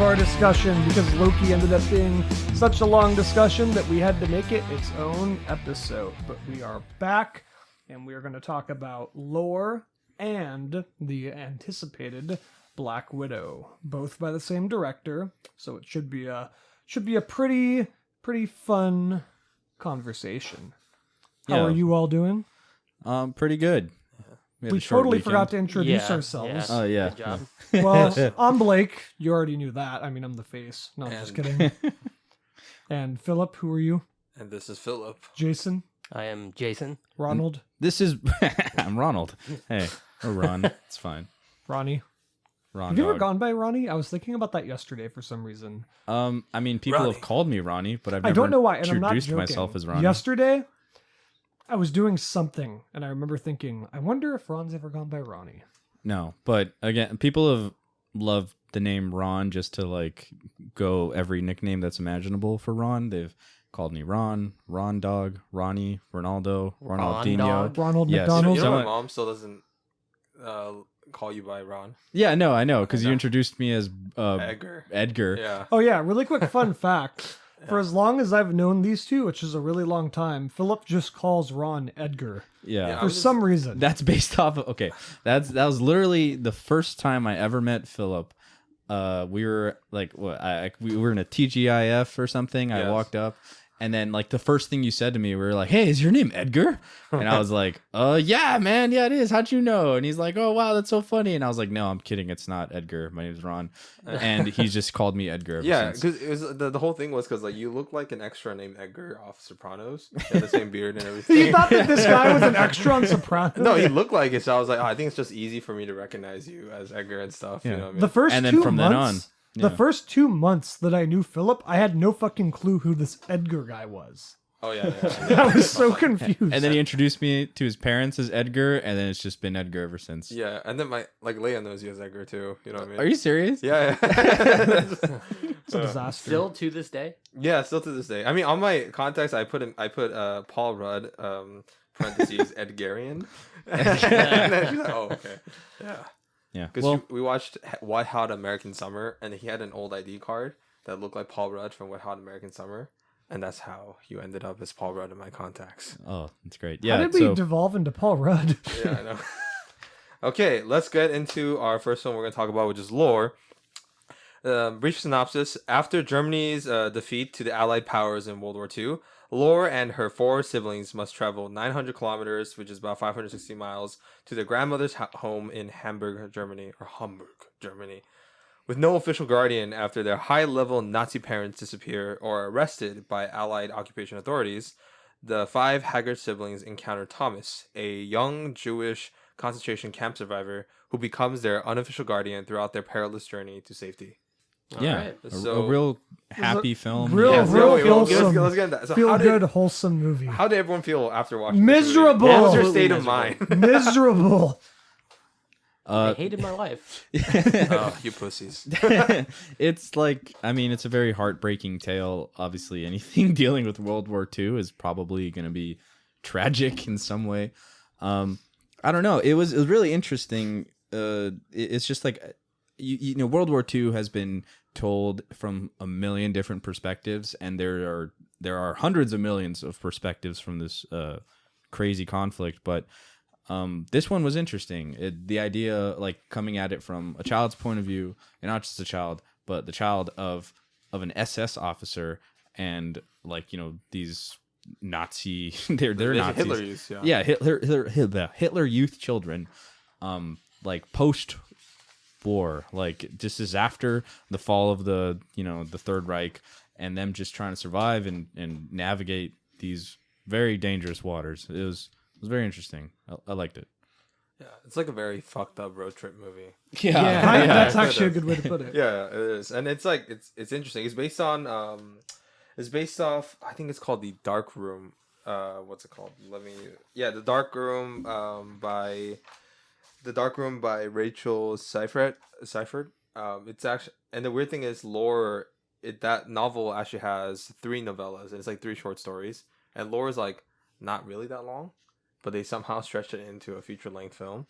our discussion because Loki ended up being such a long discussion that we had to make it its own episode. But we are back, and we are going to talk about lore and the anticipated Black Widow, both by the same director. So it should be a pretty fun conversation. How are you all doing? Pretty good. We totally forgot to introduce ourselves. Oh, yeah. Good job. Well, I'm Blake. You already knew that. I mean, I'm the face. No, I'm just kidding. And Philip, who are you? And this is Philip. Jason? I am Jason. Ronald? This is... I'm Ronald. Hey, or Ron. It's fine. Ronnie? Ron Have you ever dog. gone by Ronnie? I was thinking about that yesterday for some reason. I mean, people Ronnie. have called me Ronnie, but I've never I don't know why, and I'm not introduced joking. myself as Ronnie. Yesterday, I was doing something, and I remember thinking, I wonder if Ron's ever gone by Ronnie. No, but again, people have loved the name Ron just to like go every nickname that's imaginable for Ron. They've called me Ron, Ron Dog, Ronnie, Ronaldo, Ronaldinho. Dog. Ronald Yes. McDonald? You know my Someone- mom still doesn't call you by Ron. Yeah, no, I know, because you Okay. introduced me as Edgar. Edgar. Yeah. Oh, yeah, really quick fun fact. For as long as I've known these two, which is a really long time, Philip just calls Ron Edgar. Yeah. For some reason. That's based off of that was literally the first time I ever met Philip. We were like we were in a TGIF or something. I Yes. walked up, and then like the first thing you said to me, we were like, "Hey, is your name Edgar?" And I was like, yeah, man, yeah, it is. How'd you know?" And he's like, "Oh, wow, that's so funny." And I was like, "No, I'm kidding. It's not Edgar. My name's Ron." And he's just called me Edgar. Ever Yeah, since. because it was the whole thing was because like you look like an extra named Edgar off Sopranos. You had the same beard and everything. You thought that this guy was an extra on Sopranos? No, he looked like it. So I was like, I think it's just easy for me to recognize you as Edgar and stuff. Yeah. You know what I mean? The first And then 2 from then months, on, the yeah. first 2 months that I knew Philip, I had no fucking clue who this Edgar guy was. Oh yeah. I was so confused. And then he introduced me to his parents as Edgar, and then it's just been Edgar ever since. Yeah, and then my Leia knows you as Edgar too. You know what I mean? Are you serious? Yeah. It's a disaster. Still to this day. Yeah, still to this day. I mean, on my contacts, I put Paul Rudd, parentheses Edgarian. And then she's like, oh, okay, yeah. Yeah. Because Well, we watched Wet Hot American Summer, and he had an old ID card that looked like Paul Rudd from Wet Hot American Summer, and that's how you ended up as Paul Rudd in my contacts. oh, that's great. How Yeah. did we devolve into Paul Rudd? Yeah, I know. Okay, let's get into our first one we're going to talk about, which is lore. Brief synopsis. After Germany's defeat to the Allied powers in World War II, Lore and her 4 siblings must travel 900 kilometers, which is about 560 miles, to their grandmother's home in Hamburg, Germany. With no official guardian after their high-level Nazi parents disappear or are arrested by Allied occupation authorities, the 5 Haggard siblings encounter Thomas, a young Jewish concentration camp survivor who becomes their unofficial guardian throughout their perilous journey to safety. Yeah. Alright. A real happy film. real- Yeah. real wait, wholesome, let's get into that. So Feel how good, did, wholesome movie. how did everyone feel after watching this movie? Miserable. What was your Absolutely state of miserable. mind? Miserable. I hated my life. Oh, you pussies. It's like, I mean, it's a very heartbreaking tale. Obviously, anything dealing with World War II is probably going to be tragic in some way. I don't know. It was really interesting. It's just like, you know, World War II has been told from a million different perspectives, and there are hundreds of millions of perspectives from this crazy conflict. But this one was interesting. The idea, like, coming at it from a child's point of view, and not just a child, but the child of an SS officer, and, like, you know, these Nazi, they're Nazis. Hitler Youth, yeah. Yeah, Hitler Youth children, like post-war, like just as after the fall of the Third Reich, and them just trying to survive and navigate these very dangerous waters. It was very interesting. I liked it. Yeah, it's like a very fucked up road trip movie. Yeah, that's actually a good way to put it. Yeah, it is, and it's like it's interesting. It's based on it's based off. I think it's called The Dark Room. What's it called? The Dark Room. The Dark Room by Rachel Seifert. It's actually, and the weird thing is, Lore. That novel actually has 3 novellas, and it's like 3 short stories. And Lore is like not really that long, but they somehow stretched it into a feature length film.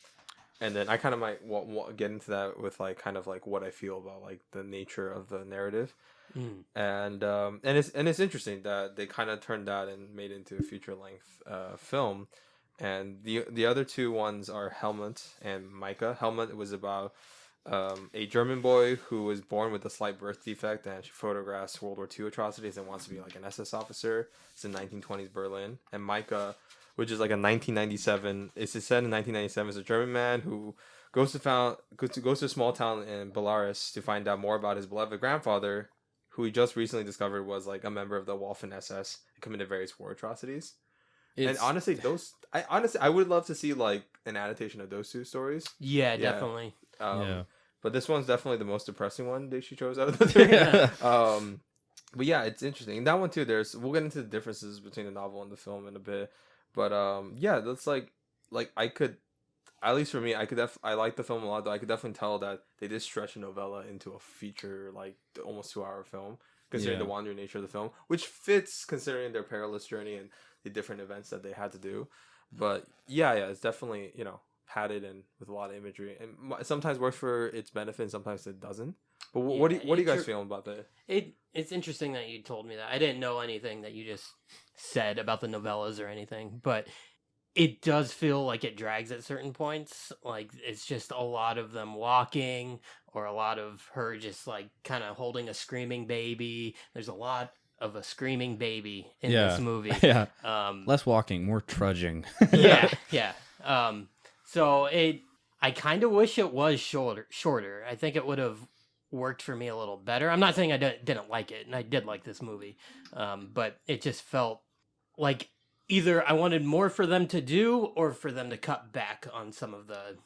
And then I kind of might get into that with like kind of like what I feel about like the nature of the narrative. And it's interesting that they kind of turned that and made it into a feature length film. And the other two ones are Helmut and Micah. Helmut was about a German boy who was born with a slight birth defect, and she photographs World War II atrocities and wants to be like an SS officer. It's in 1920s Berlin. And Micah, which is like a 1997. It's set in 1997. It's a German man who goes to a small town in Belarus to find out more about his beloved grandfather, who he just recently discovered was like a member of the Waffen SS and committed various war atrocities. And honestly, I would love to see like an adaptation of those two stories. Yeah, definitely. But this one's definitely the most depressing one that she chose out of the three. But yeah, it's interesting. And that one too. We'll get into the differences between the novel and the film in a bit. But yeah, that's like I could, at least for me, I like the film a lot. Though I could definitely tell that they did stretch a novella into a feature, like almost 2-hour film, considering the wandering nature of the film, which fits considering their perilous journey and the different events that they had to do. But yeah, it's definitely padded and with a lot of imagery, and sometimes works for its benefit, and sometimes it doesn't. But what do you guys feel about that? It's interesting that you told me that. I didn't know anything that you just said about the novellas or anything, but it does feel like it drags at certain points. Like it's just a lot of them walking, or a lot of her just like kind of holding a screaming baby. There's a lot of a screaming baby in this movie. Yeah. Less walking, more trudging. Yeah. So I kind of wish it was shorter. I think it would have worked for me a little better. I'm not saying I didn't like it, and I did like this movie, but it just felt like either I wanted more for them to do, or for them to cut back on some of the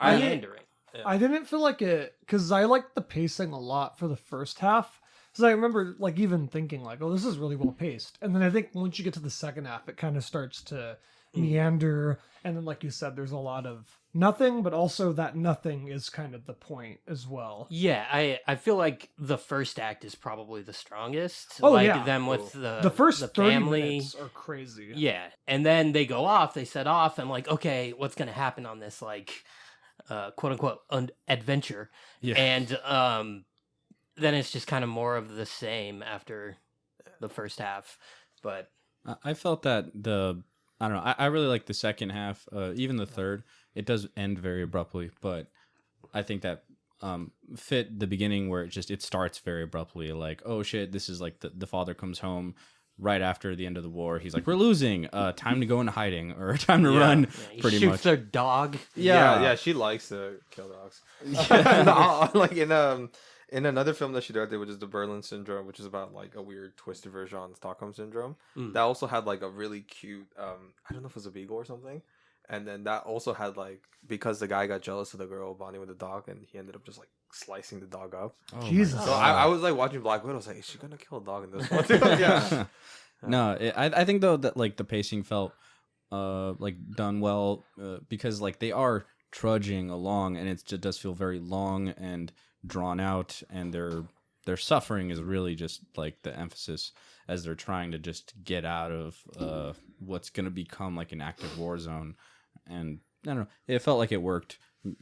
meandering. I didn't feel like it, because I liked the pacing a lot for the first half. Because I remember like even thinking like, oh, this is really well paced. And then I think once you get to the second half, it kind of starts to meander. And then like you said, there's a lot of nothing, but also that nothing is kind of the point as well. Yeah, I feel like the first act is probably the strongest. Oh, like yeah. them with the first the 30 family minutes are crazy. Yeah, and then they go off. They set off, and like, okay, what's gonna happen on this like, quote unquote adventure? Yeah. And then it's just kind of more of the same after the first half. But I felt that I don't know. I really like the second half, even the third. It does end very abruptly, but I think that fit the beginning where it starts very abruptly. Like, oh shit, this is like the father comes home right after the end of the war. He's like, we're losing. Time to go into hiding, or time to run. he pretty shoots much. their dog. Yeah. She likes to kill dogs. Like in another film that she directed, which is The Berlin Syndrome, which is about like a weird twisted version on Stockholm Syndrome. That also had like a really cute, I don't know if it was a beagle or something. And then that also had like, because the guy got jealous of the girl bonding with the dog, and he ended up just like slicing the dog up. Oh, Jesus. So I was like watching Black Widow. I was like, is she gonna kill a dog in this one? Yeah. No, I think though that like the pacing felt like done well, because like they are trudging along, and it just does feel very long and drawn out, and their suffering is really just like the emphasis as they're trying to just get out of what's going to become like an active war zone. And I don't know, it felt like it worked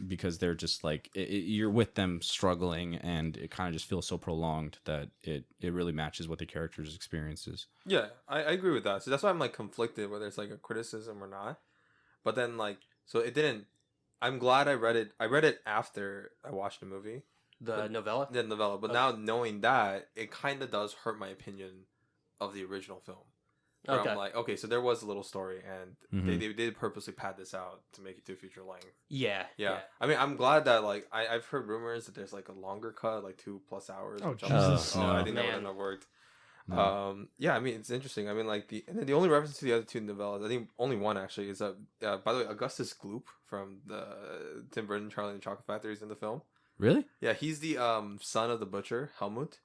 because they're just like you're with them struggling, and it kind of just feels so prolonged that it really matches what the character's experiences. Yeah, I agree with that. So that's why I'm like conflicted whether it's like a criticism or not. But then like, so it didn't. I'm glad I read it. I read it after I watched the movie. The novella? The novella. But now knowing that, it kind of does hurt my opinion of the original film. Where I'm like, okay, so there was a little story, and they did purposely pad this out to make it to feature length. Yeah. I mean, I'm glad that like I've heard rumors that there's like a longer cut, like 2+ hours. Oh, which Jesus. I think that wouldn't have worked. Yeah, I mean, it's interesting. I mean, like the only reference to the other two novellas, I think only one actually, is that by the way, Augustus Gloop from the Tim Burton Charlie and the Chocolate Factory is in the film. Really? Yeah, he's the son of the butcher Helmut.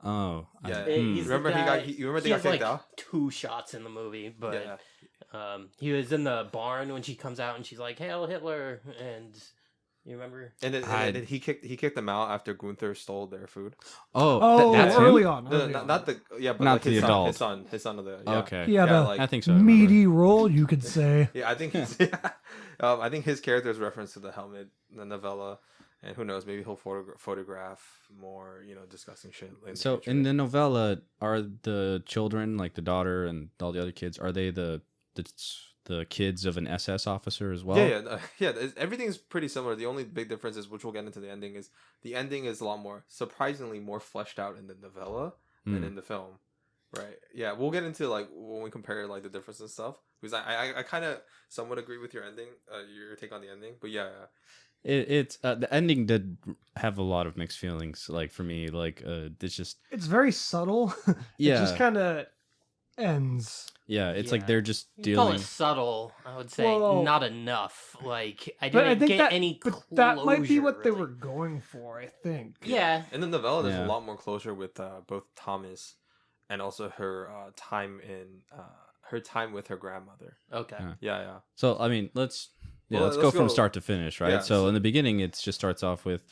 Oh, yeah. He's Remember the guy, you remember they he got has kicked like out? 2 shots in the movie, but he was in the barn when she comes out and she's like, "Hail Hitler!" And you remember? And then he kicked them out after Gunther stole their food. Oh, that's early him? on. Not the but not like the his adult. his son of the Okay. Yeah, yeah, the like, I think so. meaty role, you could say. yeah, I think he's I think his character is reference to the helmet, the novella, and who knows, maybe he'll photograph more, disgusting shit. So in the novella, are the children, like the daughter and all the other kids, are they the kids of an SS officer as well? Yeah. Everything's pretty similar. The only big difference is, which we'll get into the ending, is the ending is a lot more, surprisingly more fleshed out in the novella than in the film. Right. Yeah, we'll get into like when we compare like the difference and stuff, because I kind of somewhat agree with your ending, your take on the ending. But yeah. It's the ending did have a lot of mixed feelings. Like for me, like it's very subtle. Yeah. It just kind of ends. Yeah, it's like they're just You call dealing. it subtle, I would say. Well, not enough. Like, I But I didn't think get any but closure. that might be what they really. were going for. I think. Yeah. In the novella, there's Yeah. a lot more closure with both Thomas and also her time with her grandmother. Okay. Yeah. So I mean, let's Let's go from go- start to finish, right? Yeah, so in the beginning, it just starts off with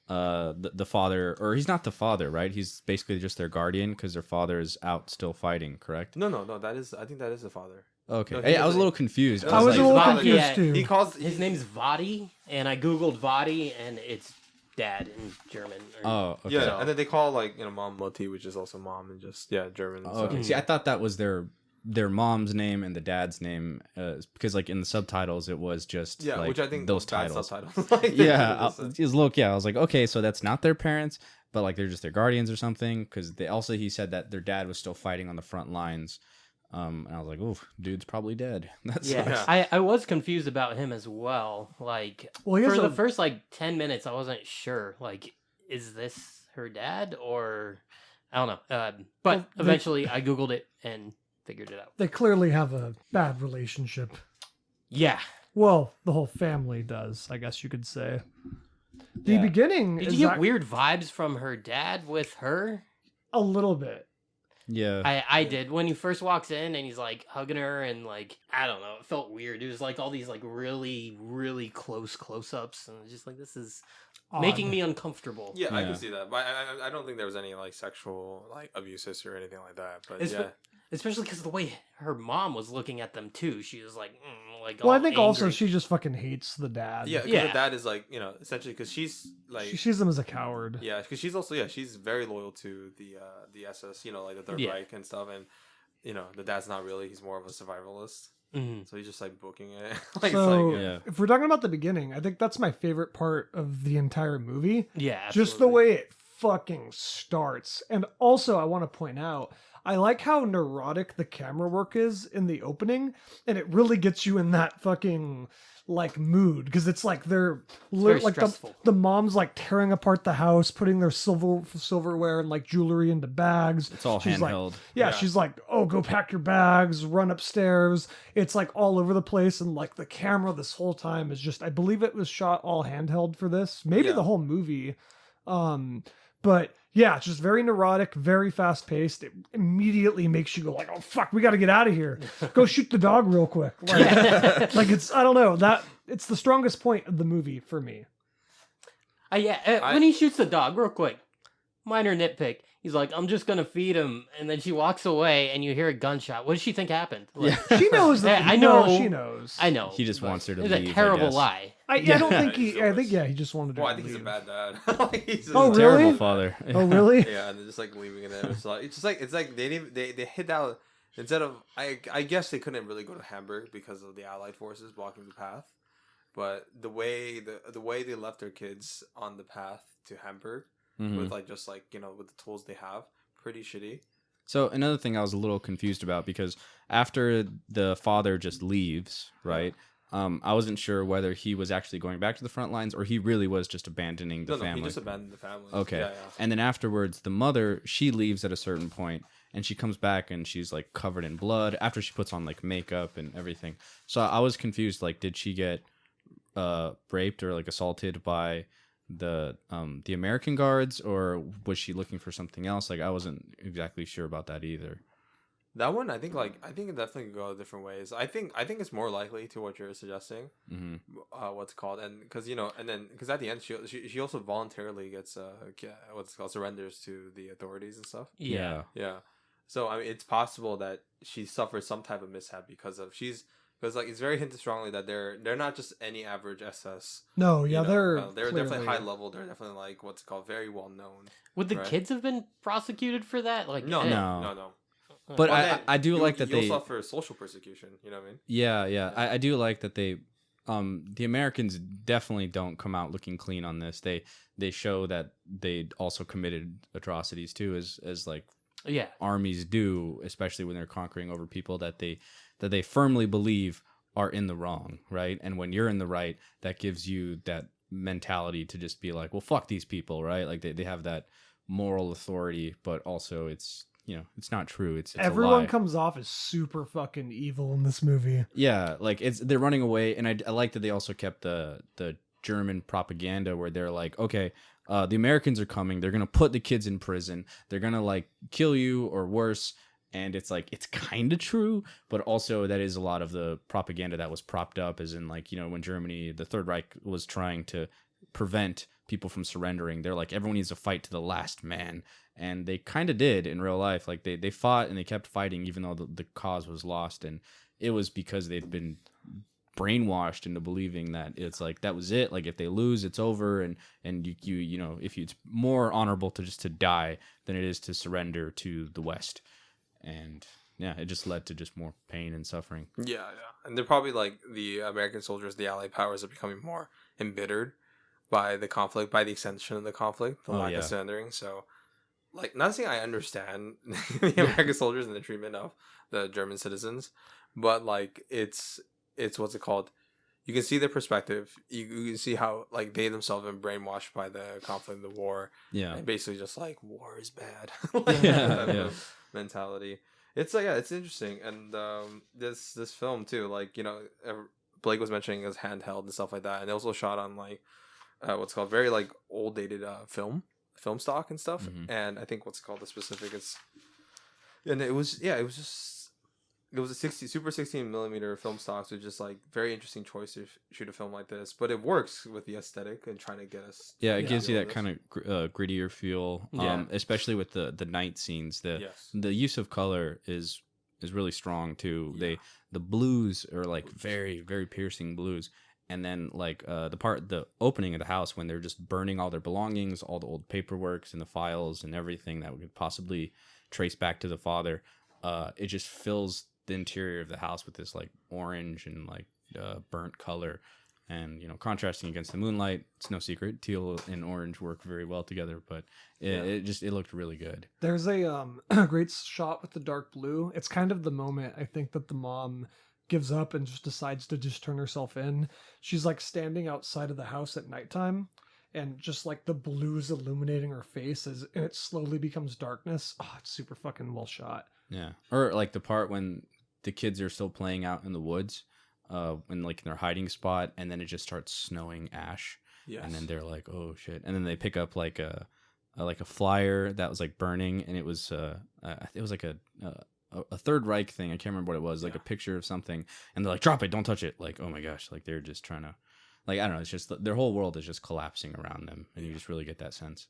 the father, or he's not the father, right? He's basically just their guardian because their father is out still fighting, correct? No. I think that is the father. Okay. No, hey, he I was a doesn't- little confused. I was a little Father, confused yeah, too. He calls His name's Vadi, and I googled Vadi, and it's dad in German. Oh, okay. Yeah, So- and then they call mom Moti, which is also mom, and just German. Oh, okay. So. See, I thought that was their mom's name and the dad's name, because like in the subtitles it was just Yeah, like which I think those bad titles. subtitles. Like, Yeah, this is- I was like, okay, so that's not their parents, but like they're just their guardians or something. Because he said that their dad was still fighting on the front lines, and I was like, oh, dude's probably dead. That's Yeah, I was confused about him as well. Like, Well, he has for a- the first 10 minutes, I wasn't sure. Like, is this her dad or I don't know. But Well, eventually, I googled it and figured it out. They clearly have a bad relationship. Yeah. Well, the whole family does, I guess you could say. The Yeah. beginning Did is you get weird vibes from her dad with her? a little bit. yeah. I did. When he first walks in and he's like hugging her and like, I don't know, it felt weird. It was like all these like really, really close ups, and just like, this is making Odd. me uncomfortable. Yeah, I Yeah. can see that, but I don't think there was any like sexual abuse history or anything like that. But It's- yeah, Especially because the way her mom was looking at them too. She was like, Well, I all think also angry. she just fucking hates the dad. yeah, because Yeah. the dad is essentially because she's like She sees him as a coward. yeah, because she's also she's very loyal to the SS, like the Third Yeah. Reich and stuff, and the dad's not really. He's more of a survivalist, Mhm. so he's just like booking it. Like, So, it's like, Yeah. if we're talking about the beginning, I think that's my favorite part of the entire movie. Yeah, Just the absolutely. way it fucking starts. And also, I want to point out, I like how neurotic the camera work is in the opening, and it really gets you in that fucking mood, because it's like they're very like stressful. the mom's like tearing apart the house, putting their silverware and like jewelry into bags. It's all She's like, handheld. yeah, Yeah. she's like, oh, go pack your bags, run upstairs. It's like all over the place, and like the camera this whole time is just, I believe it was shot all handheld for this, maybe Yeah. the whole movie. But yeah, it's just very neurotic, very fast paced. It immediately makes you go like, oh fuck, we got to get out of here. Go shoot the dog real quick. Like it's, I don't know, that it's the strongest point of the movie for me. When he shoots the dog, real quick, minor nitpick. He's like, I'm just gonna feed him, and then she walks away, and you hear a gunshot. What does she think happened? Like, She knows that. I know. No, she knows. I know. He just but wants her to it's leave, a I terrible guess. lie. I don't think he's he. I think always- he just wanted to. well, I think he's a leave. bad dad. Like, he's just, Oh, He's a really? terrible father. Oh really? Yeah, and they're just like leaving it there. It's like they hit out instead of I guess they couldn't really go to Hamburg because of the Allied forces blocking the path, but the way they left their kids on the path to Hamburg Mhm. with with the tools they have, pretty shitty. So another thing I was a little confused about, because after the father just leaves, right? I wasn't sure whether he was actually going back to the front lines or he really was just abandoning the No, family. he just abandoned the family. Okay. Yeah. And then afterwards, the mother, she leaves at a certain point and she comes back and she's like covered in blood after she puts on like makeup and everything. So I was confused. Like, did she get raped or like assaulted by the American guards, or was she looking for something else? Like, I wasn't exactly sure about that either. That one, I think it definitely could go different ways. I think it's more likely to what you're suggesting. Hmm. What's it called, and because because at the end she also voluntarily gets what's it called, surrenders to the authorities and stuff. Yeah. Yeah. So I mean, it's possible that she suffers some type of mishap because because like it's very hinted strongly that they're not just any average SS. No, you yeah, know? they're definitely clearly- high level. They're definitely like what's it called, very well known. Would the Right. kids have been prosecuted for that? Like, No, eh, no. But Well, I then I do you- like that you'll they suffer social persecution. You know what I mean? yeah. I do like that they the Americans definitely don't come out looking clean on this. They show that they also committed atrocities too, as like yeah. armies do, especially when they're conquering over people that they firmly believe are in the wrong, right? And when you're in the right, that gives you that mentality to just be like, well, fuck these people, right? Like they have that moral authority, but also it's it's not true. It's a everyone lie. comes off as super fucking evil in this movie. Yeah, like they're running away, and I like that they also kept the German propaganda where they're like, okay, the Americans are coming, they're gonna put the kids in prison, they're gonna like kill you or worse, and it's like it's kind of true, but also that is a lot of the propaganda that was propped up, as in like when Germany, the Third Reich, was trying to prevent people from surrendering. They're like, everyone needs to fight to the last man, and they kind of did in real life. Like they fought and they kept fighting even though the cause was lost, and it was because they'd been brainwashed into believing that it's like that was it, like if they lose it's over, and if it's more honorable to die than it is to surrender to the West. And yeah, it just led to just more pain and suffering. Yeah. And they're probably like the American soldiers, the Allied powers are becoming more embittered by the conflict, by the extension of the conflict, the lack of surrendering. So, like, not saying I understand the American soldiers and the treatment of the German citizens, but like it's what's it called? You can see their perspective. You can see how like they themselves have been brainwashed by the conflict, the war. Yeah, and basically just like war is bad. Yeah. Mentality. It's like it's interesting, and this film too. Like Blake was mentioning as handheld and stuff like that, and it also shot on like what's called very like old dated film stock and stuff. And I think what's called the specific is, and it was a 16 millimeter film stock, so just like very interesting choice to shoot a film like this, but it works with the aesthetic and trying to get us. Yeah, it gives you that kind of grittier feel, Yeah. Especially with the night scenes. The use of color is really strong too. Yeah. The blues are like very, very piercing blues, and then like the opening of the house when they're just burning all their belongings, all the old paperworks and the files and everything that we could possibly trace back to the father. It just fills the interior of the house with this like orange and like burnt color, and contrasting against the moonlight. It's no secret teal and orange work very well together, but it looked really good. There's a great shot with the dark blue. It's kind of the moment I think that the mom gives up and just decides to just turn herself in. She's like standing outside of the house at nighttime, and just like the blues illuminating her face as it slowly becomes darkness. Oh, it's super fucking well shot. Yeah, or like the part when the kids are still playing out in the woods, in like in their hiding spot, and then it just starts snowing ash. Yes. And then they're like, "Oh shit!" And then they pick up like a flyer that was like burning, and it was like a Third Reich thing. I can't remember what it was, like a picture of something, and they're like, "Drop it! Don't touch it!" Like, oh my gosh! Like they're just trying to, like I don't know. It's just their whole world is just collapsing around them, and you just really get that sense.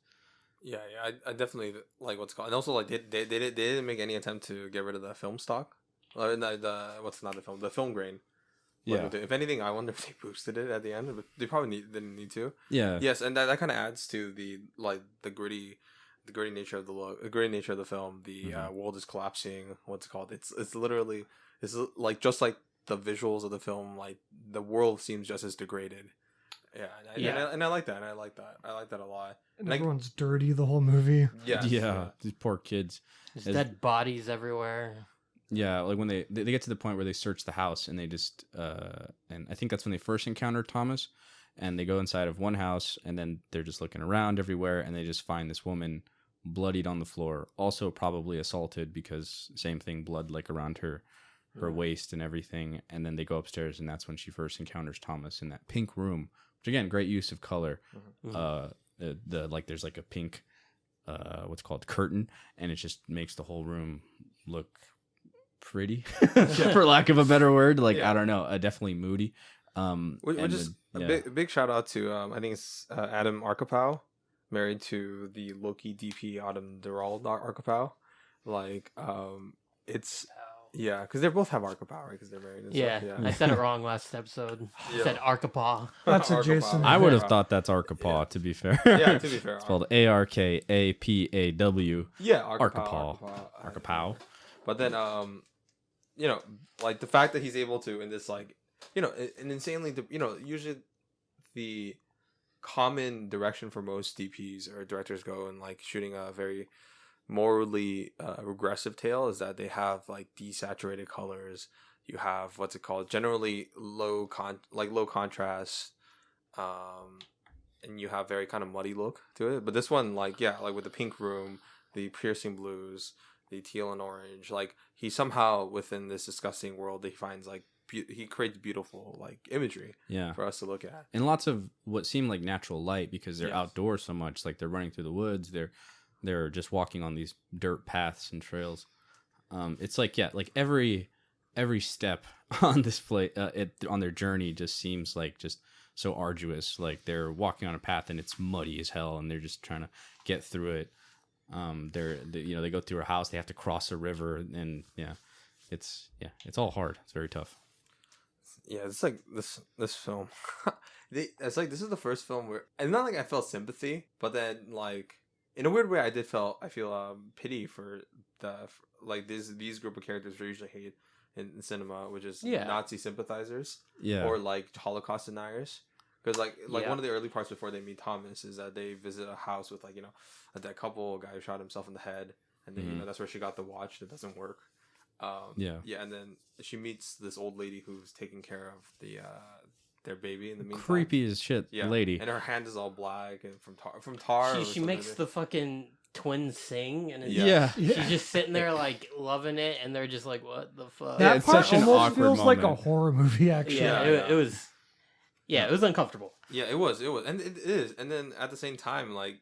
Yeah, I definitely like what's called, and also like they didn't make any attempt to get rid of the film stock, or the film grain. Yeah. If anything, I wonder if they boosted it at the end, but they probably didn't need to. Yeah. Yes, and that kind of adds to the gritty nature of the look, the gritty nature of the film. The world is collapsing. What's it called? It's literally like just like the visuals of the film. Like the world seems just as degraded. Yeah, and I like that. I like that a lot. And everyone's dirty the whole movie. Yeah. These poor kids. There's dead bodies everywhere. Yeah, like when they get to the point where they search the house, and they just and I think that's when they first encounter Thomas, and they go inside of one house, and then they're just looking around everywhere, and they just find this woman bloodied on the floor, also probably assaulted, because same thing, blood like around her waist and everything. And then they go upstairs, and that's when she first encounters Thomas in that pink room, which again, great use of color. The like there's like a pink what's called curtain, and it just makes the whole room look pretty for lack of a better word. Like I don't know, definitely moody. Which is a big shout out to I think it's Adam Arkapow, married to the Loki DP Autumn Durald Arkapow. Like it's Yeah, because they both have Arca power because they're married. And Yeah, stuff. I said it wrong last episode. I Yeah. said Arkapaw. That's a Arca Jason. power. I would Yeah. have thought that's Arkapaw, Yeah. to be fair. Yeah, to be fair, It's spelled ARKAPAW. Yeah, Arcapaw. Arcapaw. Arcapaw. But then, you know, like the fact that he's able to in this, like, you know, an insanely, you know, usually the common direction for most DPs or directors go in like shooting a very morally regressive tale is that they have like desaturated colors. You have what's it called? Generally low contrast, and you have very kind of muddy look to it. But this one, like like with the pink room, the piercing blues, the teal and orange, like he somehow within this disgusting world, he finds like he creates beautiful like imagery Yeah. for us to look at. And lots of what seem like natural light because they're Yes. outdoors so much. Like they're running through the woods. They're just walking on these dirt paths and trails. It's like like every step on this on their journey just seems like just so arduous. Like they're walking on a path and it's muddy as hell, and they're just trying to get through it. They go through a house. They have to cross a river, and it's all hard. It's very tough. Yeah, it's like this film. It's like this is the first film where, and not like I felt sympathy, but then like in a weird way, I feel pity for like these group of characters we usually hate in cinema, which is Yeah. Nazi sympathizers, Yeah. or like Holocaust deniers. Because like Yeah. one of the early parts before they meet Thomas is that they visit a house with like a dead couple, a guy who shot himself in the head, and then that's where she got the watch that doesn't work. Yeah, and then she meets this old lady who's taking care of their baby in the meantime. Creepy as shit, Yeah, lady. and her hand is all black and from tar. or She something. makes the fucking twins sing, and it's Yeah. she's just sitting there like loving it, and they're just like, "What the fuck?" That it's part such an almost awkward feels like a moment. horror movie, actually. Yeah, Yeah. it was. Yeah, it was uncomfortable. Yeah, it was, and it is, and then at the same time, like,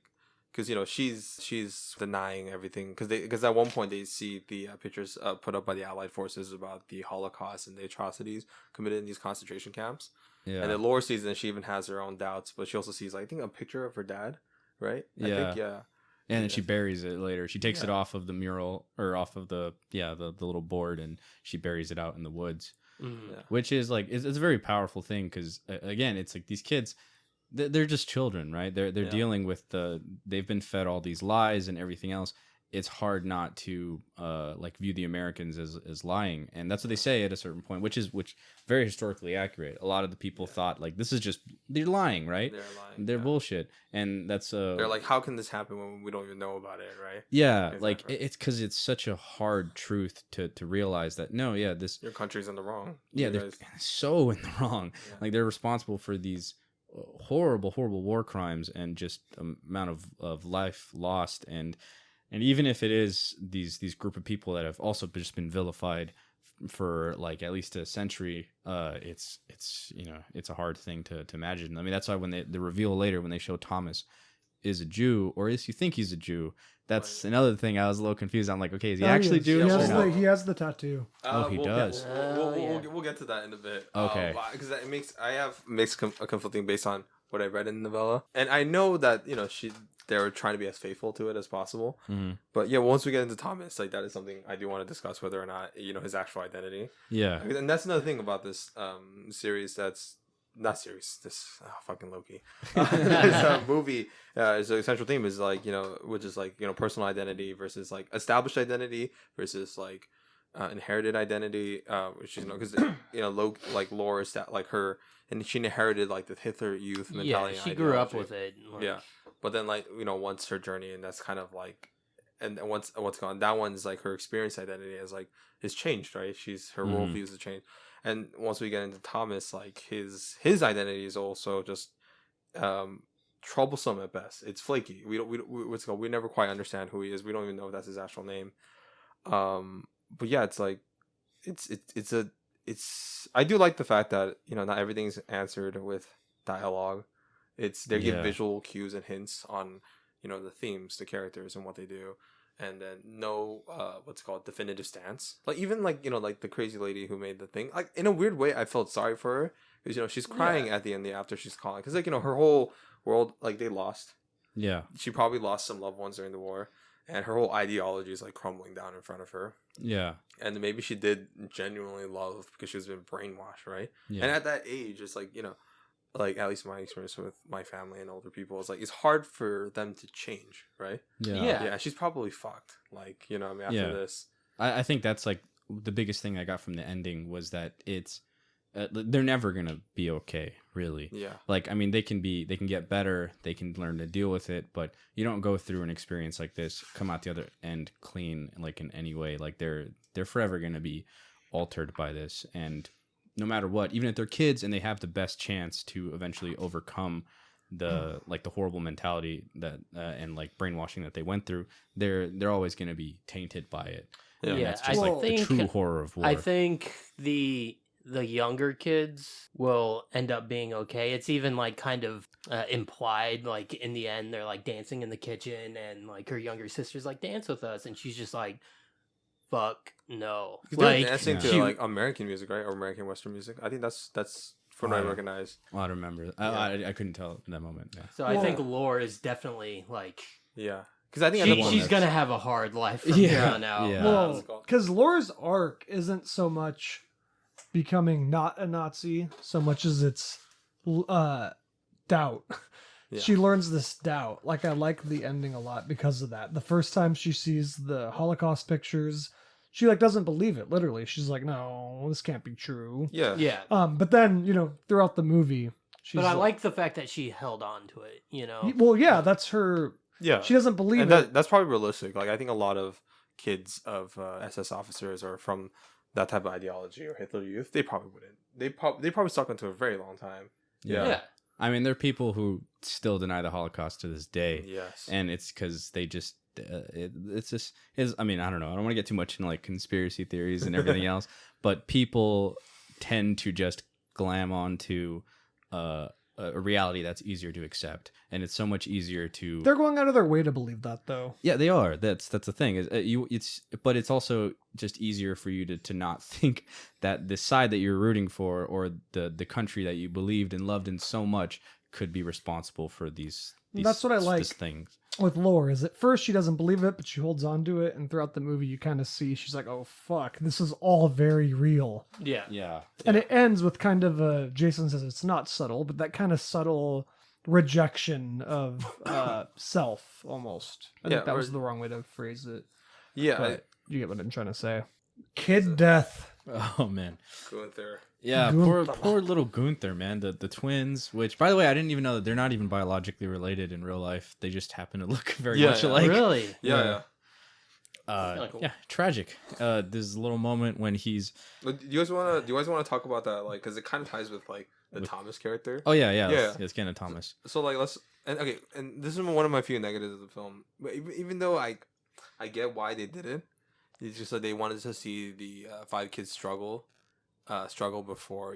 because she's denying everything, because at one point they see the pictures put up by the Allied forces about the Holocaust and the atrocities committed in these concentration camps, Yeah. and then Laura sees it and she even has her own doubts, but she also sees, like, I think, a picture of her dad, right? I think, yeah. And then she buries it later. She takes it Yeah. off of the mural or off of the little board, and she buries it out in the woods. Mm. Yeah. Which is like it's a very powerful thing because again, it's like these kids, they're just children, right? They're Yeah. dealing with they've been fed all these lies and everything else. It's hard not to like view the Americans as lying, and that's what they say at a certain point, which very historically accurate. A lot of the people thought like this is just they're lying, right? They're lying. They're yeah. bullshit, and that's They're like, how can this happen when we don't even know about it, right? yeah, like Exactly. it's because it's such a hard truth to realize that this Your country's in the wrong. yeah You they're guys- so in the wrong. Yeah. Like they're responsible for these horrible war crimes and just amount of life lost, and even if it is these group of people that have also just been vilified for like at least a century, it's it's a hard thing to imagine. I mean, that's why when the reveal later when they show Thomas is a Jew, or is you think he's a Jew, that's another thing I was a little confused. I'm like, okay, is he actually Jewish? He or has, not? he has the tattoo. Oh, he does. We'll get to that in a bit. Okay. Because I have mixed conflicting based on what I read in the novella, and I know that they were trying to be as faithful to it as possible. Mhm. But yeah, once we get into Thomas, like that is something I do want to discuss whether or not his actual identity. Yeah. And that's another thing about this series that's not series. This fucking Loki. This movie is a central theme is like which is like personal identity versus like established identity versus like inherited identity, which is because Laura is that like her and she inherited like the Hitler youth Yeah, mentality. she and grew up ideology. with it. Like, Yeah, but then like once her journey, and that's kind of like, and once what's gone, that one's like her experience identity is changed, right? Her Mhm. worldviews have changed, and once we get into Thomas, like his identity is also just troublesome at best. It's flaky. We never quite understand who he is. We don't even know if that's his actual name. But yeah, it's like I do like the fact that not everything's answered with dialogue. They give Yeah. visual cues and hints on the themes, the characters, and what they do, and then no definitive stance. Like even like like the crazy lady who made the thing. Like in a weird way, I felt sorry for her because she's crying at the end after she's calling because like her whole world like they lost. Yeah. She probably lost some loved ones during the war, and her whole ideology is like crumbling down in front of her. Yeah. And maybe she did genuinely love because she was been brainwashed, right? Yeah. And at that age, it's like, like at least my experience with my family and older people, it's like it's hard for them to change, right? Yeah. Yeah, she's probably fucked. Like, I mean, after this. I think that's like the biggest thing I got from the ending was that it's they're never gonna be okay, really. Yeah. Like, I mean, they can get better, they can learn to deal with it, but you don't go through an experience like this, come out the other end clean, like in any way. Like they're forever gonna be altered by this, and no matter what, even if they're kids and they have the best chance to eventually overcome the like the horrible mentality that and like brainwashing that they went through, they're always gonna be tainted by it. Yeah. And Yeah, that's just I like the think- true horror of war. I think the younger kids will end up being okay. It's even like kind of implied, like in the end they're like dancing in the kitchen and like her younger sister's like, dance with us, and she's just like, fuck no. They're Like dancing to she- like American music, right? Or American Western music. I think that's from what I Oh, yeah. recognize. I remember. I couldn't tell in that moment. Yeah. so I Well- think Lore is definitely like Yeah. Because I think at the she's moment- gonna have a hard life from Yeah, here on out. yeah. Well, because Laura's arc isn't so much becoming not a Nazi so much as it's doubt. Yeah. She learns this doubt. Like, I like the ending a lot because of that. The first time she sees the Holocaust pictures, she like doesn't believe it. Literally, she's like, "No, this can't be true." Yeah. Yeah. But then throughout the movie, she's But I like the fact that she held on to it, you know. Well, yeah, that's her. Yeah. She doesn't believe And it. that's probably realistic. Like, I think a lot of kids of SS officers are from that type of ideology or Hitler Youth. They probably wouldn't. They probably stuck into a very long time. Yeah. Yeah. I mean, there are people who still deny the Holocaust to this day, Yes. and it's because they just it's just is. I mean, I don't know. I don't want to get too much into like conspiracy theories and everything else, but people tend to just glam onto a reality that's easier to accept, and it's so much easier to. They're going out of their way to believe that, though. Yeah, they are. That's the thing. But it's also just easier for you to not think that the side that you're rooting for or the country that you believed and loved in so much could be responsible for these That's what I like. these things. With Lore, is at first she doesn't believe it, but she holds on to it, and throughout the movie you kind of see she's like, "Oh fuck, this is all very real." Yeah. Yeah. And it ends with kind of a, Jason says it's not subtle, but that kind of subtle rejection of self almost. I think that was the wrong way to phrase it. Yeah. But you get what I'm trying to say. Kid death. Oh man. Gunther. Yeah, Gunther. poor little Gunther, man. The twins, which by the way, I didn't even know that they're not even biologically related in real life. They just happen to look very Yeah, much yeah. alike. Really? Yeah. kinda cool. Yeah, tragic. There's a little moment when he's. Do you guys want to talk about that? Like, because it kind of ties with like the With- Thomas character. Oh yeah. Yeah. It's Kenna Thomas. So like and this is one of my few negatives of the film. But even though I get why they did it, it's just that they wanted to see the 5 kids struggle before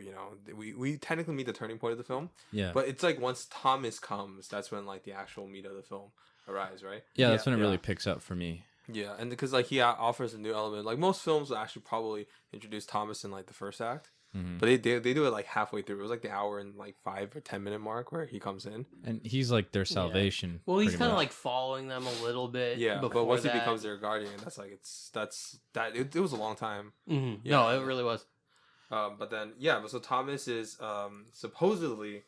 we technically meet the turning point of the film. Yeah. But it's like once Thomas comes, that's when like the actual meat of the film arrives, right? Yeah, that's when it Yeah. really picks up for me. Yeah, and because like he offers a new element. Like most films will actually probably introduce Thomas in like the first act. Mhm. But they do it like halfway through. It was like the hour and like 5 or 10 minute mark where he comes in. And he's like their salvation. Well, he's pretty kind of much. like following them a little bit. Yeah, but before once that. he becomes their guardian, it was a long time. Mhm. Yeah. No, it really was. But then but so Thomas is supposedly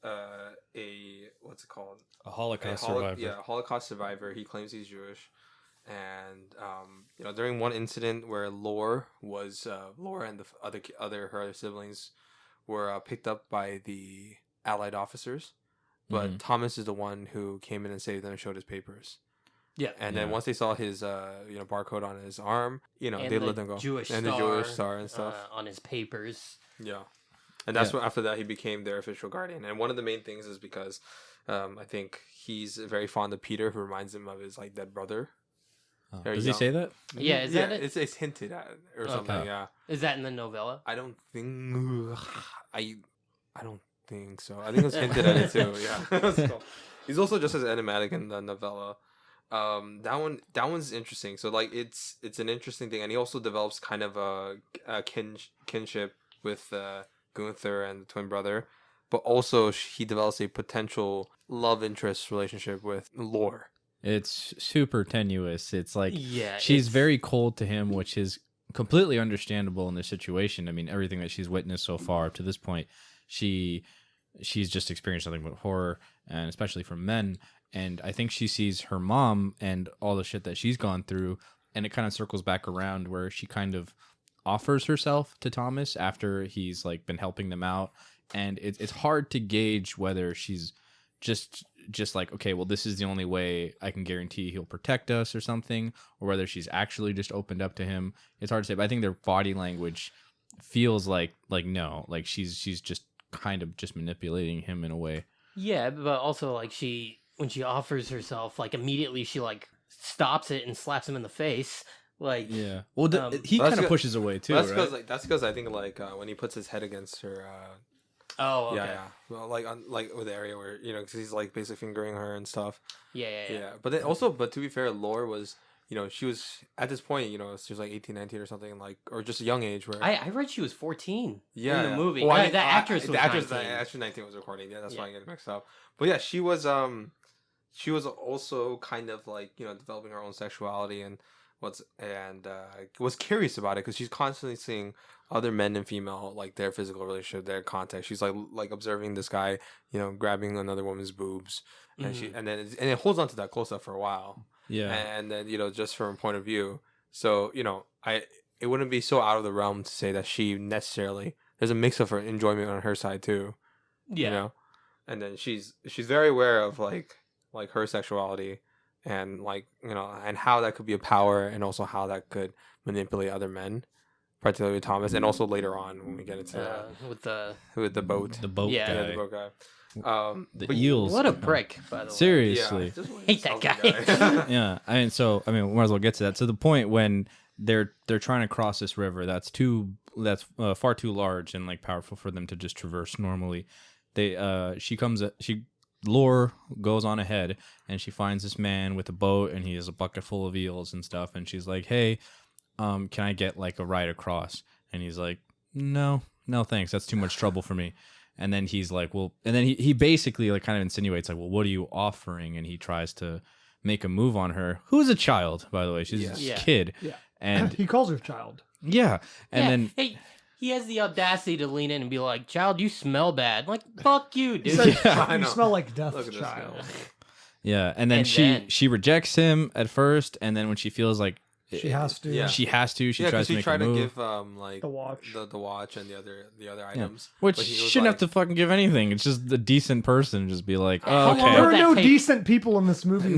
a what's it called? a Holocaust A survivor. Yeah, a Holocaust survivor. He claims he's Jewish, and during one incident where Lore and the her siblings were picked up by the Allied officers, but Mhm. Thomas is the one who came in and saved them and showed his papers. Yeah. And then Yeah. once they saw his barcode on his arm, And they the let them go. Jewish and star, the Jewish star and stuff. on his papers. Yeah. And that's Yeah. what after that he became their official guardian. And one of the main things is because I think he's very fond of Peter, who reminds him of his like dead brother. Oh, Very does he young. say that? Yeah, is that it? It's hinted at or something. Okay. Yeah. Is that in the novella? I don't think I don't think so. I think it was hinted at it too. Yeah. So, he's also just as enigmatic in the novella. That one's interesting. So like it's an interesting thing, and he also develops kind of a kinship with Gunther and the twin brother, but also he develops a potential love interest relationship with Lore. It's super tenuous. It's like Yeah, she's it's- very cold to him, which is completely understandable in this situation. I mean, everything that she's witnessed so far up to this point, she's just experienced nothing but horror, and especially from men. And I think she sees her mom and all the shit that she's gone through, and it kind of circles back around where she kind of offers herself to Thomas after he's like been helping them out, and it's hard to gauge whether she's just like, okay, well, this is the only way I can guarantee he'll protect us or something, or whether she's actually just opened up to him. It's hard to say, but I think their body language feels like no, like she's just kind of just manipulating him in a way. Yeah, but also like when she offers herself, like immediately she like stops it and slaps him in the face. Like Yeah, well, he Well, that's kind of good- pushes away too, That's right? because that's because I think like when he puts his head against her. oh okay. Yeah. Well, like on like with the area where because he's like basically fingering her and stuff. Yeah. Yeah. But then also, but to be fair, Lore was she was at this point she was like 18, 19 or something, like, or just a young age where. I read she was 14 Yeah, in the movie. Well, The actress was the actress, 19. actress 19 was recording. Yeah, that's why I get mixed up. But yeah, she was also kind of like developing her own sexuality and was curious about it because she's constantly seeing other men and female, like their physical relationship, their contact. She's like observing this guy, grabbing another woman's boobs, and it holds on to that close up for a while. Yeah, And then just from a point of view, so it wouldn't be so out of the realm to say that she necessarily there's a mix of her enjoyment on her side too. Yeah. And then she's very aware of like her sexuality and and how that could be a power and also how that could manipulate other men, particularly Thomas, and also later on when we get into With the the boat. the boat Yeah. Yeah, guy, the boat guy. the but eels. what a prick, by the way. Seriously. just Hate that insulting guy. Yeah, I mean, we might as well get to that. To the point when they're trying to cross this river that's far too large and like powerful for them to just traverse normally. Lore goes on ahead and she finds this man with a boat and he has a bucket full of eels and stuff, and she's like, hey, can I get like a ride across? And he's like, no thanks, that's too much trouble for me. And then he's like, well, and then he basically like kind of insinuates like, well, what are you offering? And he tries to make a move on her, who's a child, by the way. She's Yeah. a kid. Yeah. And He calls her child. yeah. And then hey, he has the audacity to lean in and be like, "Child, you smell bad." I'm like, fuck you, He dude. said, I you know. smell like death, Look at this child. guy. yeah, and then And she then- she rejects him at first, and then when she feels like She has to. Yeah. she has to, she Yeah, tries because to he make tried a to move. give like The watch. the watch and the other items, Which but he was shouldn't like- have to fucking give anything. It's just a decent person just be like, How oh, long There okay. are that no take? decent people in this movie.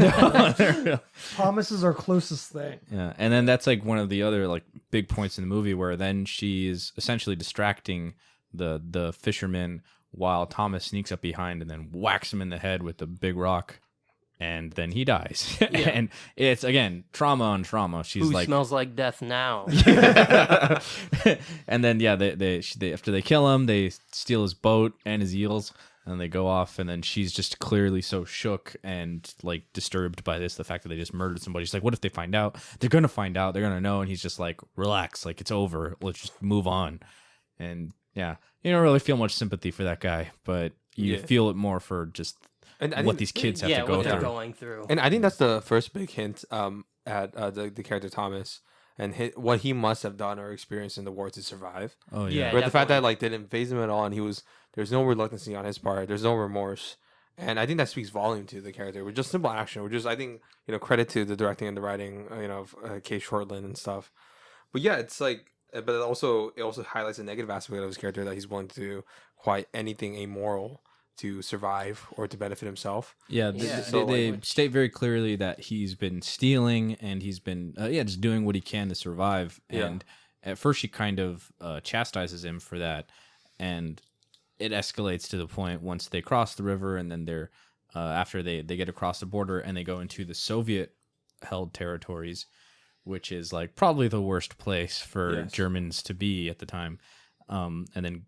Thomas is our closest thing. Yeah, and then that's like one of the other like big points in the movie where then she's essentially distracting the fisherman while Thomas sneaks up behind and then whacks him in the head with the big rock, and then he dies. And it's again trauma on trauma. She's Who like, smells like death now? and then yeah, they after they kill him, they steal his boat and his eels, and they go off. And then she's just clearly so shook and like disturbed by this, the fact that they just murdered somebody. She's like, what if they find out? They're gonna find out. They're gonna know. And he's just like, relax, like it's over. Let's just move on. And yeah, you don't really feel much sympathy for that guy, but you Yeah. feel it more for just and I what think- these kids have Yeah, to go what they're through. going through. And I think that's the first big hint at the character Thomas and what he must have done or experienced in the war to survive. Oh Yeah. yeah, But the fact that definitely. like didn't phase him at all, and there's no reluctancy on his part. There's no remorse, and I think that speaks volume to the character. With just simple action, which is I think credit to the directing and the writing, of Cate Shortland and stuff. But yeah, it's like, but it also highlights a negative aspect of his character that he's willing to do quite anything amoral to survive or to benefit himself. Yeah, Yeah. So, they like- state very clearly that he's been stealing and he's been just doing what he can to survive. Yeah. And at first she kind of chastises him for that, and it escalates to the point once they cross the river, and then they're after they get across the border and they go into the Soviet held territories, which is like probably the worst place for Yes. Germans to be at the time. And then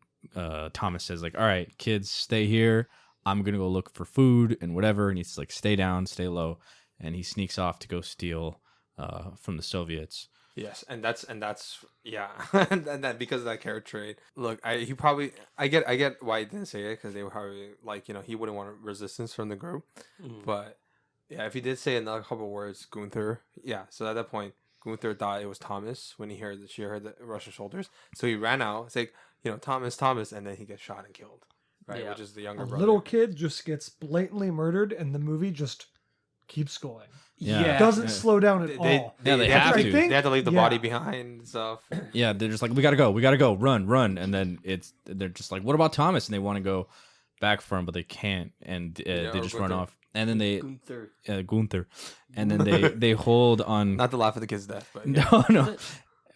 Thomas says like, all right, kids, stay here. I'm going to go look for food and whatever. And he's like, stay down, stay low. And he sneaks off to go steal from the Soviets. Yes, and that's yeah, and that because of that character trait. Look, I get why he didn't say it, because they were probably like he wouldn't want resistance from the group, Mm. but Yeah, if he did say another couple words, Gunther. Yeah, so at that point, Gunther thought it was Thomas when she heard the Russian shoulders. So he ran out. It's like, Thomas, Thomas, and then he gets shot and killed. Right, Yeah. which is the younger A brother. little kid just gets blatantly murdered, and the movie just keeps going. Yeah. Doesn't slow down at all. they have have to. to. They have to leave the Yeah. body behind and stuff. Yeah, they're just like, we gotta go, run, and then they're just like, what about Thomas? And they want to go back for him, but they can't, and they just run Gunther. off. And then they Gunther. Gunther, and then they hold on. Not to laugh at the kid's death, but No.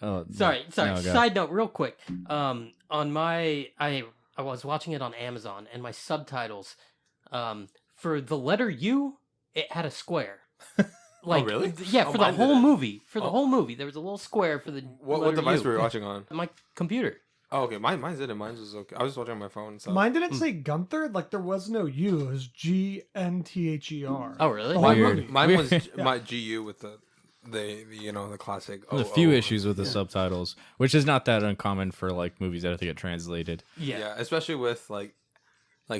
Oh, Sorry. No, go. Side note, real quick. On I was watching it on Amazon, and my subtitles, for the letter U, it had a square. Like, really? Yeah, Oh, for the mine whole didn't. movie. For the Oh. whole movie, there was a little square for the what letter device U. were you watching on? My computer. Oh, okay. Mine didn't. Mine was okay. I was watching on my phone. So. Mine didn't say Gunther. Like there was no U. It was Gnther. Oh, really? The whole Weird. movie. Mine was Weird. my GU with the the classic. There's a few issues with the subtitles, which is not that uncommon for like movies that have to get translated. Yeah, especially with like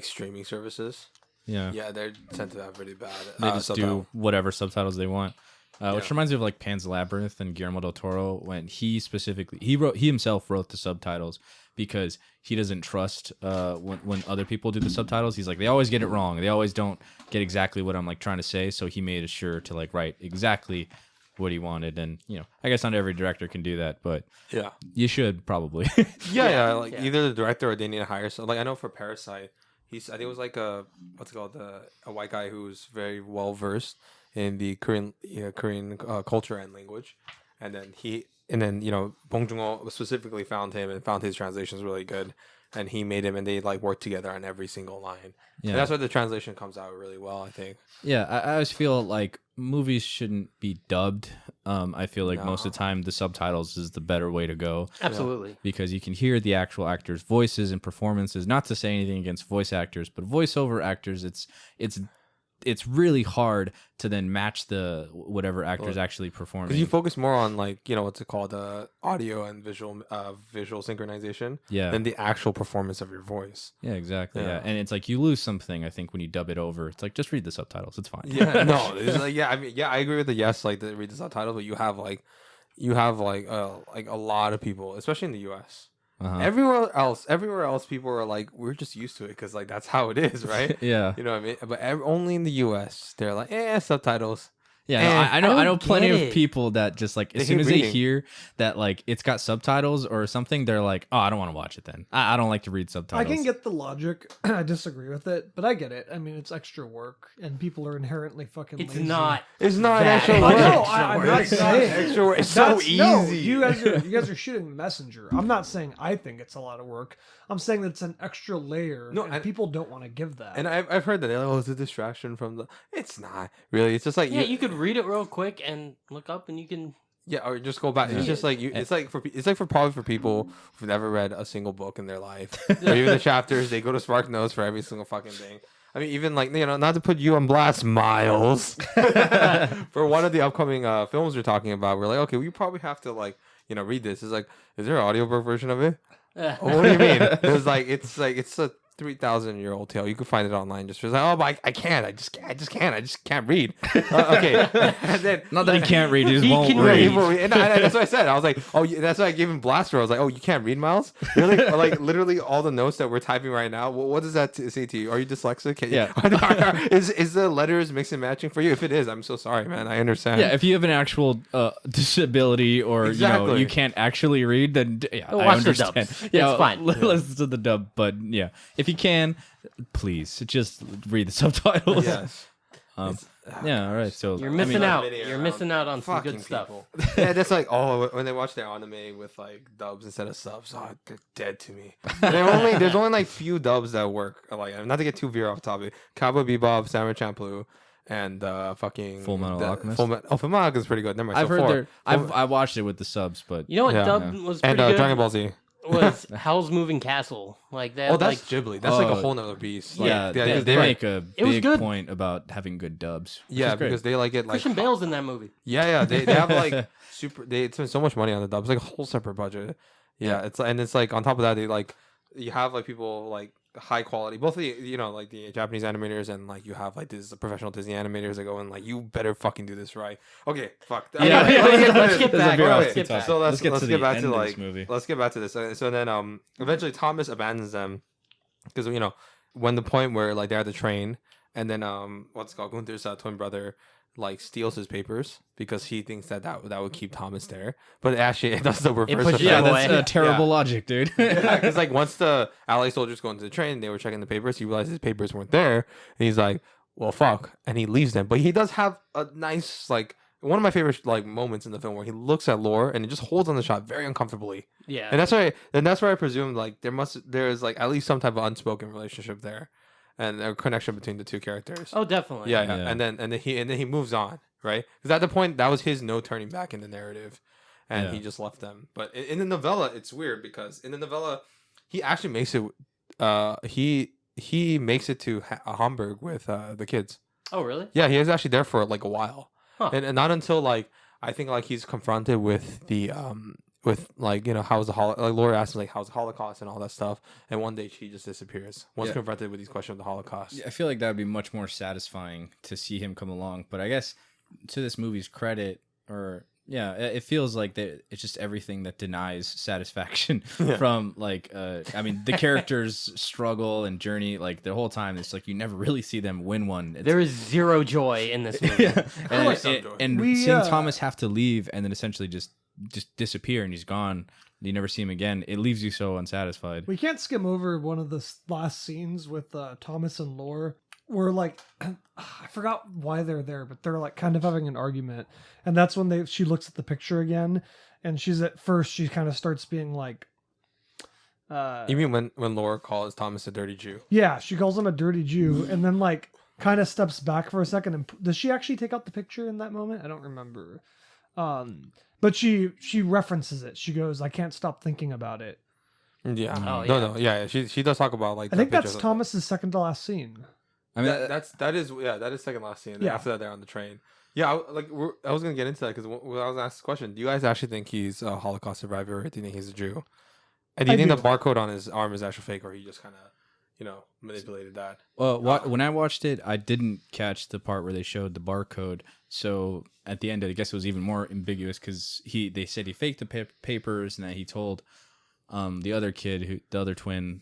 streaming services. Yeah, Yeah, they tend to have really bad. they just do whatever subtitles they want. Which Yeah. reminds me of like Pan's Labyrinth and Guillermo del Toro when he himself wrote the subtitles because he doesn't trust when other people do the subtitles. He's like, they always get it wrong. They always don't get exactly what I'm like trying to say. So he made sure to like write exactly what he wanted. And I guess not every director can do that, but Yeah, you should probably. yeah. Like Yeah. either the director or they need to hire. So like I know for Parasite, I think it was like a white guy who's very well versed in the Korean culture and language, and then Bong Joon-ho specifically found him and found his translations really good, and he made him, and they like worked together on every single line. Yeah. And that's why the translation comes out really well, I think. Yeah, I always feel like movies shouldn't be dubbed. I feel like most of the time the subtitles is the better way to go Absolutely. because you can hear the actual actors' voices and performances. Not to say anything against voice actors, but voiceover actors, it's really hard to then match the whatever actors actually performing. Because you focus more on like what's it called, audio and visual synchronization, Yeah. than the actual performance of your voice. Yeah, exactly. Yeah. Yeah, and it's like you lose something. I think when you dub it over, it's like just read the subtitles. It's fine. Yeah, no, it's like, I mean, I agree with the yes, like the read the subtitles, but you have a lot of people, especially in the U.S. Uh-huh. Everywhere else, people are like, we're just used to it because like that's how it is, right? Yeah. You know what I mean? But only in the U.S. they're like, subtitles. Yeah, And no, I know. I know don't plenty get of it. people that just like as They soon hate as they reading. hear that like it's got subtitles or something, they're like, "Oh, I don't want to watch it." Then I don't like to read I subtitles. can get the logic. I disagree with it, but I get it. I mean, it's extra work, and people are inherently fucking It's lazy. not. It's not That extra is work. I know. extra I'm work. not It's saying extra work. It's so That's- no, easy. you guys are shooting the messenger. I'm not saying I think it's a lot of work. I'm saying that it's an extra layer, No, and and- people don't want to give that. And I've heard that they're like, it's a distraction from the. It's not really. It's just like Yeah, you could read it real quick and look up, and you can. Yeah, or just go back. Yeah. It's just like you. It's like for probably for people who've never read a single book in their life, or even the chapters. They go to Spark Notes for every single fucking thing. I mean, even like not to put you on blast, Miles. For one of the upcoming films we're talking about, we're like, okay, we probably have to like read this. It's like, is there an audiobook version of it? Oh, what do you mean? It's a 3,000-year-old tale. You can find it online. Just like, oh, but I can't. I just can't read. Okay, and then Not that he can't read, he just He won't can read. read. and that's what I said. I was like, oh, that's why I gave him Blaster. I was like, oh, you can't read, Miles? Really? Like literally all the notes that we're typing right now. What does that say to you? Are you dyslexic? Yeah. Is the letters mixing and matching for you? If it is, I'm so sorry, man. I understand. Yeah, if you have an actual disability or Exactly. you can't actually read, then I Watch the understand. dubs. Yeah, It's fine. Listen to the dub, but yeah, if you can, please just read the subtitles. Yes. Yeah. All right. So You're I missing mean, out. Admitting You're around missing out on some fucking good stuff. people. Yeah, that's like when they watch their anime with like dubs instead of subs. Oh, they're dead to me. There's only like few dubs that work. Like, not to get too veer off topic. Cowboy Bebop, Samurai Champloo, and fucking Full Metal Alchemist? Full Metal Alchemist is pretty good. Never mind. I've So heard four. there. I watched it with the subs, but You know what Yeah. dub was pretty and good? Dragon Ball Z. Was Howl's Moving Castle. Like that. Oh, that's like, Ghibli. That's like a Oh, whole nother beast. yeah, Like, they right. make a It was big good. point about having good dubs. which Yeah, is great. because they like it like Christian Bale's in that movie. Yeah, they have like they spend so much money on the dubs, like a whole separate budget. Yeah, it's like on top of that, they like you have like people like high quality. Both the like the Japanese animators and like you have like these professional Disney animators that go and like you better fucking do this right. Okay, fuck. Yeah, let's get back. Let's get back. So let's get to get the back end to of like this movie. let's get back to this. So then eventually Thomas abandons them because when the point where like they're at the train and then what's it called Gunther's twin brother like steals his papers because he thinks that would keep Thomas there, but actually it does the reverse pushes effect. him Yeah, away. that's terrible logic, dude. Yeah, because like once the Allied soldiers go into the train, they were checking the papers. He realized his papers weren't there, and he's like, "Well, fuck," and he leaves them. But he does have a nice like one of my favorite like moments in the film where he looks at Lore and he just holds on the shot very uncomfortably, Yeah. and that's why I presume like there is like at least some type of unspoken relationship there, and a connection between the two characters. Oh, definitely. Yeah. Yeah. And then he moves on, right? Because at the point that was his no turning back in the narrative, and Yeah. he just left them. But in the novella, it's weird because in the novella, he actually makes it. He makes it to Hamburg with the kids. Oh, really? Yeah, he was actually there for like a while, Huh. and not until like I think like he's confronted with the with like how's the like Laura asks him like how's the Holocaust and all that stuff, and one day she just disappears once Yeah. confronted with these questions of the Holocaust. I feel like that would be much more satisfying to see him come along. But I guess to this movie's credit, it feels like that it's just everything that denies satisfaction from like I mean the characters' struggle and journey like the whole time. It's like you never really see them win one. There is zero joy in this movie. Yeah. course some joy. And We, seeing Thomas have to leave and then essentially just disappear and he's gone. You never see him again. It leaves you so unsatisfied. We can't skim over one of the last scenes with Thomas and Lore. Where like I forgot why they're there, but they're like kind of having an argument, and that's when she looks at the picture again, and she kind of starts being like, You mean when Laura calls Thomas a dirty Jew? yeah, she calls him a dirty Jew, and then like kind of steps back for a second, and does she actually take out the picture in that moment? I don't remember, but she references it. She goes, "I can't stop thinking about it." Yeah. Oh, No. Yeah. She does talk about like. I think that's Thomas's second to last scene. I mean, That is second last scene. Yeah. After that, they're on the train. Yeah. I was gonna get into that because when I was asked the question, do you guys actually think he's a Holocaust survivor, or do you think he's a Jew? And do you think the barcode on his arm is actually fake, or he just kind of, manipulated that? well, when I watched it, I didn't catch the part where they showed the barcode. So at the end, I guess it was even more ambiguous because they said he faked the papers and that he told the other kid, the other twin,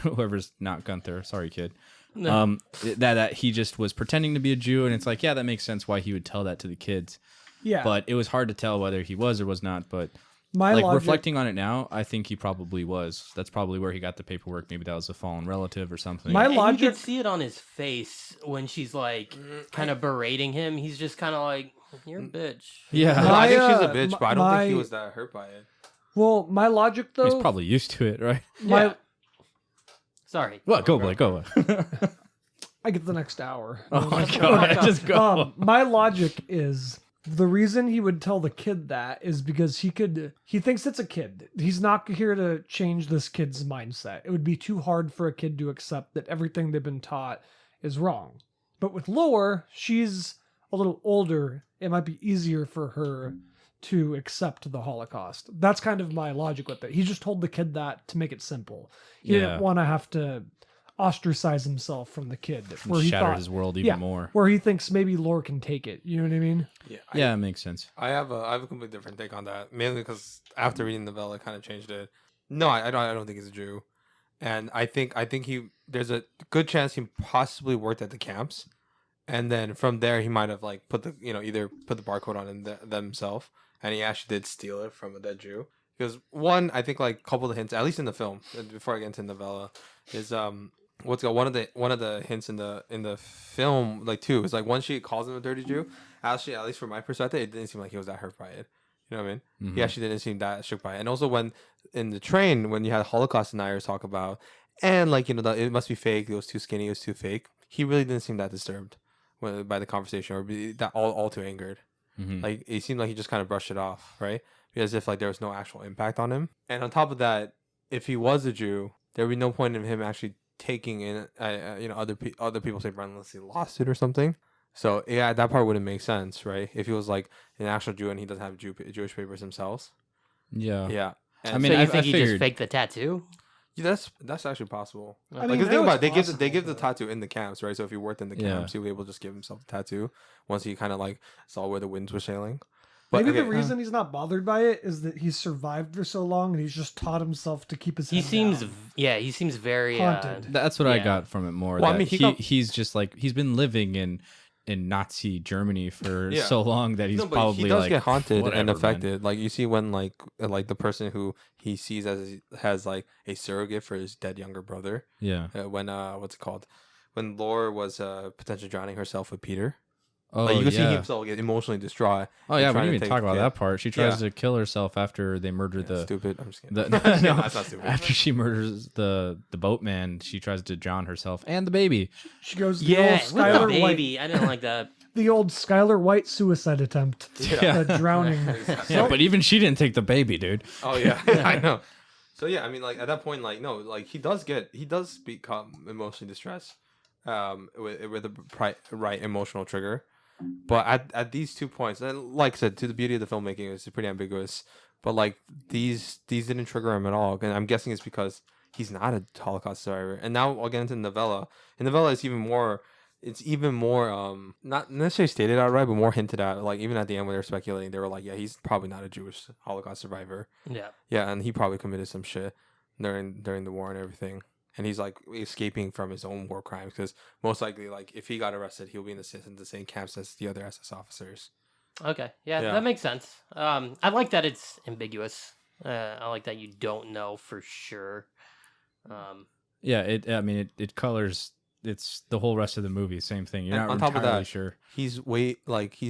whoever's not Gunther, sorry kid, that he just was pretending to be a Jew, and it's like, yeah, that makes sense why he would tell that to the kids. Yeah, But it was hard to tell whether he was or was not. But my like logic, reflecting on it now, I think he probably was. That's probably where he got the paperwork. Maybe that was a fallen relative or something. My And you logic- can see it on his face when she's like kind of berating him. He's just kind of like, "You're a bitch." yeah, No, I think she's a uh, bitch, but I don't think he my- was that hurt by it. well, my logic though, he's probably used to it, right? my Yeah. Sorry. What? Go, Blake. Go. I get the next hour. Oh my Just god! go. Just go. My logic is the reason he would tell the kid that is because he thinks it's a kid. He's not here to change this kid's mindset. It would be too hard for a kid to accept that everything they've been taught is wrong. But with Lore, she's a little older. It might be easier for her to accept the Holocaust. That's kind of my logic with it. He just told the kid that to make it simple. He Yeah. didn't want to have to ostracize himself from the kid where he Shatter thought, his world even more. where he thinks maybe Lore can take it. You know what I mean? Yeah. Yeah, it makes sense. I have a completely different take on that, mainly because after reading the novella, it kind of changed it. No, I don't think he's a Jew, and I think there's a good chance he possibly worked at the camps, and then from there he might have like put the either put the barcode on themselves, and he actually did steal it from a dead Jew. Because one, I think like a couple of hints, at least in the film, before I get into the novella, is one of the hints in the film, like too, is like when she calls him a dirty Jew, actually, at least from my perspective, it didn't seem like he was that hurt by it. You know what I mean? Mhm. He actually didn't seem that shook by it. And also when in the train, when you had Holocaust deniers talk about, and like it must be fake, it was too skinny, it was too fake. He really didn't seem that disturbed by the conversation, or be that all too angered. Mhm. Like it seemed like he just kind of brushed it off, right? As if like there was no actual impact on him. And on top of that, if he was a Jew, there would be no point in him actually taking in other people say unless he lost it or something. So yeah, that part wouldn't make sense, right? If he was like an actual Jew and he doesn't have Jewish papers himself. Yeah. Yeah. I And mean, so you I think he figured- just faked the tattoo? Yeah, that's actually possible. I Like, mean, 'cause I think know about it, it's they give the possible, tattoo in the camps, right? So if he worked in the Yeah. camps, he would be able to just give himself the tattoo once he kind of like saw where the winds were sailing. but But maybe the okay, reason he's not bothered by it is that he's survived for so long and he's just taught himself to keep his He head seems, down. he seems very Haunted. That's what I Yeah. got from it more. Well, I that mean, he's just like he's been living in Nazi Germany for Yeah. so long that he's no, but probably he does like get haunted whatever, and man. affected. Like you see when like the person who he sees has like a surrogate for his dead younger brother. Yeah. When what's it called? When Laura was potentially drowning herself with Peter. Oh Like you can see yeah. himself get emotionally distraught. Oh and yeah. We trying didn't to even take talk the about kid. that part. She tries Yeah. to kill herself after they murder Yeah, the. stupid. I'm just kidding. No, That's not stupid. after she murders the boatman, she tries to drown herself and the baby. She goes, the Yeah, old with the Skylar White, baby. I didn't like that. the old Skylar White suicide attempt, Yeah. drowning. Yeah, but even she didn't take the baby, dude. Oh yeah, I know. So yeah, I mean, like at that point, like no, like he does become emotionally distressed, with the right emotional trigger. But at these 2 points, and like I said, to the beauty of the filmmaking, it's pretty ambiguous. But like these didn't trigger him at all, and I'm guessing it's because he's not a Holocaust survivor. And now I'll get into the novella. In the novella, it's even more not necessarily stated outright, but more hinted at. Like even at the end when they were speculating, they were like, yeah, he's probably not a Jewish Holocaust survivor. Yeah. Yeah, and he probably committed some shit during the war and everything. And he's like escaping from his own war crimes because most likely, like if he got arrested, he'll be in the same camps as the other SS officers. Okay. Yeah, Yeah. that makes sense. I like that it's ambiguous. I like that you don't know for sure. Yeah, it colors. It's the whole rest of the movie. Same thing. You're And not on top of entirely that, sure. He's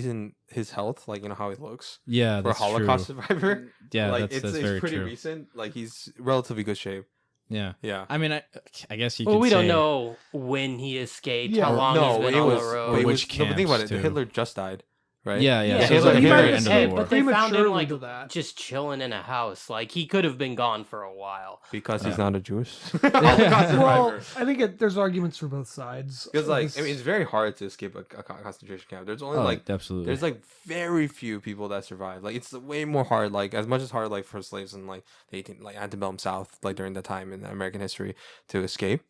in his health, like you know how he looks Yeah, for a that's Holocaust true. survivor. Yeah, like that's it's very pretty true. recent. Like he's relatively good shape. Yeah. Yeah. I mean, I guess you. Well, could we don't say- know when he escaped, Yeah. how long no, he's been it on was. the road. Or It which was no, but think about it. camps, too. Hitler just died, right? Yeah, yeah. Yeah, So it's Hitler- like he the might very have end of escaped, the war. but they found him Prematurely like to that. just chilling in a house. Like he could have been gone for a while. Because he's Yeah. not a Jewish Holocaust Well, survivor. I think there's arguments for both sides. Because like This- I mean, it's very hard to escape a concentration camp. There's only Oh, like absolutely. there's like very few people that survive. Like it's way more hard. Like as much as hard like for slaves in like the 18 like antebellum South, like during that time in American history to escape.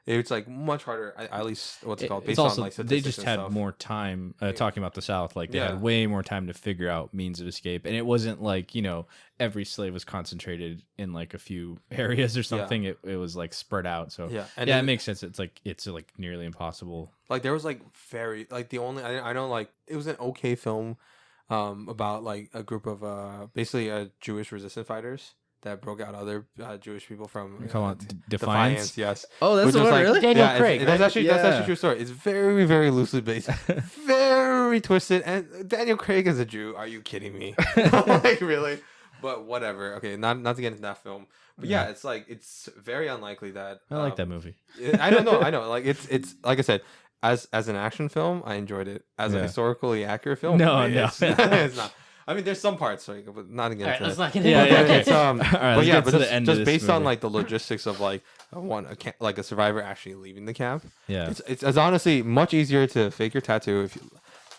It's like much harder. At least what's it called? It's Based also on like they statistics just and had stuff. more time talking about the South. Like they Yeah. had way more time to figure out means of escape, and it wasn't like every slave was concentrated in like a few areas or something. It was like spread out. So Yeah, yeah, it makes sense. It's like nearly impossible. Like there was like very like the only I know like it was an okay film, about like a group of basically Jewish resistance fighters that broke out other Jewish people from Come on, Defiance. Defiance. Yes. Oh, that's Which was the one, like- really? Daniel Yeah, Craig, that's right? actually that's Yeah. a true story. It's very very loosely based, very twisted. And Daniel Craig is a Jew. Are you kidding me? Like really? But whatever. Okay, not to get into that film. But yeah, it's like it's very unlikely that I like that movie. I don't know. I know. Like it's like I said, as an action film, I enjoyed it. As a Yeah. historically accurate film, No, it's, no. it's not. I mean, there's some parts, like, but not All again. right, let's not get Yeah, into yeah, that. It's All right, but let's yeah, get but to the end of just this based on movie. like the logistics of like like a survivor actually leaving the camp. Yeah. It's honestly much easier to fake your tattoo if you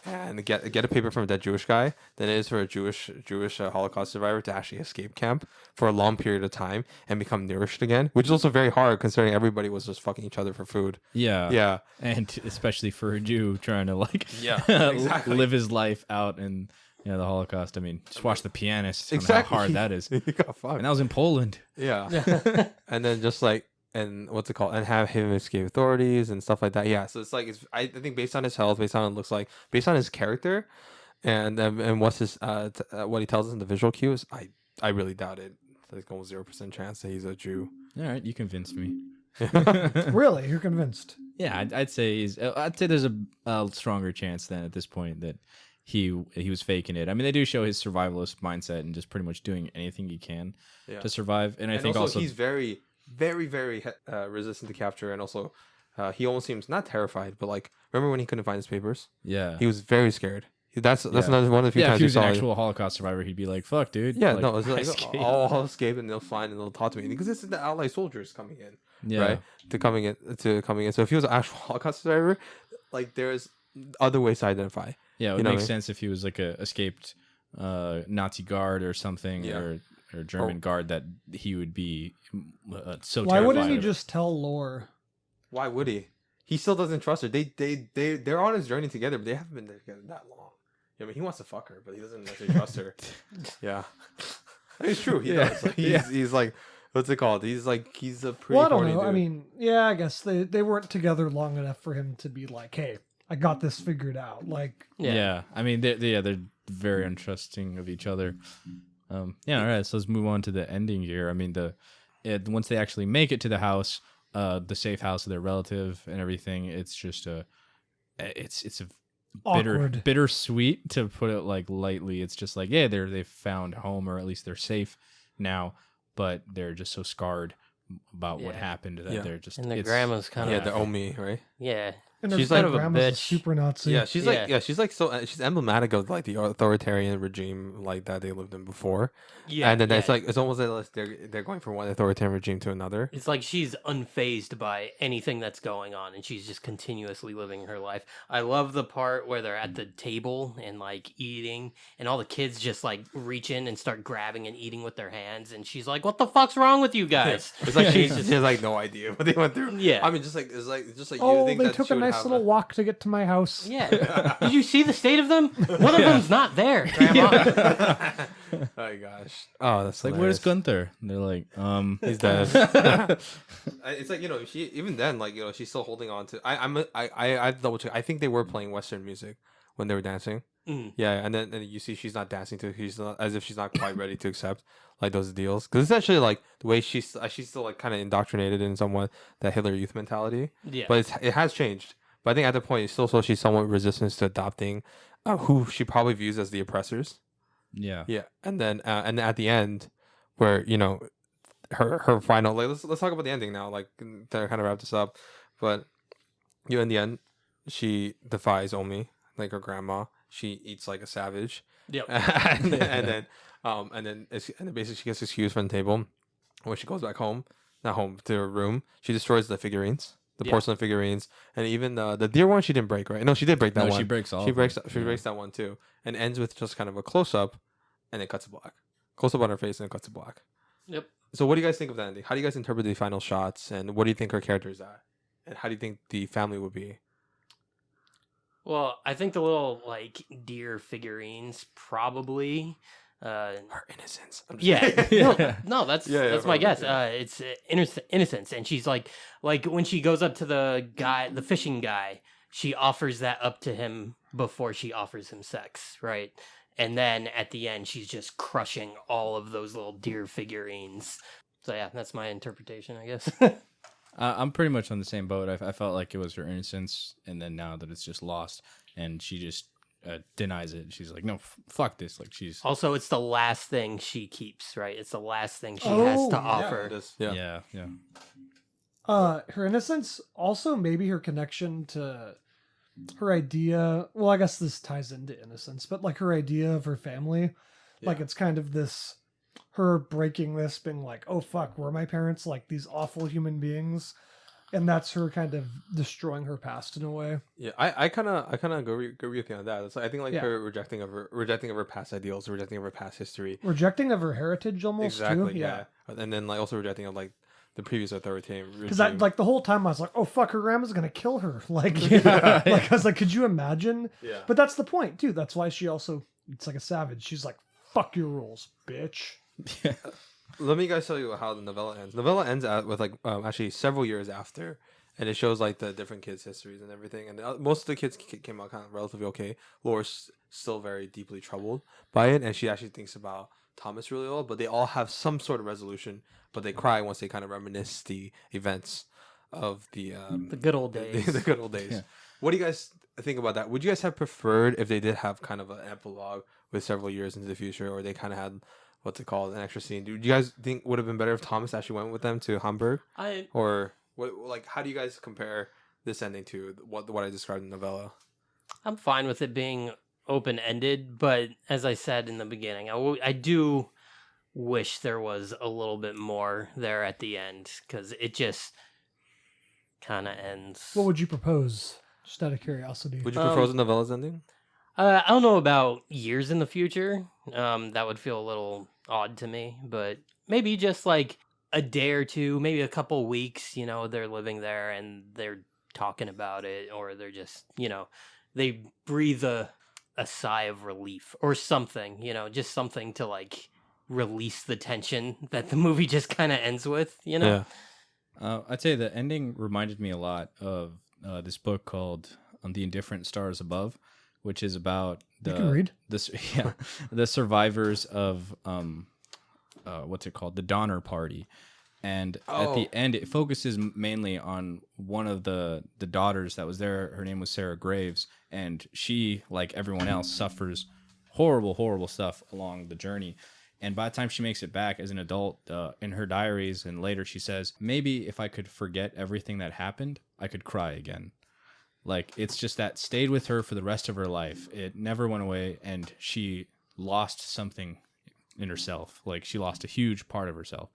and get a paper from a dead Jewish guy than it is for a Jewish Holocaust survivor to actually escape camp for a long period of time and become nourished again, which is also very hard considering everybody was just fucking each other for food. Yeah. Yeah. And especially for a Jew trying to like Yeah, exactly. live his life out in the Holocaust. I mean, just watch The Pianist. Exactly. How hard that is. You got fucked. And that was in Poland. Yeah. And then just like and what's it called? And have him escape authorities and stuff like that. Yeah. So it's like I think based on his health, based on what it looks like, based on his character, and what's his what he tells us in the visual cues, I really doubt it. There's almost 0% chance that he's a Jew. All right, you convinced me. Really, you're convinced? Yeah, I'd say there's a stronger chance than at this point that he was faking it. I mean, they do show his survivalist mindset and just pretty much doing anything he can Yeah. to survive. And I think also he's very, very, very resistant to capture, and also he almost seems not terrified, but like remember when he couldn't find his papers? yeah. He was very scared. That's Yeah. another one of the few Yeah, times if he was you an saw it. actual Holocaust survivor, he'd be like, "Fuck, dude." Yeah, like, no, it's I like escaped. I'll escape and they'll find and they'll talk to me because this is the Allied soldiers coming in, Yeah. right? To coming in. So if he was an actual Holocaust survivor, like there's other ways to identify. Yeah, it You would know make what I mean? sense if he was like a escaped Nazi guard or something, Yeah. or or German guard that he would be so Why terrified wouldn't he of. just tell Lore? Why would he? He still doesn't trust her. They're on his journey together, but they haven't been together that long. I mean, he wants to fuck her, but he doesn't necessarily trust her. Yeah, it's true. He does. Like, he's like, what's it called? He's a pretty. Well, I don't horny know. dude. I mean, yeah, I guess they weren't together long enough for him to be like, hey, I got this figured out. Like, Yeah. I mean, they're very untrusting of each other. Yeah, all right. So let's move on to the ending here. I mean, once they actually make it to the house, the safe house of their relative and everything, it's just it's a awkward. bittersweet, to put it like lightly. It's just like, yeah, they've found home, or at least they're safe now, but they're just so scarred about what happened that they're just, And their grandma's kind of the Omi, right? yeah. And her She's like a grandma's bitch. super Nazi. Yeah, she's like so she's emblematic of like the authoritarian regime like that they lived in before. Yeah, and then yeah. it's almost like they're going from one authoritarian regime to another. It's like she's unfazed by anything that's going on, and she's just continuously living her life. I love the part where they're at the table and like eating, and all the kids just like reach in and start grabbing and eating with their hands, and she's like, "What the fuck's wrong with you guys?" It's like she has like no idea what they went through. Yeah. I mean, just like you Oh, think they that took she a would nice have little walk to get to my house. Yeah. Did you see the state of them? One of them's not there, Grandma. Oh my gosh! Oh, that's like, where's Gunther? And they're like, He's dead. It's like she even then like she's still holding on to. I double check. I think they were playing Western music when they were dancing. Mm. Yeah, and then you see she's not dancing to. She's not, as if she's not quite ready to accept like those deals, because it's actually like the way she's still like kind of indoctrinated in somewhat that Hitler Youth mentality. Yeah. But it has changed. But I think at the point it's still so she's somewhat resistant to adopting who she probably views as the oppressors. yeah. Yeah, and then at the end, where her final like let's talk about the ending now. Like to kind of wrap this up, but in the end, she defies Omi, like her grandma. She eats like a savage. Yep. and then basically she gets excused from the table. When she goes back home, not home to her room, she destroys the figurines. The porcelain figurines, and even the deer one she didn't break, right? No, she did break that one. She breaks all. She of breaks them. she breaks that one too, and ends with just kind of a close up, and it cuts to black. Close up on her face and it cuts to black. Yep. So what do you guys think of that ending? How do you guys interpret the final shots, and what do you think her character is at, and how do you think the family would be? Well, I think the little like deer figurines probably. Her innocence. I'm just Yeah, kidding. no, that's Yeah, that's my probably, guess. yeah. It's innocence, and she's like when she goes up to the fishing guy, she offers that up to him before she offers him sex, right? And then at the end, she's just crushing all of those little deer figurines. So yeah, that's my interpretation, I guess. I'm pretty much on the same boat. I felt like it was her innocence, and then now that it's just lost, and she just denies it. She's like, no, fuck this. Like she's Also, it's the last thing she keeps, right? It's the last thing she has to yeah, offer. It is. Yeah. Her innocence, also maybe her connection to her idea. Well, I guess this ties into innocence, but like her idea of her family, like it's kind of this, her breaking this, being like, oh fuck, were my parents like these awful human beings? And that's her kind of destroying her past in a way. Yeah, I kind of agree with you on that. It's, I think like Yeah. her rejecting of her past ideals, rejecting of her past history. Rejecting of her heritage almost Exactly. too. Yeah. And then like also rejecting of like the previous authoritarian regime. Because like the whole time I was like, oh fuck, her grandma's gonna kill her. Like, like I was like, could you imagine? Yeah. But that's the point too. That's why she also, it's like a savage. She's like, fuck your rules, bitch. Let me guys tell you how the novella ends. Novella ends with like actually several years after, and it shows like the different kids' histories and everything. And most of the kids came out kind of relatively okay. Laura's still very deeply troubled by it, and she actually thinks about Thomas really well. But they all have some sort of resolution. But they cry once they kind of reminisce the events of the good old days. The good old days. Yeah. What do you guys think about that? Would you guys have preferred if they did have kind of an epilogue with several years into the future, or they kind of had what's it called, an extra scene? Do you guys think would have been better if Thomas actually went with them to Hamburg? Or what? Like, how do you guys compare this ending to what I described in the novella? I'm fine with it being open ended, but as I said in the beginning, I do wish there was a little bit more there at the end, because it just kind of ends. What would you propose? Just out of curiosity. Would you propose a novella's ending? I don't know about years in the future. That would feel a little odd to me, but maybe just like a day or two, maybe a couple weeks, they're living there and they're talking about it, or they're just, they breathe a sigh of relief or something, just something to like release the tension that the movie just kind of ends with, Yeah. I'd say the ending reminded me a lot of this book called The Indifferent Stars Above, which is about You can read. the survivors of what's it called, the Donner Party. And at the end, it focuses mainly on one of the daughters that was there. Her name was Sarah Graves, and she, like everyone else, suffers horrible stuff along the journey. And by the time she makes it back as an adult, in her diaries and later, she says, maybe if I could forget everything that happened, I could cry again. Like, it's just that stayed with her for the rest of her life. It never went away, and she lost something in herself. Like, she lost a huge part of herself.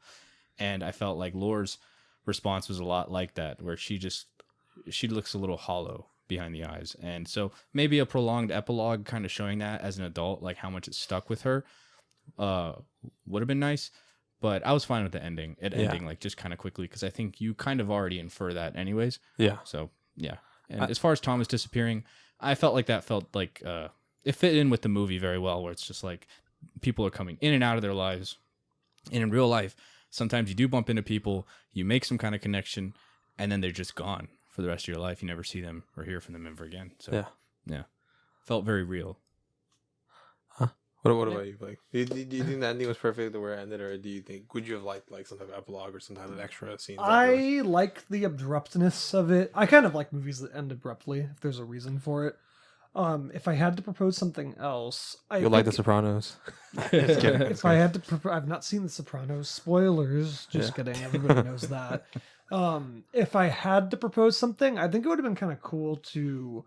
And I felt like Lore's response was a lot like that, where she looks a little hollow behind the eyes. And so maybe a prolonged epilogue kind of showing that as an adult, like how much it stuck with her, would have been nice. But I was fine with the ending. Ending like just kind of quickly, because I think you kind of already infer that anyways. Yeah. So, yeah. And as far as Thomas disappearing, I felt like that felt like it fit in with the movie very well, where it's just like people are coming in and out of their lives. And in real life, sometimes you do bump into people, you make some kind of connection, and then they're just gone for the rest of your life. You never see them or hear from them ever again. So, yeah. Felt very real. What about you, Blake? Do you think the ending was perfect the way it ended, or do you think, would you have liked like some type of epilogue or some type of extra scenes? I like the abruptness of it. I kind of like movies that end abruptly if there's a reason for it. If I had to propose something else, You'll like The Sopranos. Just kidding. If I had to, I've not seen The Sopranos. Spoilers. Just kidding. Everybody knows that. If I had to propose something, I think it would have been kind of cool to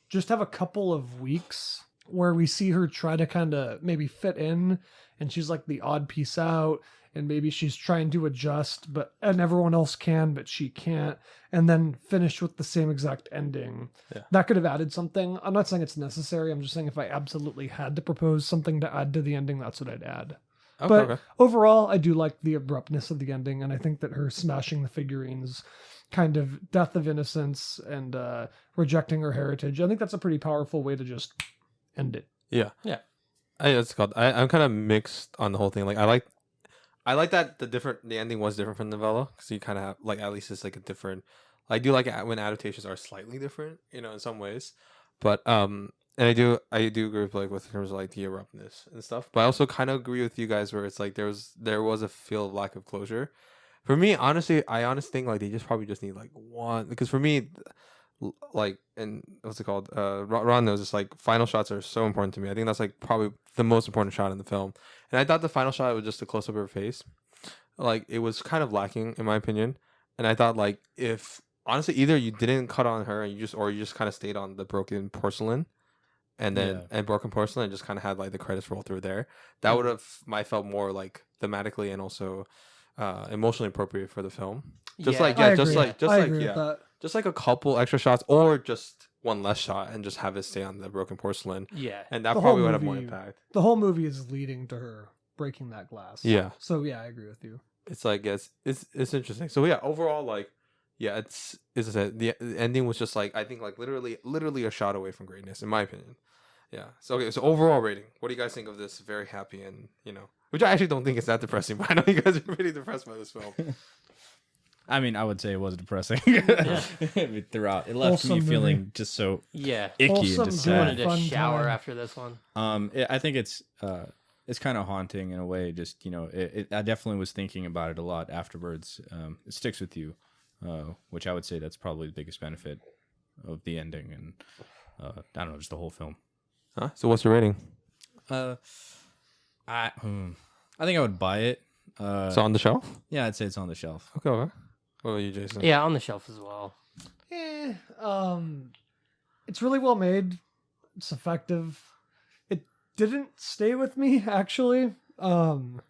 just have a couple of weeks where we see her try to kind of maybe fit in, and she's like the odd piece out, and maybe she's trying to adjust, and everyone else can, but she can't, and then finish with the same exact ending. Yeah. That could have added something. I'm not saying it's necessary. I'm just saying if I absolutely had to propose something to add to the ending, that's what I'd add. But overall, I do like the abruptness of the ending, and I think that her smashing the figurines, kind of death of innocence, and rejecting her heritage, I think that's a pretty powerful way to just end it. Yeah. I'm kind of mixed on the whole thing. Like, I like that the ending was different from the novella, because you kind of have, like, at least it's like a different. I do like it when adaptations are slightly different, in some ways. But and I do agree with Blake with in terms of like the abruptness and stuff. But I also kind of agree with you guys where it's like there was a feel of lack of closure. For me, honestly, I honestly think like they probably just need like one, because for me, like, and what's it called? Ron knows it's like final shots are so important to me. I think that's like probably the most important shot in the film. And I thought the final shot was just a close up of her face. Like, it was kind of lacking in my opinion. And I thought, like, if honestly either you didn't cut on her and you just kind of stayed on the broken porcelain, and then broken porcelain, and just kind of had like the credits roll through there, that would have felt more like thematically and also emotionally appropriate for the film. Just like a couple extra shots, or just one less shot, and just have it stay on the broken porcelain. Yeah. And that probably would have more impact. The whole movie is leading to her breaking that glass. Yeah. So yeah, I agree with you. It's like it's interesting. So yeah, overall, like, yeah, it's the ending was just like, I think like literally a shot away from greatness, in my opinion. Yeah. So okay, so overall rating. What do you guys think of this very happy and which I actually don't think is that depressing, but I know you guys are pretty depressed by this film. I mean, I would say it was depressing throughout. It left me feeling just so icky and just I wanted to Fun shower time. after this one. I think it's kind of haunting in a way. Just I definitely was thinking about it a lot afterwards. It sticks with you, which I would say that's probably the biggest benefit of the ending, and I don't know, just the whole film. Huh? So what's your rating? I think I would buy it. So on the shelf? Yeah, I'd say it's on the shelf. Okay. What about you, Jason? Yeah, on the shelf as well. It's really well made. It's effective. It didn't stay with me, actually. So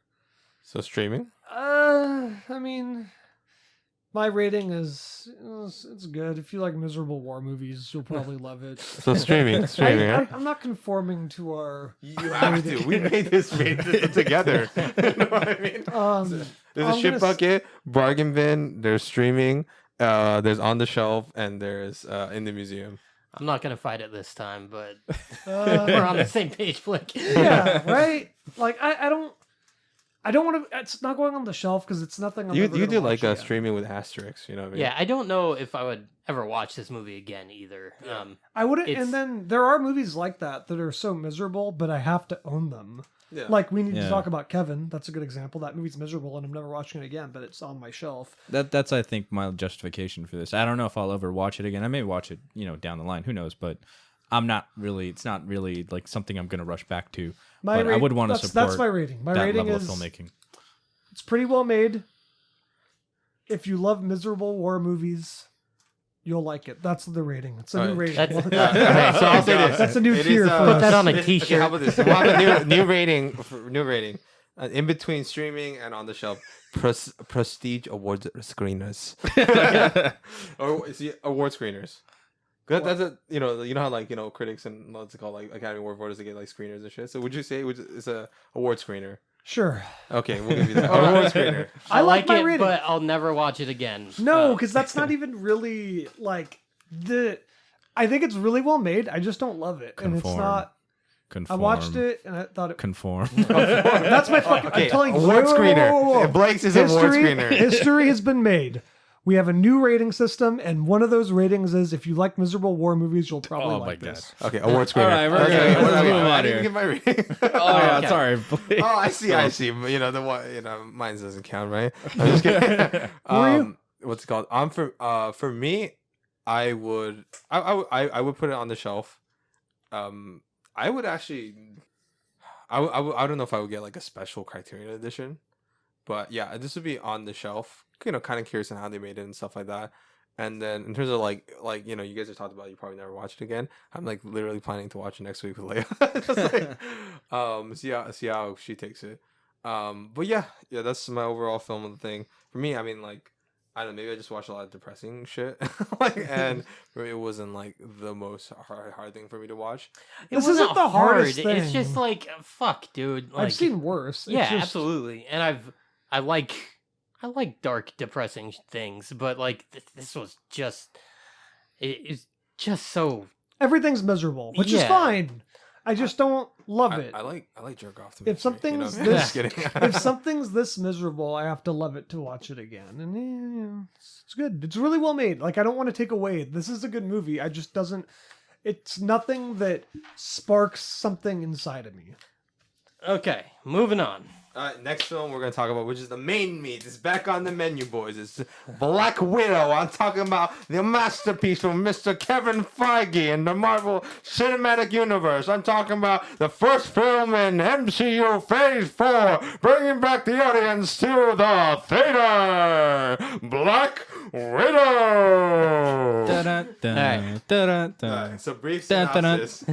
streaming? I mean, My rating is it's good. If you like miserable war movies, you'll probably love it. So streaming, right? I'm not conforming to our. You have to. We made this rating together. You know what I mean? There's a I'm shit gonna bucket, bargain bin. There's streaming. There's on the shelf, and there's in the museum. I'm not gonna fight it this time, but we're on the same page, Blake. Yeah, right. Like I don't want to. It's not going on the shelf because it's nothing. You do like streaming with asterisks, you know what I mean? Yeah, I don't know if I would ever watch this movie again either. I wouldn't. It's- And then there are movies like that are so miserable, but I have to own them. Yeah. Like we need to Yeah. talk about Kevin. That's a good example. That movie's miserable, and I'm never watching it again. But it's on my shelf. That's I think my justification for this. I don't know if I'll ever watch it again. I may watch it, down the line. Who knows? But I'm not really. It's not really like something I'm going to rush back to. But I would want to support. That's my rating. My that rating level is of filmmaking. It's pretty well made. If you love miserable war movies, you'll like it. That's the rating. It's a new rating. That's- Okay, so I'll say this. That's a new It tier is, for Put us. that on a Okay, t-shirt. how about this? We'll have a new rating. New rating. In between streaming and on the shelf, prestige awards screeners. Or is it award screeners? That's a how like critics and what's it called, like Academy Award voters, they get like screeners and shit. So would you say it's a award screener? Sure. Okay, we'll give you that. Award screener. I like my it, rating. but I'll never watch it again. No, because that's not even really like the. I think it's really well made. I just don't love it, and it's Conform. not. Conform. I watched it and I thought it. Conform. That's my fucking. Okay, I'm telling you, award whoa, whoa, screener. whoa, whoa, whoa. Blake's is an award screener. History has been made. We have a new rating system, and one of those ratings is if you like miserable war movies, you'll probably Oh my like God. this. Okay, award screener. All right, we're Okay, good. Let's okay, move I on didn't here. give my rating. Oh yeah, Okay. sorry. Oh, I see. The one, mine doesn't count, right? I'm just kidding. are you? What's it called? For me, I would put it on the shelf. I would actually, I don't know if I would get like a special Criterion edition, but yeah, this would be on the shelf. Kind of curious on how they made it and stuff like that. And then in terms of like you guys have talked about it, you probably never watch it again. I'm like literally planning to watch it next week with Leia. Just like, see how she takes it. But yeah, that's my overall film of the thing. For me, I mean, like, I don't know, maybe I just watched a lot of depressing shit, and for me, it wasn't like the most hard thing for me to watch. It This wasn't isn't the hardest hard. It's thing. just like fuck, dude. Like, I've seen worse. It's Yeah, just- absolutely. And I like dark, depressing things, but like this was just it's just so. Everything's miserable, which is Yeah. fine. I just don't love it. I like jerk off. If something's just this, kidding. if something's this miserable, I have to love it to watch it again. And it's good. It's really well made. Like I don't want to take away. This is a good movie. I just doesn't. It's nothing that sparks something inside of me. Okay, moving on. Next film we're gonna talk about, which is the main meat, is back on the menu, boys. It's Black Widow. I'm talking about the masterpiece from Mr. Kevin Feige in the Marvel Cinematic Universe. I'm talking about the first film in MCU Phase 4, bringing back the audience to the theater. Black Widow. So brief synopsis.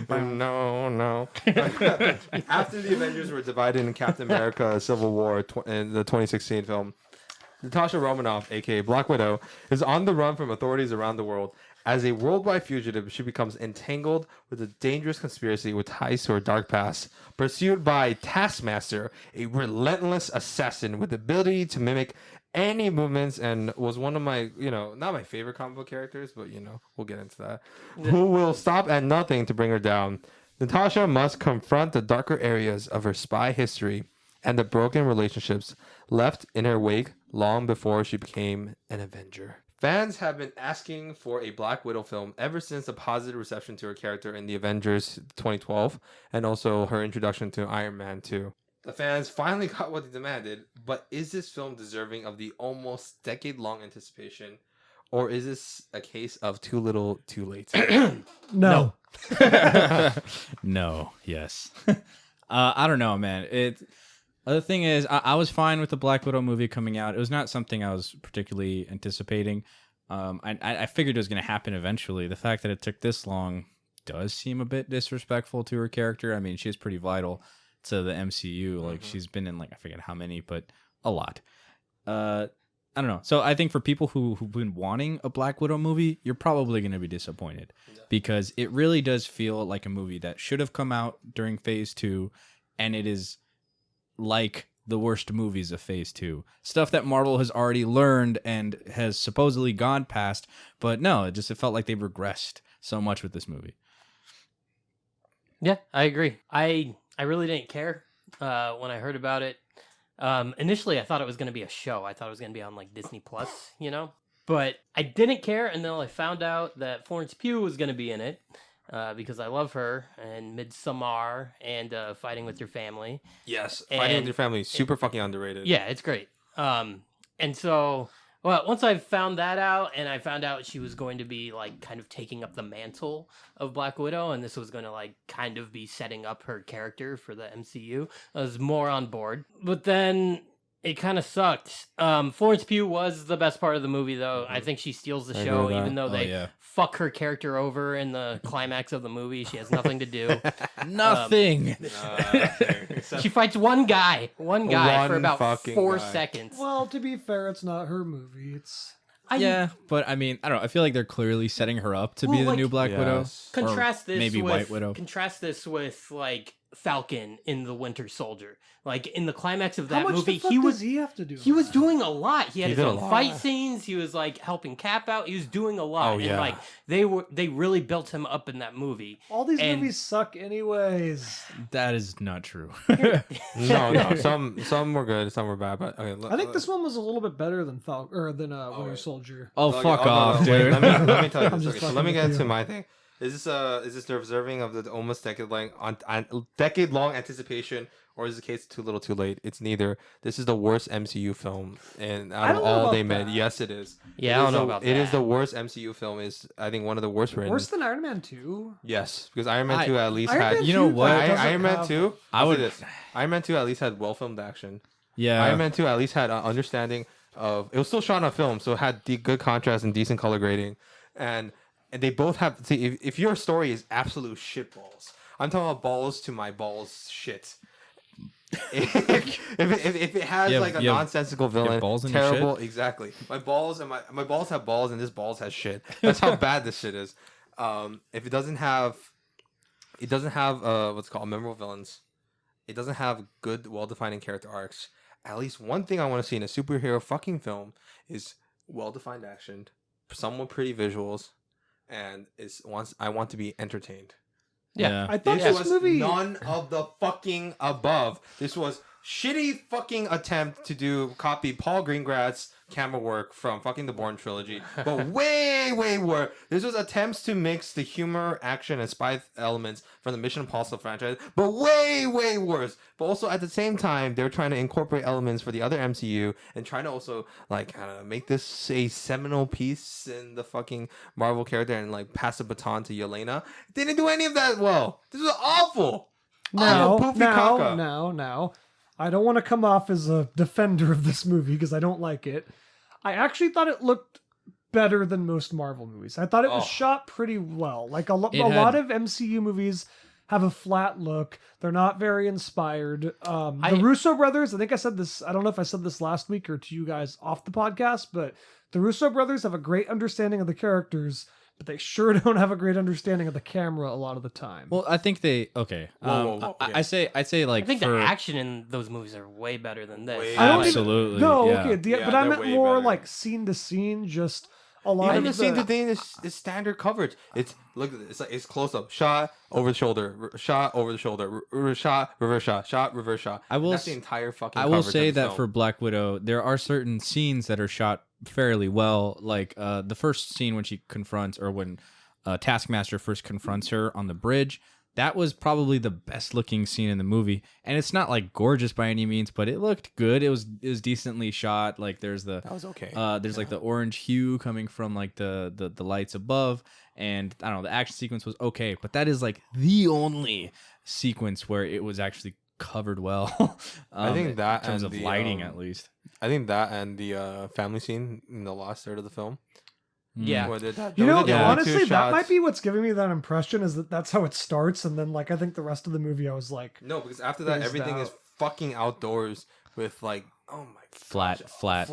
No. After the Avengers were divided in Captain America: Civil War in the 2016 film, Natasha Romanoff, aka Black Widow, is on the run from authorities around the world. As a worldwide fugitive, she becomes entangled with a dangerous conspiracy with ties to her dark past, pursued by Taskmaster, a relentless assassin with the ability to mimic any movements, and was one of my, not my favorite comic book characters, but we'll get into that. Who will stop at nothing to bring her down. Natasha must confront the darker areas of her spy history and the broken relationships left in her wake long before she became an Avenger. Fans have been asking for a Black Widow film ever since the positive reception to her character in the Avengers 2012 and also her introduction to Iron Man 2. The fans finally got what they demanded, but is this film deserving of the almost decade-long anticipation, or is this a case of too little, too late? No. No. Yes. I don't know, man. The thing is, I was fine with the Black Widow movie coming out. It was not something I was particularly anticipating. I figured it was going to happen eventually. The fact that it took this long does seem a bit disrespectful to her character. I mean, she's pretty vital to the MCU. Like, she's been in, like, I forget how many, but a lot. I don't know. So I think for people who've been wanting a Black Widow movie, you're probably going to be disappointed because it really does feel like a movie that should have come out during Phase 2, and it is like the worst movies of Phase 2. Stuff that Marvel has already learned and has supposedly gone past, but no, it felt like they've regressed so much with this movie. Yeah, I agree. I really didn't care when I heard about it. Initially, I thought it was going to be a show. I thought it was going to be on like Disney Plus, you know? But I didn't care until I found out that Florence Pugh was going to be in it because I love her and Midsommar and Fighting with Your Family. Yes, Fighting with Your Family is super fucking underrated. Yeah, it's great. And so, well, once I found that out and I found out she was going to be like kind of taking up the mantle of Black Widow and this was going to like kind of be setting up her character for the MCU, I was more on board. But then it kind of sucked. Florence Pugh was the best part of the movie, though. I think she steals the show, even though they fuck her character over in the climax of the movie. She has nothing to do. Nothing. She fights one guy for about 4 seconds. Well, to be fair, it's not her movie. It's Yeah, but I mean, I don't know. I feel like they're clearly setting her up to be the new Black Widow. Contrast this maybe with White Widow. Contrast this with like Falcon in the Winter Soldier. Like in the climax of that movie, does he have to do? He was doing a lot. He had his did a own lot. fight scenes. He was like helping Cap out. He was doing a lot. Oh, yeah. And like they really built him up in that movie. All these And- movies suck anyways. That is not true. No. Some were good, some were bad. But okay, I think this one was a little bit better than Winter Soldier. Oh, Okay, fuck no, off, wait, dude. let me tell you I'm this. just Okay, so fucking let me get with into you. my thing. Is this deserving of the almost decade long anticipation, or is the case too little, too late? It's neither. This is the worst MCU film, and I out don't of know all about they made, that. yes, it is. Yeah, I don't know about It is that. the worst MCU film. Is I think one of the worst written. Worse than Iron Man 2. Yes, because Iron Man 2 at least Iron had. Man You know 2 what? doesn't Iron Man have- 2. I I'll would- say this. Iron Man 2 at least had well filmed action. Yeah. Iron Man 2 at least had an understanding of it was still shot on film, so it had good contrast and decent color grading, and they both have. See, if your story is absolute shit balls, I'm talking about balls to my balls shit. if it has You have- like a you have- nonsensical villain, balls in your terrible, exactly. My balls and my balls have balls, and this balls has shit. That's how bad this shit is. If it doesn't have what's called memorable villains. It doesn't have good, well-defined character arcs. At least one thing I want to see in a superhero fucking film is well-defined action, somewhat pretty visuals, and I want to be entertained. Yeah. I thought This this was movie. none of the fucking above. This was shitty fucking attempt to copy Paul Greengrass camera work from fucking the Bourne trilogy, but way worse. This was attempts to mix the humor, action, and spy elements from the Mission Impossible franchise, but way worse. But also at the same time, they're trying to incorporate elements for the other MCU and trying to also like I don't know, make this a seminal piece in the fucking Marvel character and like pass the baton to Yelena. They didn't do any of that well. This was awful. Now, Awful, poofy caca. now. I don't want to come off as a defender of this movie because I don't like it. I actually thought it looked better than most Marvel movies. I thought it was Oh. shot pretty well. Like a It lot had- of MCU movies have a flat look. They're not very inspired. The Russo brothers, I think I said this, I don't know if I said this last week or to you guys off the podcast, but the Russo brothers have a great understanding of the characters, but they sure don't have a great understanding of the camera a lot of the time. Well, I think they okay. Whoa, I'd say like I think for, the action in those movies are way better than this. Way I don't absolutely. No, yeah. okay, Yeah, but I they're meant way more better. like scene to scene, just a lot Even of the scene thing is standard coverage. It's look at this. It's like it's close up, shot over the shoulder, shot over the shoulder, shot, reverse shot, reverse shot. I will That's the s- entire fucking. I will coverage say of the that film. for Black Widow, there are certain scenes that are shot fairly well. Like the first scene when she confronts, or when Taskmaster first confronts her on the bridge. That was probably the best looking scene in the movie, and it's not like gorgeous by any means, but it looked good. It was decently shot. Like there's that was okay. there's like the orange hue coming from like the lights above, and I don't know, the action sequence was okay, but that is like the only sequence where it was actually covered well. I think that in terms and of the, lighting at least. I think that and the family scene in the last third of the film. Yeah. Where that, You know, the only honestly, two that shots- might be what's giving me that impression is that that's how it starts, and then like I think the rest of the movie I was like, No, because after that, Phased everything out. is fucking outdoors with like, oh my Flat. flat.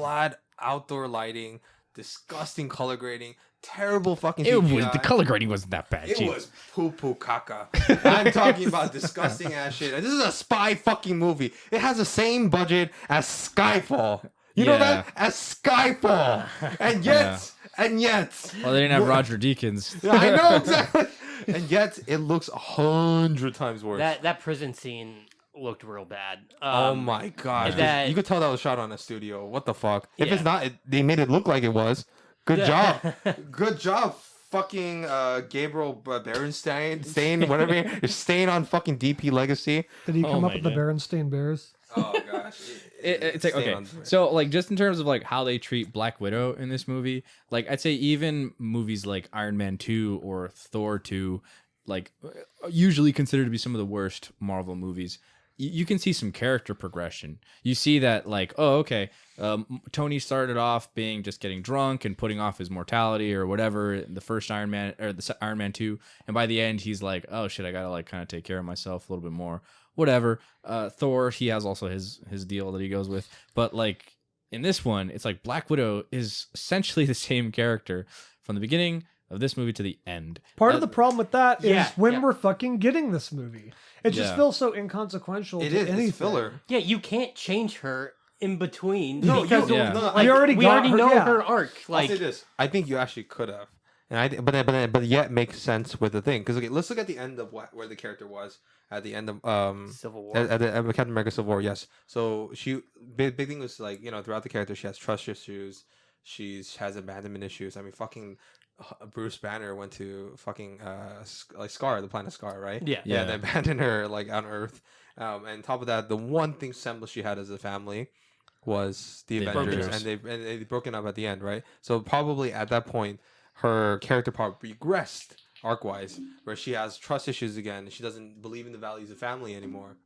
outdoor lighting, disgusting color grading, terrible fucking The CGI. color grading wasn't that bad. It Jeez. was poo-poo caca. I'm talking about disgusting ass shit. And this is a spy fucking movie. It has the same budget as Skyfall. You know Yeah. that? As Skyfall. And yet, Well, they didn't have Roger Deakins. I know exactly. And yet, it looks 100 times worse. That prison scene looked real bad. Oh my god! that- You could tell that was shot on a studio. What the fuck? If Yeah. it's not, they made it look like it was. Good job. Good job. Fucking Gabriel Berenstain, whatever. You're staying on fucking DP Legacy. Did he Oh come up my with the God. Berenstain Bears? Oh gosh. It's like, okay, so like just in terms of like how they treat Black Widow in this movie, like I'd say even movies like Iron Man 2 or Thor 2, like usually considered to be some of the worst Marvel movies, you can see some character progression. You see that like, oh, okay, Tony started off being just getting drunk and putting off his mortality or whatever in the first Iron Man or the Iron Man 2, and by the end he's like, oh shit, I gotta like kind of take care of myself a little bit more. Whatever. Thor, he has also his deal that he goes with, but like in this one, it's like Black Widow is essentially the same character from the beginning of this movie to the end. Part of the problem with that is Yeah, when yeah. we're fucking getting this movie. It just Yeah. feels so inconsequential It to is. anything. It's filler. Yeah, you can't change her in between. No, because you, Yeah. no, like, We already got her, know yeah. her arc. I'll Like say this. I think you actually could have, and but yet makes sense with the thing. Because okay, let's look at the end of where the character was at the end of Civil War. at the Captain America Civil War. Yes. So she big thing was like throughout the character she has trust issues. She has abandonment issues. I mean, fucking Bruce Banner went to fucking like Scar, the planet Scar, right? Yeah. Yeah. And they abandoned her like on Earth. And on top of that, the one thing semblance she had as a family was the The Avengers, Avengers. and they broken up at the end, right? So probably at that point, her character part regressed arc-wise, where she has trust issues again. She doesn't believe in the values of family anymore,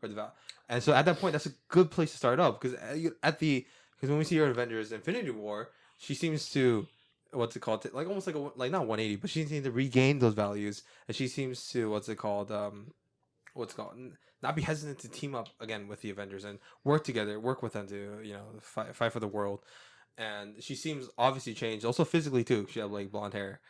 and so at that point, that's a good place to start up because because when we see her in Avengers Infinity War, she seems to like almost like like not 180, but she seems to regain those values, and she seems to not be hesitant to team up again with the Avengers and work together, work with them to fight for the world. And she seems obviously changed, also physically too. She had like blonde hair.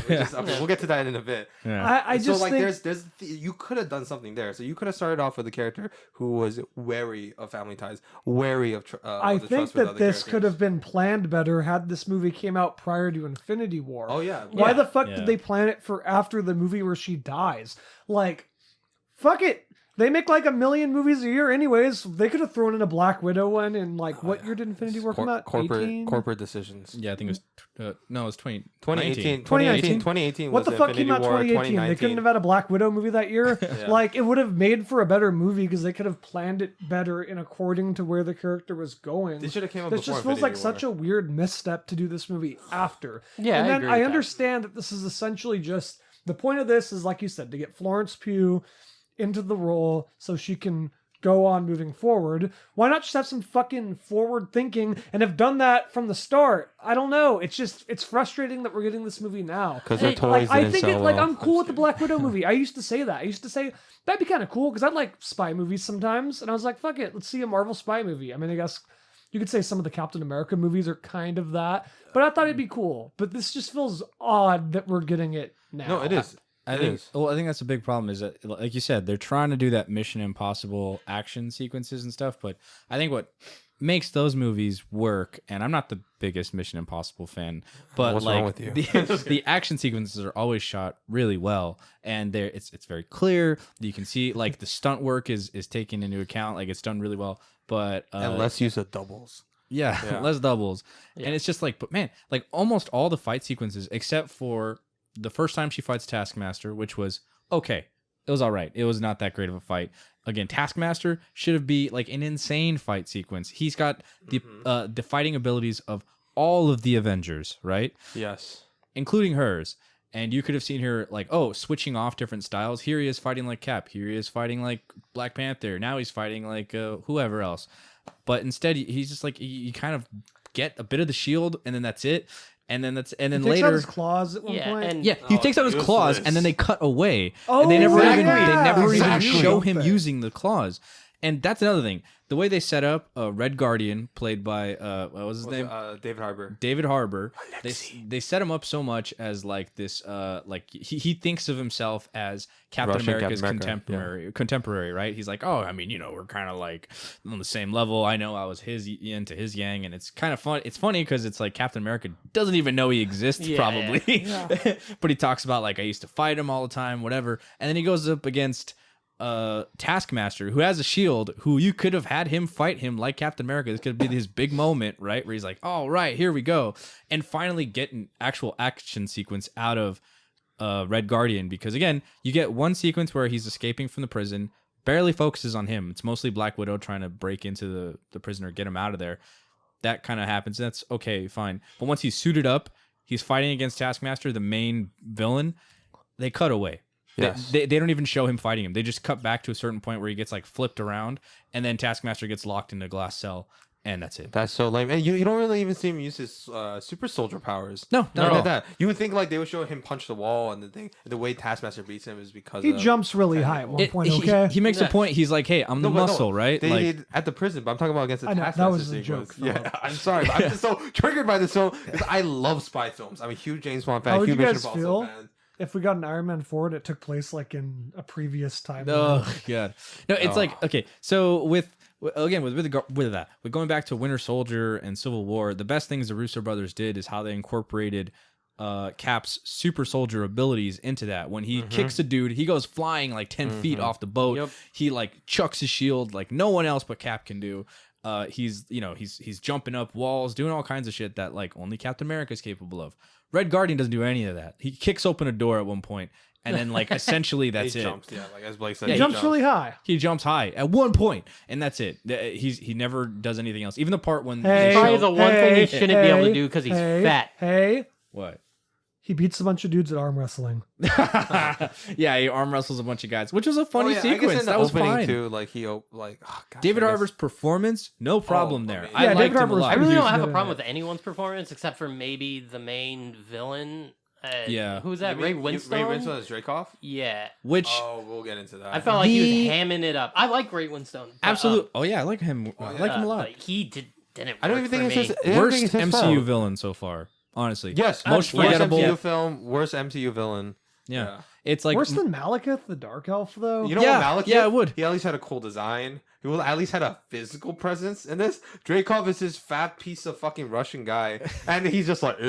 We'll get to that in a bit. Yeah. I So just like think you could have done something there. So you could have started off with a character who was wary of family ties, wary of I the think trust with that other this could characters. have been planned better had this movie came out prior to Infinity War. Oh yeah. Why Yeah. the fuck Yeah. did they plan it for after the movie where she dies? Like, fuck it. They make like 1 million movies a year anyways. They could have thrown in a Black Widow one in like, what year did Infinity War come out? 18? corporate decisions. Yeah, I think it was no, it was 2018. 2019. 2018 What was the fuck Infinity came out War, 2018? They couldn't have had a Black Widow movie that year. Yeah. Like, it would have made for a better movie because they could have planned it better in according to where the character was going. They should have came up This before just feels like Infinity such a weird misstep to do this movie after. Yeah, and I then agree I with that. understand that this is essentially just the point of this is, like you said, to get Florence Pugh into the role so she can go on moving forward. Why not just have some fucking forward thinking and have done that from the start? I don't know. It's frustrating that we're getting this movie now. because their Hey, toys Like, I didn't think sell it, like well. I'm cool with the Black Widow movie. I used to say that. I used to say that'd be kind of cool because I like spy movies sometimes, and I was like, fuck it, let's see a Marvel spy movie. I mean, I guess you could say some of the Captain America movies are kind of that, but I thought it'd be cool. But this just feels odd that we're getting it now. No, it is. I think that's a big problem is that, like you said, they're trying to do that Mission Impossible action sequences and stuff, but I think what makes those movies work, and I'm not the biggest Mission Impossible fan, but What's like wrong with you? the action sequences are always shot really well, and it's very clear. You can see like the stunt work is taken into account, like it's done really well, but And less use of doubles. yeah, Yeah. less doubles. Yeah. And it's just like, but man, like almost all the fight sequences, except for the first time she fights Taskmaster, which was okay. It was all right. It was not that great of a fight. Again, Taskmaster should have been like an insane fight sequence. He's got the fighting abilities of all of the Avengers, right? Yes. Including hers. And you could have seen her like, switching off different styles. Here he is fighting like Cap. Here he is fighting like Black Panther. Now he's fighting like whoever else. But instead, he's just like you kind of get a bit of the shield, and then that's it. And then He takes later, out his claws at one Yeah, point. and yeah, he Oh, takes out his claws, useless. and then they cut away, Oh, and they never exactly. even Yeah, show him exactly. using the claws. And that's another thing. The way they set up Red Guardian, played by what was his name? David Harbour. David Harbour. They set him up so much as like this like he thinks of himself as Captain America's contemporary, right? He's like, oh, I mean, you know, we're kind of like on the same level. I know I was his yin to his yang, and it's kind of fun. It's funny because it's like Captain America doesn't even know he exists, probably. Yeah. But he talks about like, I used to fight him all the time, whatever. And then he goes up against Taskmaster, who has a shield, who you could have had him fight him like Captain America. This could be his big moment, right? Where he's like, all right, here we go. And finally get an actual action sequence out of Red Guardian, because again, you get one sequence where he's escaping from the prison, barely focuses on him. It's mostly Black Widow trying to break into the prisoner, get him out of there. That kind of happens. That's okay, fine. But once he's suited up, he's fighting against Taskmaster, the main villain, they cut away. Yes. They don't even show him fighting him. They just cut back to a certain point where he gets like flipped around, and then Taskmaster gets locked in a glass cell, and that's it. That's so lame. And you don't really even see him use his super soldier powers. No, not at all. That. You would think like they would show him punch the wall, and the way Taskmaster beats him is because he jumps really high at one point. He makes a point. He's like, "Hey, I'm the muscle, right?" They like, did at the prison, but I'm talking about against the Taskmaster. That was a joke. Yeah, I'm sorry. But I'm just so triggered by this film because I love spy films. I'm a huge James Bond fan. How would huge you Mission guys Impossible feel fan. if we got an Iron Man 4 and it took place like in a previous time? Oh god, no, it's like okay. So with going back to Winter Soldier and Civil War, the best things the Russo brothers did is how they incorporated Cap's super soldier abilities into that. When he kicks a dude, he goes flying like 10 feet off the boat. Yep. He like chucks his shield like no one else but Cap can do. He's jumping up walls, doing all kinds of shit that like only Captain America is capable of. Red Guardian doesn't do any of that. He kicks open a door at one point, and then like essentially that's he it. Jumps, yeah, like as Blake said, he jumps really high. He jumps high at one point, and that's it. He never does anything else. Even the part when probably the one thing he shouldn't be able to do because he's fat. What? He beats a bunch of dudes at arm wrestling. Yeah, he arm wrestles a bunch of guys, which was a funny sequence. That was fine. Too, like David Harbour's performance, no problem there. I liked David him a lot. I really don't have a problem with anyone's performance except for maybe the main villain. Who's that? Ray Winstone? Ray Winstone as Dreykov? Yeah. Which we'll get into that. I felt like he was hamming it up. I like Ray Winstone. Absolutely. Oh yeah, I like him. I like him a lot. He didn't. I don't even think it's his worst MCU villain so far. Honestly, yes, most forgettable MCU film, worst MCU villain. Yeah. It's like worse than Malekith, the Dark Elf, though. You know what, Malekith? Yeah, it would. He at least had a cool design. He at least had a physical presence in this. Dreykov is this fat piece of fucking Russian guy, and he's just like, he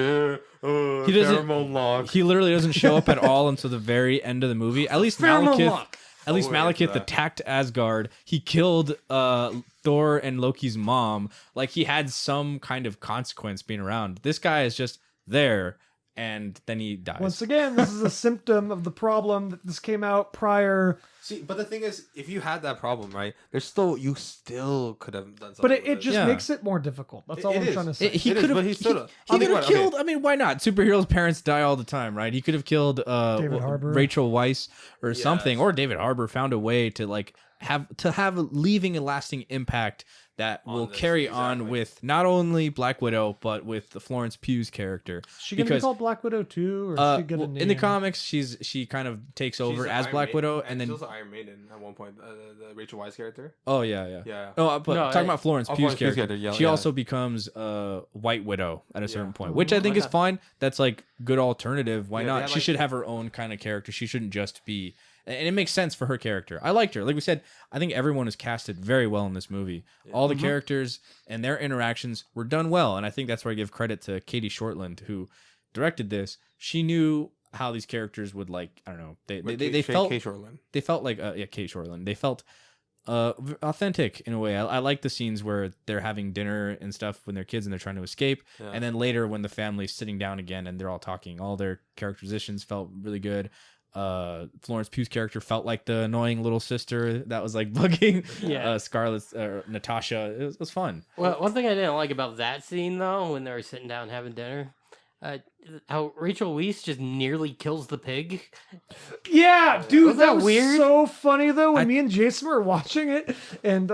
doesn't. Lock. He literally doesn't show up at all until the very end of the movie. At least Malekith. At least Malekith attacked Asgard. He killed Thor and Loki's mom. Like he had some kind of consequence being around. This guy is just there, and then he dies. Once again, this is a symptom of the problem that this came out prior. See, but the thing is, if you had that problem, right, you still could have done something. But it just makes it more difficult. That's all I'm trying to say. He could have killed. I mean, why not? Superheroes' parents die all the time, right? He could have killed David Harbour, Rachel Weisz, or something, or David Harbour found a way to like have leaving a lasting impact that will carry on with not only Black Widow but with the Florence Pugh's character. Is she gonna be called Black Widow too, or is she gonna in the comics she kind of takes over as Black Widow, and then she was Iron Maiden at one point. The Rachel Weisz character. Oh yeah. Oh, but talking about Florence Pugh's character, she also becomes White Widow at a certain point, which I think is fine. That's like good alternative. Why not? She should have her own kind of character. She shouldn't just be. And it makes sense for her character. I liked her. Like we said, I think everyone is casted very well in this movie. Yeah. All the characters and their interactions were done well. And I think that's where I give credit to Cate Shortland, who directed this. She knew how these characters would like, I don't know. They felt Cate Shortland. They felt like Cate Shortland. They felt authentic in a way. I like the scenes where they're having dinner and stuff when they're kids and they're trying to escape. Yeah. And then later when the family's sitting down again and they're all talking, all their characterizations felt really good. Florence Pugh's character felt like the annoying little sister that was like bugging Scarlett's Natasha. It was fun. Well, one thing I didn't like about that scene though, when they were sitting down having dinner, how Rachel Weisz just nearly kills the pig. Yeah, dude, that was weird? So funny though. When me and Jason were watching it, and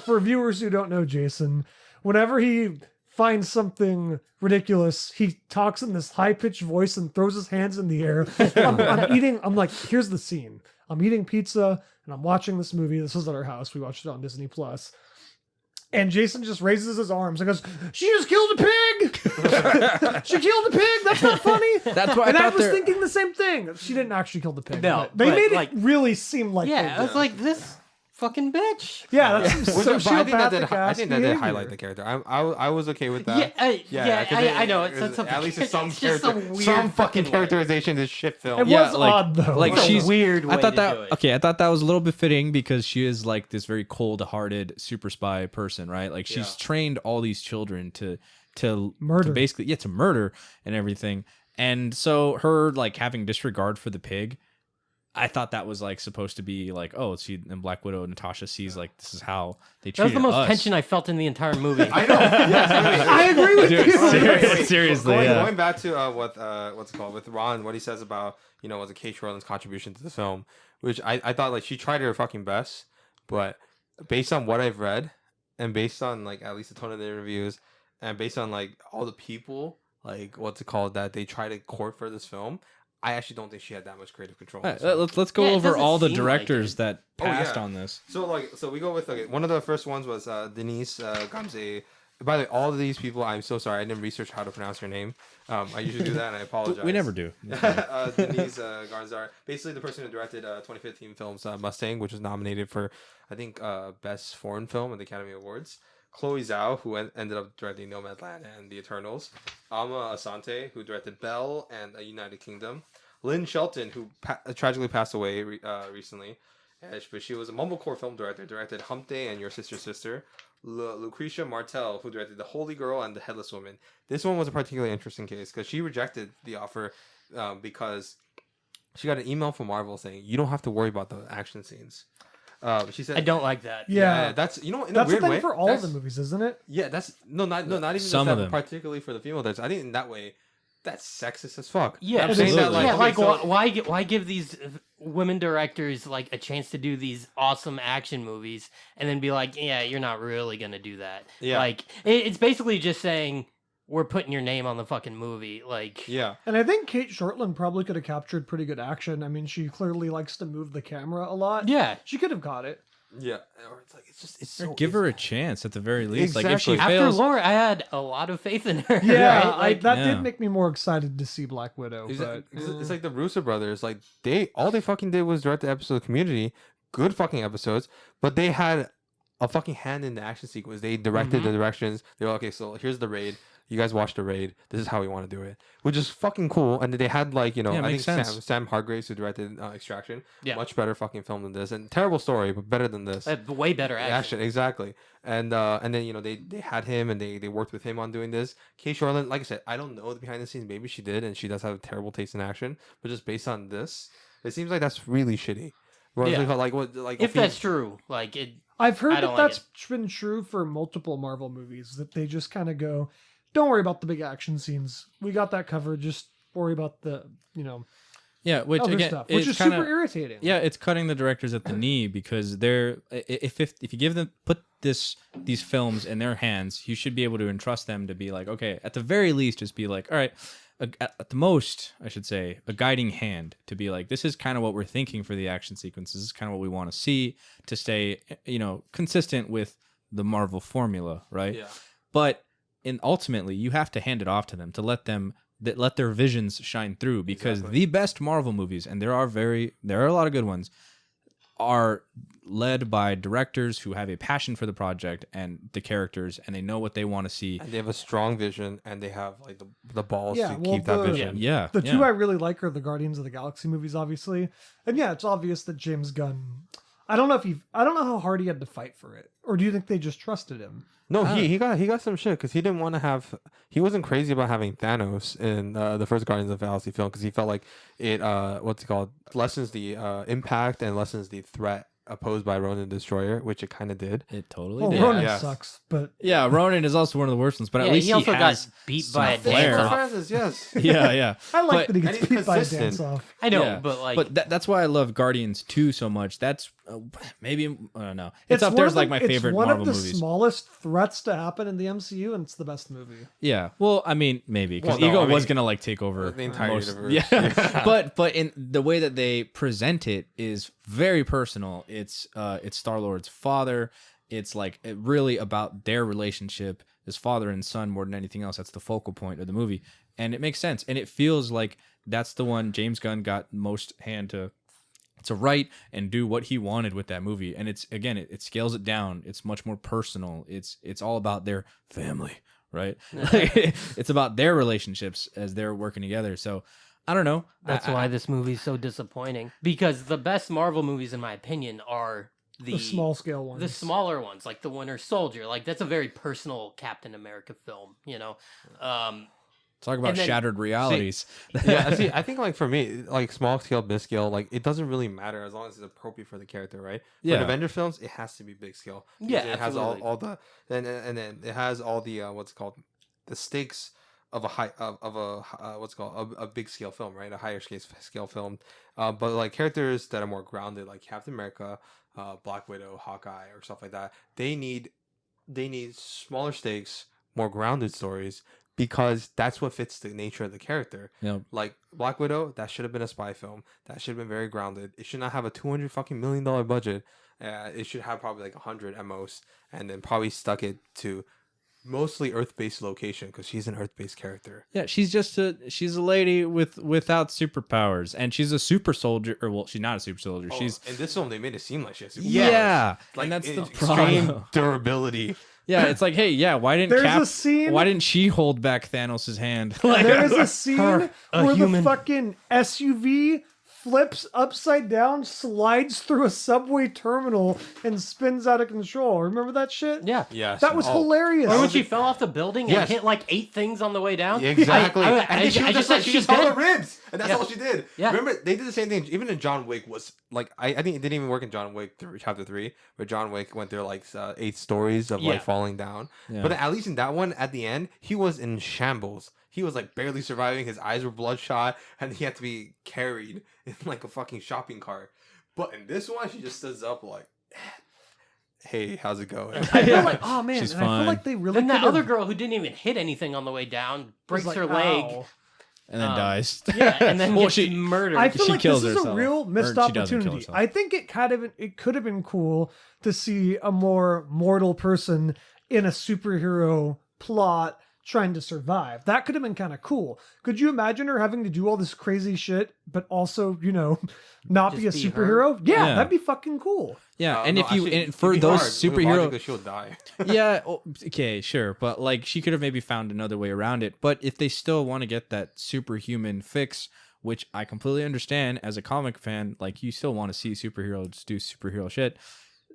for viewers who don't know Jason, whenever he finds something ridiculous, he talks in this high-pitched voice and throws his hands in the air. I'm eating. I'm like, here's the scene. I'm eating pizza, and I'm watching this movie. This was at our house. We watched it on Disney Plus. And Jason just raises his arms and goes, "She just killed a pig! She killed a pig! That's not funny!" That's why And I I thought was they're- thinking the same thing. She didn't actually kill the pig. No, but they but, made like- it really seem like Yeah, they I did. was like, this fucking bitch. Yeah, that's Which, some but I think that did. sociopathic I ass think that did behavior. highlight the character. I was okay with that. Yeah, 'cause I know. It's at something. least it's some it's just character, some weird some fucking way. characterization in this shit film. It Yeah, was like- odd though. like It's a she's weird way I thought to that do it. okay. I thought that was a little befitting because she is like this very cold-hearted super spy person, right? Like she's Yeah. trained all these children to Murder. to basically to murder and everything. And so her like having disregard for the pig, I thought that was like supposed to be like, oh, she and Black Widow Natasha sees like this is how they treat That was the most us. tension I felt in the entire movie. I know. Yes, I agree with Dude, you. seriously, going, yeah. going back to what's it called with Ron, what he says about was a Cate Shortland's contribution to the film, which I thought like she tried her fucking best, but based on what I've read and based on like at least the tone of the interviews and based on like all the people like what's it called that they try to court for this film, I actually don't think she had that much creative control. All right, let's go Yeah, it over doesn't all the seem like directors it. that Oh, passed yeah. on this. So we go with one of the first ones was Denise Gamze. By the way, all of these people, I'm so sorry, I didn't research how to pronounce her name. I usually do that, and I apologize. We never do. Denise Garzar, basically the person who directed 2015 film's Mustang, which was nominated for, I think, Best Foreign Film at the Academy Awards. Chloe Zhao, who ended up directing Nomadland and The Eternals. Alma Asante, who directed Belle and United Kingdom. Lynn Shelton, who tragically passed away recently. But she was a mumblecore film director, directed Hump Day and Your Sister's Sister. Lucretia Martel, who directed The Holy Girl and The Headless Woman. This one was a particularly interesting case because she rejected the offer because she got an email from Marvel saying, you don't have to worry about the action scenes. She said, I don't like that. Yeah. that's, in That's a the weird thing way. for all of that's- the movies, isn't it? Yeah, that's, not even Some just of that, them. particularly for the female directors. I think in that way, that's sexist as fuck. Yeah, I'm saying that, absolutely. yeah, okay, like so- why give these women directors like a chance to do these awesome action movies and then be like, yeah, you're not really gonna do that. Yeah. Like it's basically just saying we're putting your name on the fucking movie. Like Yeah. And I think Cate Shortland probably could have captured pretty good action. I mean, she clearly likes to move the camera a lot. yeah. She could have got it. Yeah. Or it's like, it's so... Give her a chance at the very least. Like if she Exactly. After fails, Laura, I had a lot of faith in her. Yeah, right? Like, that Yeah. did make me more excited to see Black Widow. But It's like the Russo brothers. Like all they fucking did was direct the episode of Community, good fucking episodes, but they had a fucking hand in the action sequence. They directed the directions. They were okay. So here's the raid. You guys watch the raid. This is how we want to do it, which is fucking cool. And they had like I think makes sense. Sam Hargraves who directed Extraction. Yeah. Much better fucking film than this, and terrible story, but better than this. way better action. Action, exactly. And then they had him and they worked with him on doing this. Cate Shortland, like I said, I don't know the behind the scenes. Maybe she did, and she does have a terrible taste in action. But just based on this, it seems like that's really shitty. Whereas Yeah. like what like If that's true, like it. I've heard I that don't like that's been true for multiple Marvel movies, that they just kind of go, don't worry about the big action scenes. We got that covered. Just worry about the, yeah, which other again, stuff, which it's is kinda, super irritating. Yeah, it's cutting the directors at the knee because they're if you give them these films in their hands, you should be able to entrust them to be like, okay, at the very least, just be like, all right, at the most, I should say, a guiding hand to be like, this is kind of what we're thinking for the action sequences. This is kind of what we want to see to stay, consistent with the Marvel formula, right? Yeah. But ultimately, you have to hand it off to them to let their visions shine through, because Exactly. the best Marvel movies, and there are a lot of good ones, are led by directors who have a passion for the project and the characters, and they know what they want to see. And they have a strong vision, and they have like the balls Yeah, to well, keep that the- vision. Yeah, The yeah. two I really like are the Guardians of the Galaxy movies, obviously. And yeah, it's obvious that James Gunn, I don't know how hard he had to fight for it. Or do you think they just trusted him? No, he got some shit because he didn't want to have. He wasn't crazy about having Thanos in the first Guardians of the Galaxy film because he felt like it lessens the impact and lessens the threat opposed by Ronan the Destroyer, which it kind of did. It totally Well, did. Ronan Yes. sucks, but Yeah, Ronan is also one of the worst ones, but at Yeah, least he also has got beat some by a flair. dance off. Francis, yes. Yeah. I like But- that he gets and he's beat by a consistent. dance off. I know, Yeah, but like, that's why I love Guardians 2 so much. That's maybe I don't know. It's up one there of as like the- my favorite It's one Marvel of the movies. smallest threats to happen in the MCU, and it's the best movie. Yeah. Well, I mean, maybe because Well, no, Ego I mean, was gonna like take over the entire most. universe. Yeah. Yeah. but in the way that they present it is very personal. It's Star-Lord's father. It's like really about their relationship as father and son more than anything else. That's the focal point of the movie, and it makes sense. And it feels like that's the one James Gunn got most hand to write and do what he wanted with that movie. And it's again, it scales it down. It's much more personal. It's all about their family, right? It's about their relationships as they're working together. So I don't know. That's why this movie's so disappointing. Because the best Marvel movies, in my opinion, are The small scale ones. the smaller ones, like the Winter Soldier. Like that's a very personal Captain America film, you know. Talk about And then- shattered realities. Yeah, see, I think like for me, like small scale, big scale, like it doesn't really matter as long as it's appropriate for the character, right? For Yeah. the Avenger films, it has to be big scale. because Yeah, it has absolutely. all the and then it has all the what's it called the stakes of a high of a what's it called a big scale film, right? A higher scale film. But like characters that are more grounded, like Captain America, Black Widow, Hawkeye, or stuff like that, they need smaller stakes, more grounded stories. Because that's what fits the nature of the character. Yep. Like Black Widow, that should have been a spy film. That should have been very grounded. It should not have a $200 million budget. It should have probably like 100 at most, and then probably stuck it to mostly Earth-based location because she's an Earth-based character. Yeah, she's a lady without superpowers, and she's a super soldier. Or well, she's not a super soldier. She's in this film they made it seem like she has superpowers. yeah, Like and that's the extreme problem. durability. Yeah, it's like, hey, yeah, why didn't There's a scene- Why didn't she hold back Thanos' hand? Like, There is a scene a where human. the fucking SUV flips upside down, slides through a subway terminal, and spins out of control. Remember that shit? Yeah. Yes. That was hilarious. Or when she fell off the building and Yes. hit like 8 things on the way down. Exactly. I And then she was just like, she she's just held dead. her ribs, and that's Yeah. all she did. Yeah. Remember, they did the same thing. Even in John Wick was like, I think it didn't even work in John Wick Chapter 3, where John Wick went through like 8 stories of Yeah. like falling down. Yeah. But at least in that one, at the end, he was in shambles. He was like barely surviving. His eyes were bloodshot, and he had to be carried in like a fucking shopping cart. But in this one, she just stands up like, "Hey, how's it going?" I feel like, oh man, She's and I fine. feel like they really Then that could've- other girl who didn't even hit anything on the way down breaks was her like, leg. ow. and then dies. Yeah, and then well, gets she murdered. I feel She like kills this is herself. a real Or missed she doesn't kill opportunity. herself. I think it could have been cool to see a more mortal person in a superhero plot trying to survive. That could have been kind of cool. Could you imagine her having to do all this crazy shit, but also, not be a Just be superhero? Yeah, Yeah. that'd be fucking cool. Yeah, and No, if you actually, and for it'd be those hard. superhero, Logically, she'll die. yeah, okay, sure, but like she could have maybe found another way around it. But if they still want to get that superhuman fix, which I completely understand as a comic fan, like you still want to see superheroes do superhero shit.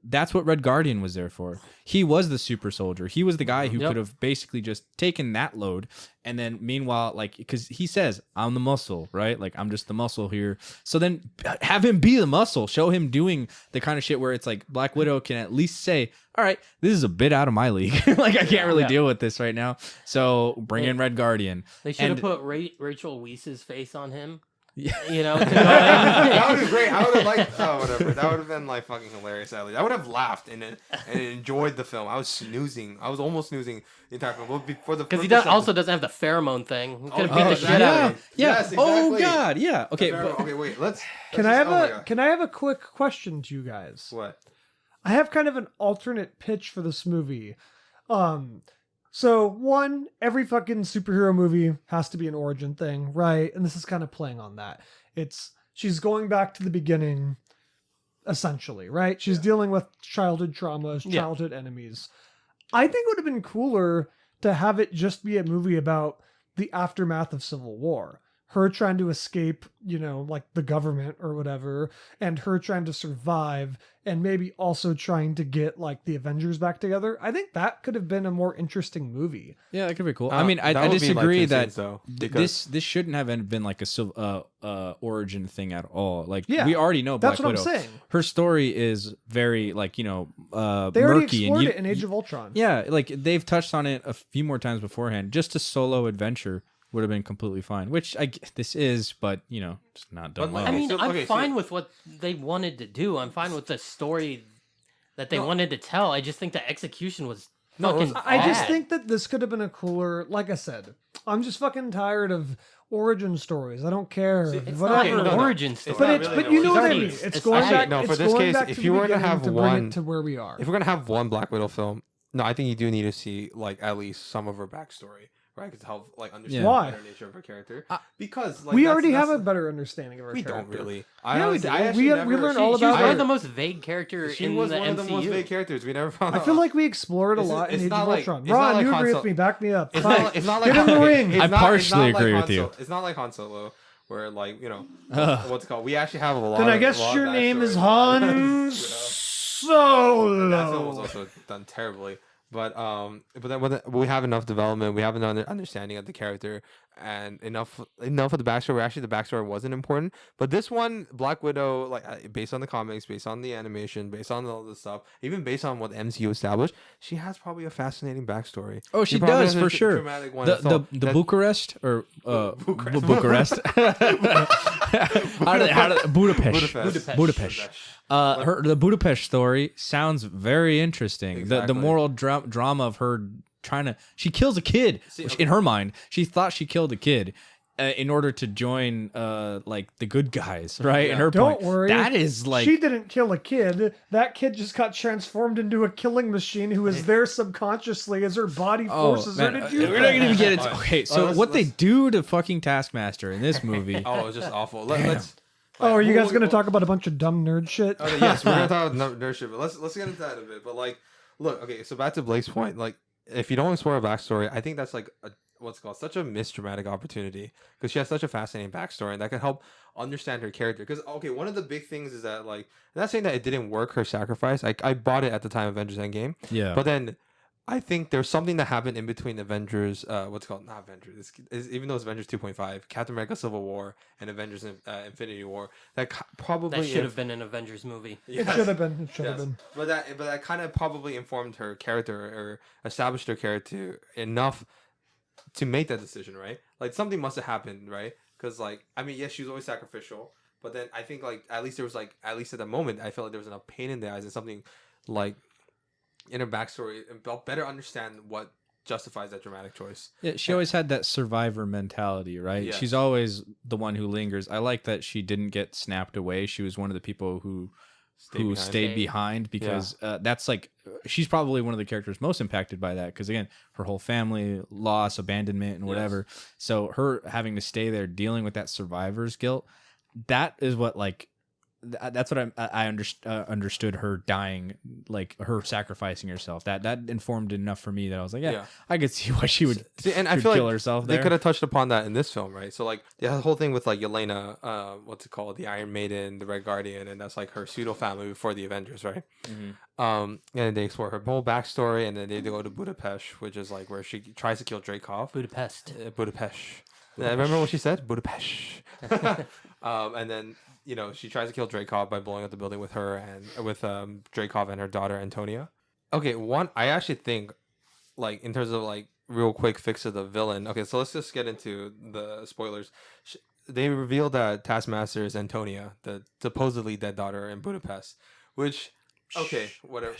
That's what Red Guardian was there for. He was the super soldier. He was the guy who Yep. could have basically just taken that load. And then meanwhile, like, because he says, I'm the muscle, right? Like, I'm just the muscle here. So then have him be the muscle. Show him doing the kind of shit where it's like Black Widow can at least say, all right, this is a bit out of my league. Like, I can't really Yeah. deal with this right now. So bring in Red Guardian. They should have And- put Rachel Weisz's face on him. Yeah. You know, to go That would in. be great. I would have liked. Oh, whatever. That would have been like fucking hilarious. At least I would have laughed and enjoyed the film. I was snoozing. I was almost snoozing the entire film. But before the Because he purpose of also doesn't have the pheromone thing. He could have Oh, beat the oh, shit yeah. out Yeah, of him. yeah. Yes, Oh exactly. God, yeah. Okay, the- but okay. Wait. Let's. Can let's I just- have oh my a God. can I have a quick question to you guys? What? I have kind of an alternate pitch for this movie. So one, every fucking superhero movie has to be an origin thing, right? And this is kind of playing on that. She's going back to the beginning, essentially, right? She's dealing with childhood traumas, Yeah. childhood enemies. I think it would have been cooler to have it just be a movie about the aftermath of Civil War. Her trying to escape, like the government or whatever, and her trying to survive, and maybe also trying to get like the Avengers back together. I think that could have been a more interesting movie. yeah, that could be cool. I mean, That I would be, like, disagree insane, that though, because- this shouldn't have been like a origin thing at all. Like Yeah, we already know Black That's what Widow. I'm saying. Her story is very like They already murky explored and it in Age of Ultron. yeah, like they've touched on it a few more times beforehand. Just a solo adventure would have been completely fine. Which this is, but just not done But, well. I mean, So- I'm okay, fine with what they wanted to do. I'm fine with the story that they wanted to tell. I just think the execution was No, it was- fucking I just bad. think that this could have been a cooler. Like I said, I'm just fucking tired of origin stories. I don't care. it's Whatever. not an no. origin story. But not it's really but an you know origin what I story. mean. It's It's going actually- back. no, for it's this going case, back if to you the were to beginning have bring one- it to where we are. If we're gonna have one Black Widow film, no, I think you do need to see like at least some of her backstory, right? To help like understand Why? the better nature of her character. Because like, we that's- already have a that's- better understanding of her We character. don't really. Yeah, we do. actually We never- learn She, all she was about one her. of the most vague characters She in was the one MCU. of the most vague characters. We never found I out. feel like we explored a It's- lot in it's Age not of like- Ultron. it's not Ron, like you Han agree with Solo. me? Back me up. It's Fine. not, it's not like Get in the ring. It's I not- partially it's not like agree Han with you. Solo- It's not like Han Solo, where like what's it called? We actually have a lot. Then I of- guess a lot your of name is backstory. Han You know? Solo. That film was also done terribly. But then we have enough development, we have an understanding of the character, and enough of the backstory. Where actually the backstory wasn't important. But this one, Black Widow, like based on the comics, based on the animation, based on all this stuff, even based on what the MCU established, she has probably a fascinating backstory. Oh, she probably does has a for sure. dramatic one The as well. the That- Bucharest or Bucharest. Bucharest. Budapest. Budapest. The Budapest story sounds very interesting. The Exactly. moral drama of her she kills a kid. Which in her mind, she thought she killed a kid in order to join like the good guys, right? In her Don't point, worry. that is like She didn't kill a kid. That kid just got transformed into a killing machine who is there subconsciously as her body forces her to do we're not gonna even get into. Alright. Okay, so let's- what they let's- do to fucking Taskmaster in this movie? Oh, it's just awful. Let's. Oh, are you guys we'll- going to talk about a bunch of dumb nerd shit? Okay, yes, we're gonna talk about nerd shit, but let's get into that in a bit. But like, look, okay, so back to Blake's point, like, if you don't explore a backstory, I think that's like what's called such a missed dramatic opportunity because she has such a fascinating backstory, and that could help understand her character. Because okay, one of the big things is that like, I'm not saying that it didn't work, her sacrifice. I bought it at the time of Avengers Endgame, Yeah, but then. I think there's something that happened in between Avengers, what's it called, not Avengers, even though it's Avengers 2.5, Captain America Civil War, and Avengers Infinity War, that probably That should have been an Avengers movie. It should have been. It should have Yes. been. But that kind of probably informed her character or established her character enough to make that decision, right? Like something must have happened, right? Because like I mean, yes, she was always sacrificial, but then I think like at least there was like at least at the moment I felt like there was enough pain in the eyes and something like in her backstory and better understand what justifies that dramatic choice. yeah, she always had that survivor mentality, right? Yes. She's always the one who lingers. I like that she didn't get snapped away. She was one of the people who behind. stayed behind because that's like she's probably one of the characters most impacted by that because again her whole family loss abandonment and whatever, so her having to stay there dealing with that survivor's guilt, that is what like that's what I understood her dying, like her sacrificing herself. That informed enough for me that I was like, yeah. I could see why she would See, and I could feel kill like herself they there. could have touched upon that in this film, right? So like the whole thing with like Yelena, what's it called, the Iron Maiden, the Red Guardian, and that's like her pseudo family before the Avengers, right? And then they explore her whole backstory, and then they go to Budapest, which is like where she tries to kill Dreykov. Budapest. Budapest. I remember what she said, Budapest. And then she tries to kill Dreykov by blowing up the building with her and with Dreykov and her daughter Antonia. Okay, I actually think, like in terms of like real quick fix of the villain. Okay, so let's just get into the spoilers. They revealed that Taskmaster is Antonia, the supposedly dead daughter in Budapest, which whatever.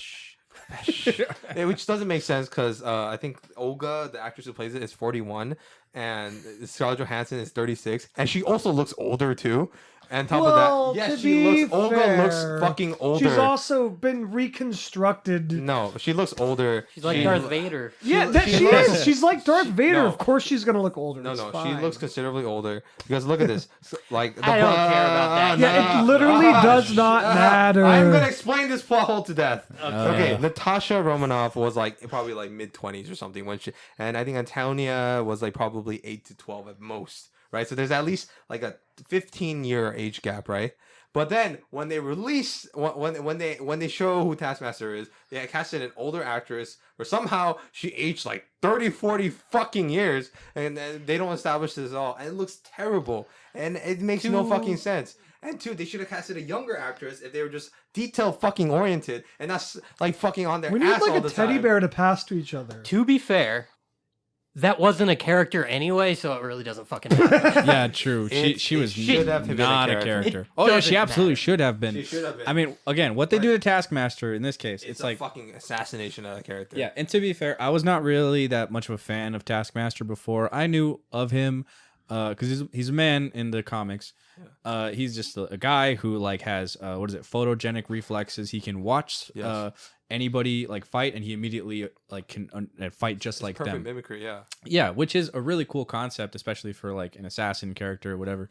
Which doesn't make sense because I think Olga, the actress who plays it, is 41, and Scarlett Johansson is 36, and she also looks older too. And on top of that, yes, Olga looks fucking older. She's also been reconstructed. No, she looks older. She's like Darth Vader. Yeah, she she looks- is. She's like Darth Vader. No. Of course, she's gonna look older. No, It's she fine. looks considerably older because look at this. Like I don't care about that. Yeah, it literally does not matter. I'm gonna explain this plot hole to death. Okay, Natasha Romanoff was like probably like mid-20s or something when and I think Antonia was like probably 8 to 12 at most, right? So there's at least like a 15-year age gap, right? But then when they release when they show who Taskmaster is, they casted an older actress where somehow she aged like 30, 40 fucking years, and they don't establish this at all, and it looks terrible, and it makes no fucking sense. And two, they should have casted a younger actress if they were just detail fucking oriented and not like fucking on their We need ass all like the a teddy time. bear to pass to each other. To be fair, that wasn't a character anyway, so it really doesn't fucking matter. Yeah, true. She was should have been not a a character. character. It Oh yeah, doesn't she absolutely matter. should have been. She should have been. I mean, again, what they do to Taskmaster in this case, It's it's like a fucking assassination of a character. yeah. And to be fair, I was not really that much of a fan of Taskmaster before. I knew of him because he's a man in the comics. He's just a guy who like has what is it, photogenic reflexes. He can watch Yes. anybody like fight, and he immediately like can fight just like Perfect them. mimicry, yeah. Yeah, which is a really cool concept, especially for like an assassin character or whatever.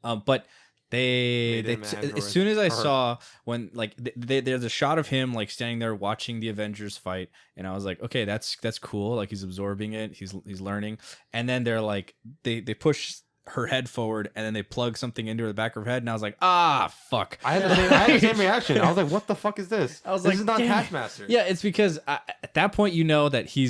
But Made they him an as android. soon as I Or- saw when like there's a shot of him like standing there watching the Avengers fight, and I was like, okay, that's cool. Like he's absorbing it, he's learning, and then they're like they push her head forward, and then they plug something into the back of her head, and I was like, fuck. I had the same reaction. I was like, what the fuck is this? I was this like, is not damn it. Taskmaster. Yeah, it's because at that point you know that he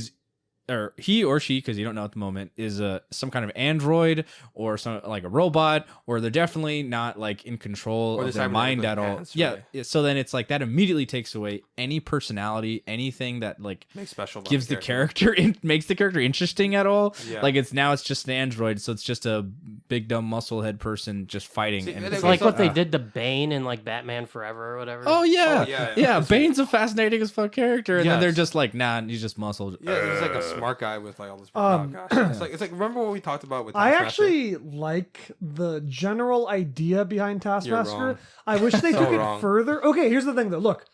or she, because you don't know at the moment, is some kind of android or some like a robot, or they're definitely not like in control Or of they're their mind cybernetically at all. enhanced, Yeah, right. so then it's like that immediately takes away any personality, anything that like Makes special about gives the character makes the character interesting at all. Yeah. Like it's just an android, so it's just a big dumb musclehead person just fighting. See, and it's It's it's like what they ah. did to Bane in like Batman Forever or whatever. Oh yeah, Oh, yeah, yeah. yeah. Bane's a fascinating as fuck character, and then they're Yes. just like, nah, he's just muscle. Yeah, he's like a smart guy with like all this. Um, oh gosh, it's like remember what we talked about with I Taskmaster? actually like the general idea behind Taskmaster. wrong. I wish they So took wrong. it further. Okay, here's the thing though. Look,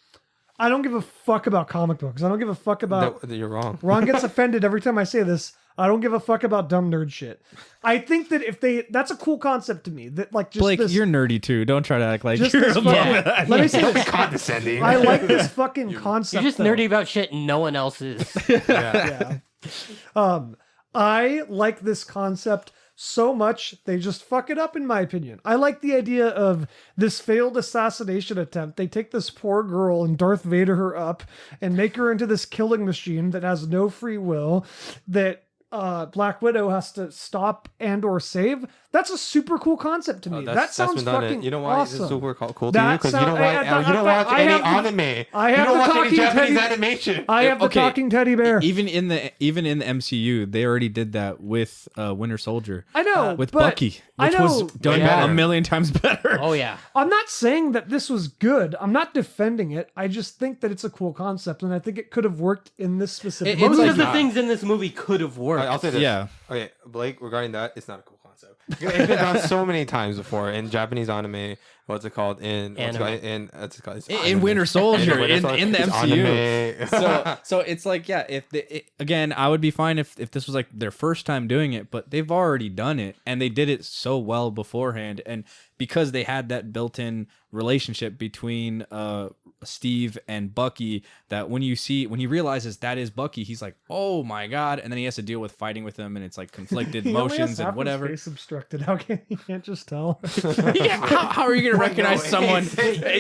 I don't give a fuck about comic books. I don't give a fuck about. You're wrong. Ron gets offended every time I say this. I don't give a fuck about dumb nerd shit. I think that that's a cool concept to me. That like just Blake, this, you're nerdy too. Don't try to act like just you're this above fucking- that. Let me say Don't be this. condescending. I like this fucking concept. You're just though. nerdy about shit no one else is. Yeah. Yeah. I like this concept so much they just fuck it up, in my opinion. I like the idea of this failed assassination attempt. They take this poor girl and Darth Vader her up and make her into this killing machine that has no free will that Black Widow has to stop and or save. That's a super cool concept to me. That sounds been done. fucking You know why awesome. it's super cool to you? That Because you sound- don't watch, I- you don't watch I any have the- anime. I You have don't the watch any talking Japanese teddy- animation. I have the Okay, talking teddy bear. Even in the MCU, they already did that with Winter Soldier. I know, with but Bucky, I which know, was done Way better. a million times better. Oh yeah. I'm not saying that this was good. I'm not defending it. I just think that it's a cool concept, and I think it could have worked in this specific. It's Most like- of the things in this movie could have worked. I'll say this. Yeah. Okay, Blake, regarding that, it's not a cool concept. It's been done so many times before in Japanese anime. What's it called? In what's it called? It's In anime. Winter Soldier, Winter in Soldier. the It's MCU. anime. So it's like, yeah, again, I would be fine if this was like their first time doing it, but they've already done it, and they did it so well beforehand, and because they had that built-in relationship between Steve and Bucky, that when he realizes that is Bucky, he's like, oh my god, and then he has to deal with fighting with him, and it's like conflicted He only has emotions half and his whatever. face obstructed. How can you can't just tell? Yeah, how are you gonna recognize someone?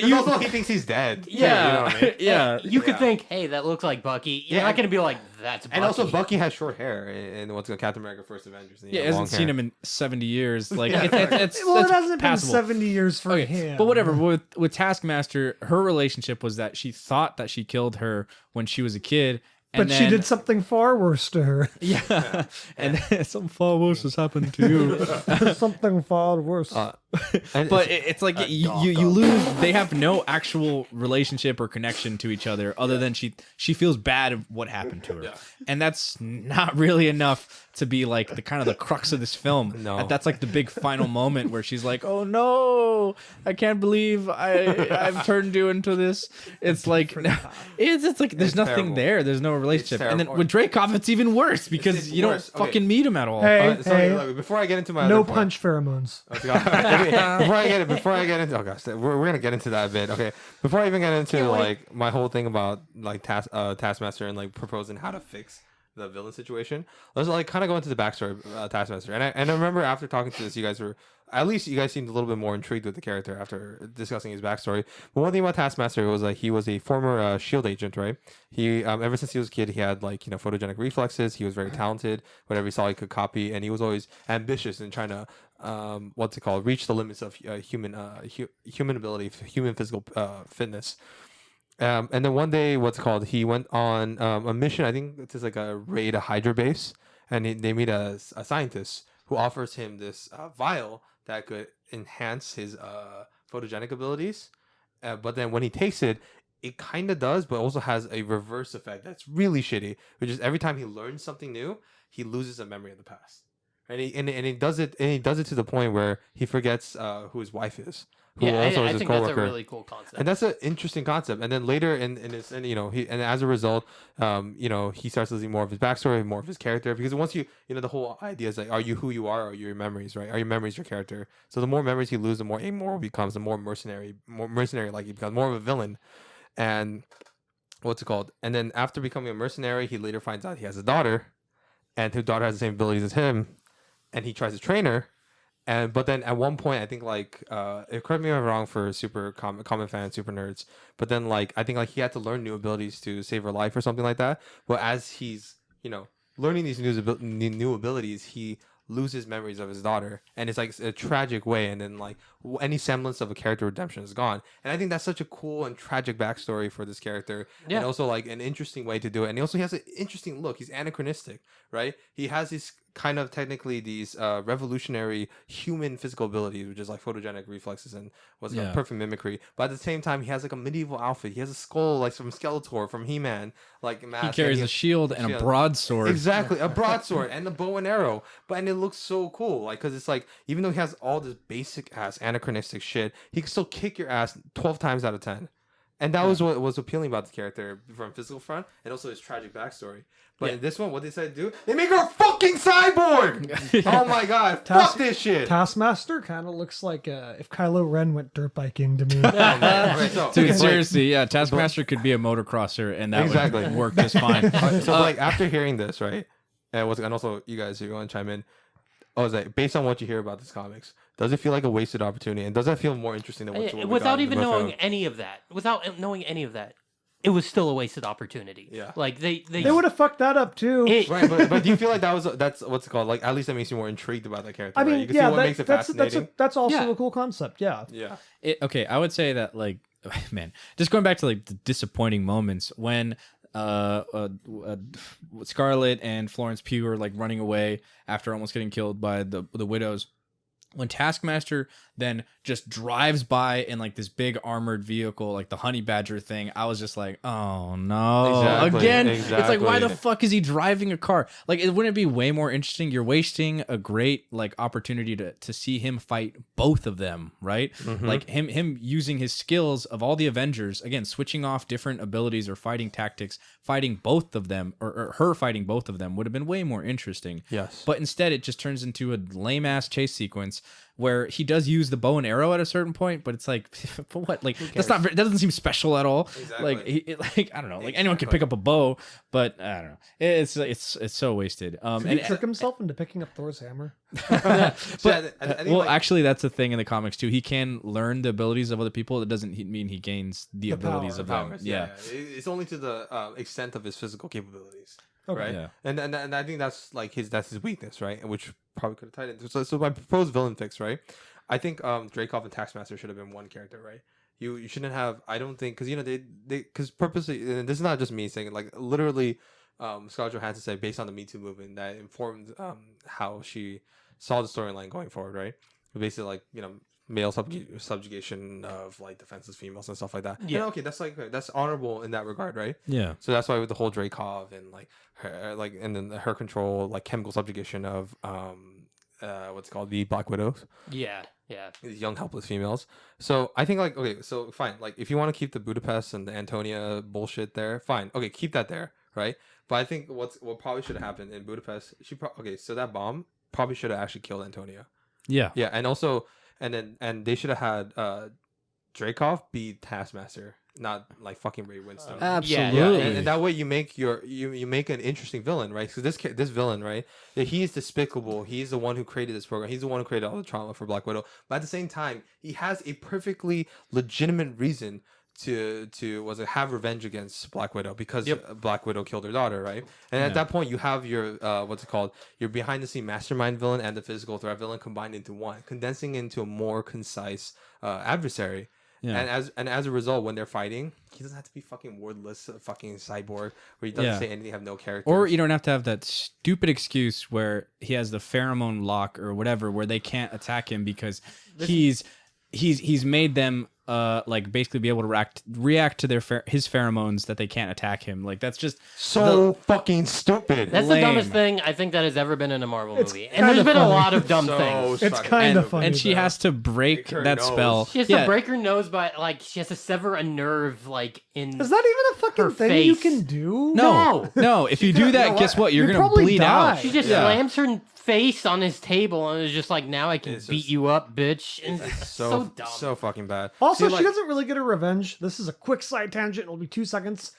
You also he thinks he's dead. Yeah, you know what I mean? yeah. You could Yeah. think, hey, that looks like Bucky. You're Yeah. not gonna be like, that's Bucky. And also, Bucky has short hair in what's called Captain America: First Avengers. Yeah, hasn't seen him in 70 years. Like, Yeah. it's Well, it that's hasn't passable. been 70 years for Okay, him. but whatever. With Taskmaster, her relationship was that she thought that she killed her when she was a kid, and But she then- did something far worse to her. Yeah, and then something far worse has happened to you. Something far worse. But it's like you lose. They have no actual relationship or connection to each other, other than she feels bad of what happened to her, and that's not really enough to be like the kind of the crux of this film. No. That's like the big final moment where she's like, "Oh no, I can't believe I've turned you into this." It's like it's like there's It's nothing terrible. there. There's no relationship, and then terrible. with Dreykov, it's even worse because It's you don't worse. Okay. fucking meet him at all. Hey, Sorry, look, before I get into my no other point- punch pheromones. before I get into oh gosh, we're gonna get into that a bit. Okay, before I even get into Can't wait. like my whole thing about like Taskmaster and like proposing how to fix the villain situation, let's like kind of go into the backstory of Taskmaster. And I remember after talking to this, you guys seemed a little bit more intrigued with the character after discussing his backstory. But one thing about Taskmaster was like he was a former Shield agent, right? He ever since he was a kid, he had like photogenic reflexes. He was very talented. Whatever he saw, he could copy, and he was always ambitious in trying to reach the limits of human ability, human physical fitness. And then one day, he went on a mission. I think it's like a raid a Hydra base, and they meet a scientist who offers him this vial that could enhance his photogenic abilities. But then when he takes it, it kind of does, but also has a reverse effect that's really shitty, which is every time he learns something new, he loses a memory of the past. And he does it to the point where he forgets who his wife is. Who Yeah, also is I his think that's a coworker. really cool concept. And that's an interesting concept. And then later in his, and as a result, he starts losing more of his backstory, more of his character, because once the whole idea is like, are you who you are, or are you your memories, right? Are your memories your character? So the more memories you lose, the more amoral he becomes, the more mercenary like he becomes, more of a villain. And what's it called? And then after becoming a mercenary, he later finds out he has a daughter, and his daughter has the same abilities as him, and he tries to train her. But then at one point, I think correct me if I'm wrong for super common fans, super nerds. But then I think he had to learn new abilities to save her life or something like that. But as he's learning these new abilities, he loses memories of his daughter, and it's like a tragic way. And then any semblance of a character redemption is gone. And I think that's such a cool and tragic backstory for this character, and also an interesting way to do it. And he has an interesting look. He's anachronistic, right? He has these kind of technically these revolutionary human physical abilities, which is photogenic reflexes and perfect mimicry. But at the same time, he has a medieval outfit. He has a skull from Skeletor from He-Man, he carries a shield and a broadsword. Exactly, a broadsword and a bow and arrow. And it looks so cool, because it's even though he has all this basic ass anachronistic shit, he can still kick your ass 12 times out of 10. And that was what was appealing about the character from physical front, and also his tragic backstory. But in this one, what they decided to do, they make her a fucking cyborg! Oh my god, fuck this shit! Taskmaster kind of looks like if Kylo Ren went dirt biking to me. Dude, seriously, Taskmaster could be a motocrosser, and that would work just fine. So after hearing this, right, and also you guys, you want to chime in, I was like, based on what you hear about this comics, does it feel like a wasted opportunity, and does that feel more interesting than what without even knowing any of that? Without knowing any of that, it was still a wasted opportunity. Yeah, they would have fucked that up too. Right, but do you feel like that's what's it called? At least that makes you more intrigued about that character. I mean, right? You can see what makes it fascinating. That's also a cool concept. Yeah. Okay, I would say that man, just going back to the disappointing moments when Scarlet and Florence Pugh are running away after almost getting killed by the widows. When Taskmaster then just drives by in this big armored vehicle, the Honey Badger thing, I was just like, oh no, again. It's why the fuck is he driving a car? It wouldn't it be way more interesting? You're wasting a great opportunity to see him fight both of them, right? Mm-hmm. Him using his skills of all the Avengers, again, switching off different abilities or fighting tactics, fighting both of them, or her fighting both of them would have been way more interesting. Yes. But instead it just turns into a lame ass chase sequence where he does use the bow and arrow at a certain point, but it's for what? That doesn't seem special at all. Exactly. I don't know. Anyone can pick up a bow, but I don't know. It's so wasted. Did he trick himself into picking up Thor's hammer? Actually, that's a thing in the comics too. He can learn the abilities of other people. It doesn't mean he gains the abilities of them. Yeah, it's only to the extent of his physical capabilities. Okay. Right. Yeah. And I think that's his weakness, right? Which probably could have tied into. So my proposed villain fix, right? I think Dreykov and Taskmaster should have been one character, right? You shouldn't have. I don't think because they because purposely. And this is not just me saying it, literally. Scarlett Johansson said based on the Me Too movement that informed how she saw the storyline going forward, right? Basically, male subjugation of defenseless females and stuff like that. Yeah, and okay, that's honorable in that regard, right? Yeah. So that's why with the whole Dreykov and her and then her control chemical subjugation of what's it called, the Black Widows. Yeah. These young helpless females. So I think okay, so fine. If you want to keep the Budapest and the Antonia bullshit there, fine. Okay, keep that there, right? But I think what probably should have happened in Budapest, so that bomb probably should have actually killed Antonia. Yeah. Yeah, and also and they should have had Dreykov be Taskmaster, not fucking Ray Winstone. Absolutely. Yeah. And that way you make you make an interesting villain, right? So this villain, right? He is despicable. He's the one who created this program. He's the one who created all the trauma for Black Widow. But at the same time, he has a perfectly legitimate reason to have revenge against Black Widow because Black Widow killed her daughter, right? And at that point, you have your your behind the scene mastermind villain and the physical threat villain combined into one, condensing into a more concise adversary. Yeah. And as a result, when they're fighting, he doesn't have to be fucking wordless, fucking cyborg, where he doesn't say anything, have no character. Or you don't have to have that stupid excuse where he has the pheromone lock or whatever, where they can't attack him because he's made them like basically be able to react to their his pheromones that they can't attack him. Like that's just fucking stupid. That's lame. the dumbest thing I think that has ever been in a Marvel It's movie. And kinda there's been a funny. lot of dumb things. It's kind of funny. And she though. has to break her that nose. spell. She has to break her nose by, like, she has to sever a nerve, like, in... Is that even a fucking her thing you face. can do? No. If you do that, guess what? You're You'd gonna probably bleed die. out. She just slams her face on his table and is just like, now I can It's beat just- you up, bitch. And it's so dumb. so fucking bad. Also, See, she doesn't really get her revenge. This is a quick side tangent. It'll be 2 seconds.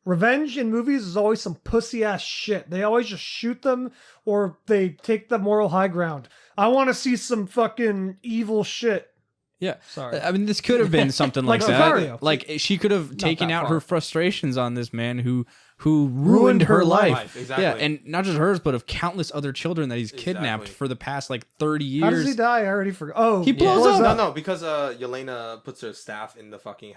Revenge in movies is always some pussy ass shit. They always just shoot them or they take the moral high ground. I want to see some fucking evil shit. Yeah. Sorry. I mean, this could have been something like Like that. Sicario. Like she could have taken that out far. her frustrations on this man who ruined her life. Exactly. Yeah, and not just hers, but of countless other children that he's kidnapped Exactly. for the past like 30 years. How does he die? I already forgot. Oh, He blows up. No, because Yelena puts her staff in the fucking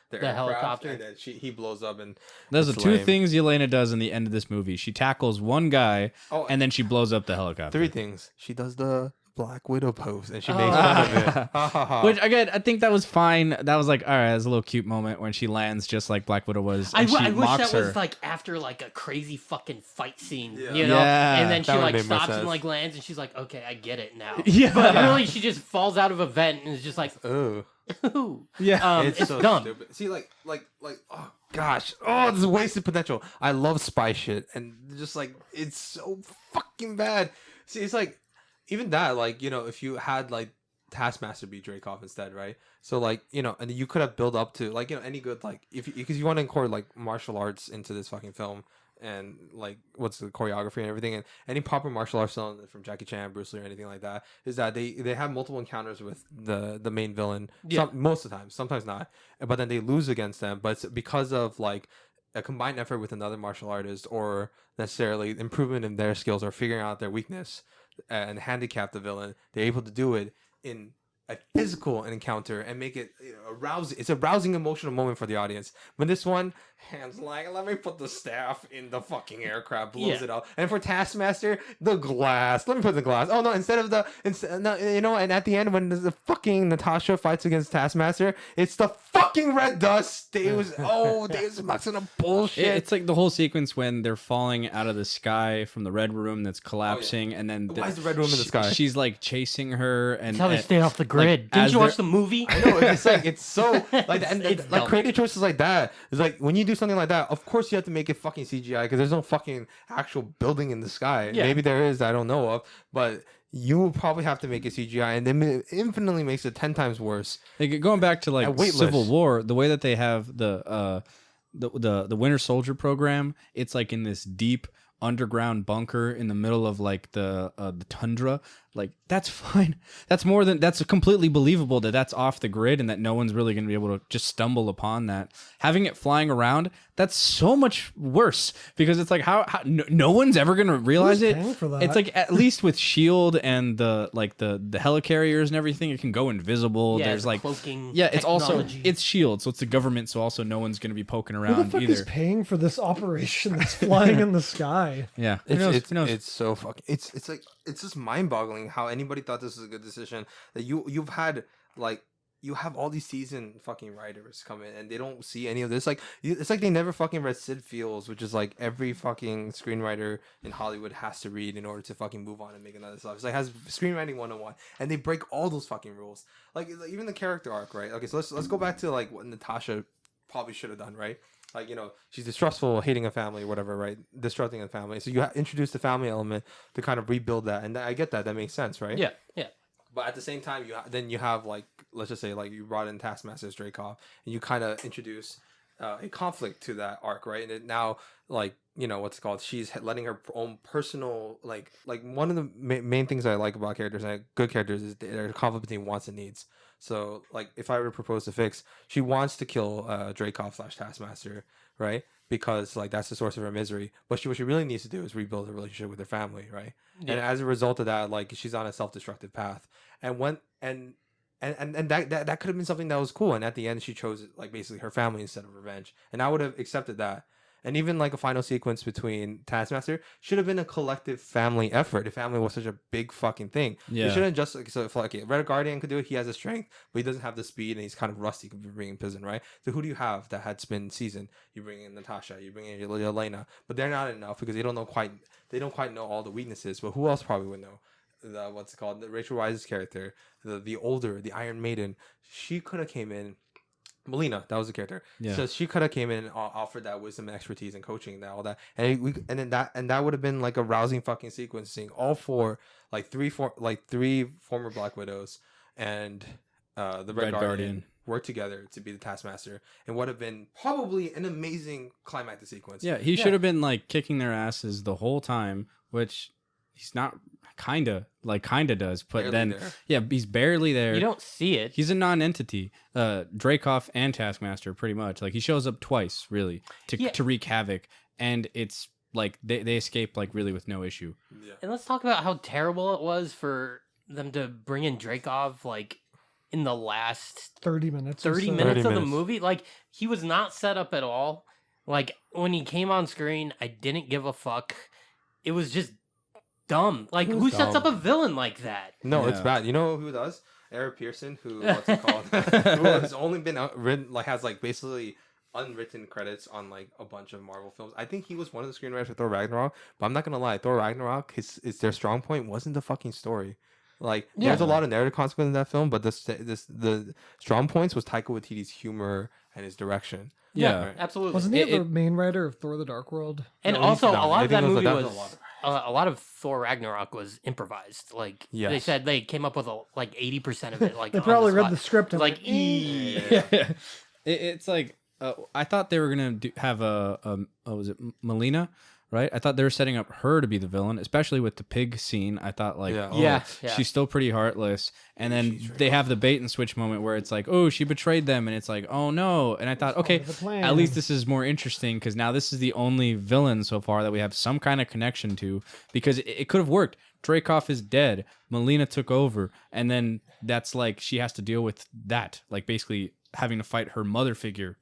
the aircraft, helicopter. and then he blows up, and Those are it's two lame. things Yelena does in the end of this movie. She tackles one guy, Oh, and then she blows up the helicopter. 3 things. She does the Black Widow pose, and she makes fun of it. Ha, ha, ha. Which again, I think that was fine. That was like, all right, that's a little cute moment when she lands just like Black Widow was. I And she wish mocks that her. was like after like a crazy fucking fight scene, Yeah. you know? Yeah, And then she that would've like made more stops and sense. like lands and she's like, okay, I get it now. Yeah. But really, she just falls out of a vent and is just like, Ooh. ooh. Yeah. It's so dumb. stupid. See, oh gosh, oh, this is wasted potential. I love spy shit, and just like it's so fucking bad. See, it's like even that, like if you had like Taskmaster be Dreykov instead, right? So like and you could have built up to like any good like because you want to incorporate like martial arts into this fucking film. And like what's the choreography and everything, and any proper martial arts film from Jackie Chan, Bruce Lee, or anything like that is that they have multiple encounters with the main villain. Yeah. Most of the time, sometimes not, but then they lose against them. But it's because of like a combined effort with another martial artist, or necessarily improvement in their skills, or figuring out their weakness and handicap the villain. They're able to do it in a physical encounter and make it arousing. It's a rousing emotional moment for the audience. When this one, hands like, let me put the staff in the fucking aircraft, blows it up. And for Taskmaster, the glass. Let me put the glass. Oh no, and at the end when the fucking Natasha fights against Taskmaster, it's the fucking red dust. Deus Ex Machina bullshit. It's like the whole sequence when they're falling out of the sky from the red room that's collapsing, and then Why is the red room in the sky? She's like chasing her, and That's how they and- stay off the grid. as Didn't you watch they're- the movie? I know, it's like it's so like and It's like dumb. creative choices like that. It's like when you do something like that, of course you have to make it fucking CGI because there's no fucking actual building in the sky. Yeah. Maybe there is, I don't know of, but you will probably have to make it CGI, and then it infinitely makes it 10 times worse. Like going back to like Weightless. Civil War, the way that they have the Winter Soldier program, it's like in this deep underground bunker in the middle of like the tundra. Like that's fine. That's completely believable that that's off the grid and that no one's really going to be able to just stumble upon that. Having it flying around, that's so much worse because it's like how no one's ever going to realize Who's it. paying for that? It's like at least with Shield and the helicarriers and everything, it can go invisible. Yeah, There's it's like cloaking it's also technology. it's Shield, so it's the government, so also no one's going to be poking Who around the fuck either. is paying for this operation that's flying in the sky? Yeah, who knows? Who knows? It's so fucking. It's like it's just mind boggling how anybody thought this was a good decision. That you've had like. You have all these seasoned fucking writers come in and they don't see any of this. Like it's like they never fucking read Sid Fields, which is like every fucking screenwriter in Hollywood has to read in order to fucking move on and make another stuff. It's like has screenwriting 101, and they break all those fucking rules. Like even the character arc, right? Okay, so let's go back to like what Natasha probably should have done, right? Like she's distrustful, hating a family, whatever, right? Distrusting a family. So you introduce the family element to kind of rebuild that, and I get that. That makes sense, right? Yeah. But at the same time, you have like let's just say like you brought in Taskmaster's Dreykov, and you kind of introduce a conflict to that arc, right? And it now like what's it called? She's letting her own personal like one of the main things I like about characters and good characters is there's a conflict between wants and needs. So like if I were to propose to fix, she wants to kill Dreykov / Taskmaster, right? Because like that's the source of her misery. But what she really needs to do is rebuild a relationship with her family, right? Yeah. And as a result of that, like she's on a self-destructive path. And and that could have been something that was cool. And at the end, she chose like basically her family instead of revenge, and I would have accepted that. And even like a final sequence between Taskmaster should have been a collective family effort. If family was such a big fucking thing, Yeah. it shouldn't just so if like Red Guardian could do it, he has the strength, but he doesn't have the speed, and he's kind of rusty. Could be bringing prison, right? So who do you have that had been seasoned? You bring in Natasha, you bring in Elena, but they're not enough because they don't quite know all the weaknesses. But who else probably would know? What's it called? Rachel Weisz's character, the Iron Maiden. She could have came in. Melina, that was the character. Yeah. So she could have came in and offered that wisdom and expertise and coaching and all that, and that would have been like a rousing fucking sequence, seeing all three former Black Widows and the Red Guardian work together to be the Taskmaster, and would have been probably an amazing climactic sequence. Yeah, he should have been like kicking their asses the whole time, which he's not. Kinda does, but Barely then there. he's barely there. You don't see it. He's a non-entity. Dreykov and Taskmaster, pretty much. Like he shows up twice, really, to wreak havoc, and it's like they escape like really with no issue. Yeah. And let's talk about how terrible it was for them to bring in Dreykov like in the last 30 minutes. or 30 so. minutes 30 of the minutes. movie. Like he was not set up at all. Like when he came on screen, I didn't give a fuck. It was just dumb. Like It was who sets dumb. up a villain like that? No, it's Yeah. bad. You know who does? Eric Pearson, who what's it called? Who has only been written, like has like basically unwritten credits on like a bunch of Marvel films. I think he was one of the screenwriters for Thor Ragnarok. But I'm not gonna lie, Thor Ragnarok is their strong point wasn't the fucking story. Like there's a lot of narrative consequence in that film, but the strong points was Taika Waititi's humor and his direction. Yeah. Right. Absolutely. Wasn't he It- the main writer of Thor: The Dark World? And No, he's also, not. a lot I of think that movie that was a lot. a lot of Thor Ragnarok was improvised. Like they Yes. said, they came up with like 80% of it. Like They on probably read spot. the script and like, It's like I thought they were gonna have was it Melina, right? I thought they were setting up her to be the villain, especially with the pig scene. I thought like, Yeah. Yeah. she's still pretty heartless. And then they have the bait and switch moment where it's like, oh, she betrayed them, and it's like, oh no. And I thought, okay, the plan. at least this is more interesting because now this is the only villain so far that we have some kind of connection to, because it could have worked. Dreykov is dead. Melina took over, and then that's like she has to deal with that, like basically having to fight her mother figure.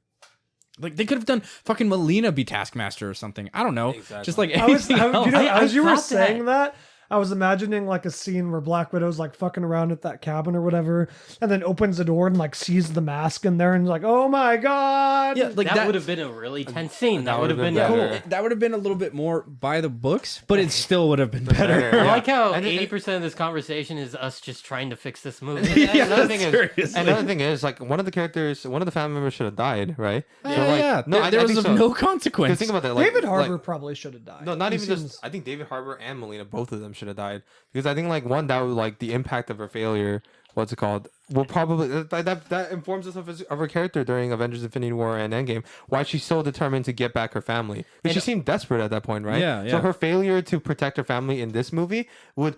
Like they could have done fucking Melina be Taskmaster or something. I don't know. Exactly. Just like I was, anything else. you know, I as you were thought saying that, I was imagining like a scene where Black Widow's like fucking around at that cabin or whatever, and then opens the door and like sees the mask in there and is like, oh my god. Yeah, like that would have been a really tense scene. That would have been better. cool. That would have been a little bit more by the books, but it still would have been better. I Yeah. like how And it- 80% of this conversation is us just trying to fix this movie. Yeah, another thing is, seriously. another thing is like one of the family members should have died, right? Yeah, no, there I was think of so. no 'Cause consequence. think about that. Like, David Harbour like, probably should have died. no, not He even seems- just. I think David Harbour and Melina, both of them should have died, because I think like one that would like the impact of her failure. What's it called? Will probably that informs us of her character during Avengers: Infinity War and Endgame. Why she's so determined to get back her family, because she seemed desperate at that point, right? Yeah, So yeah. her failure to protect her family in this movie would,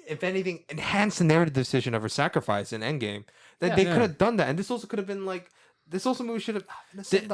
if anything, enhance the narrative decision of her sacrifice in Endgame. That they Yeah. could have done that, and this also could have been like. This also movie should have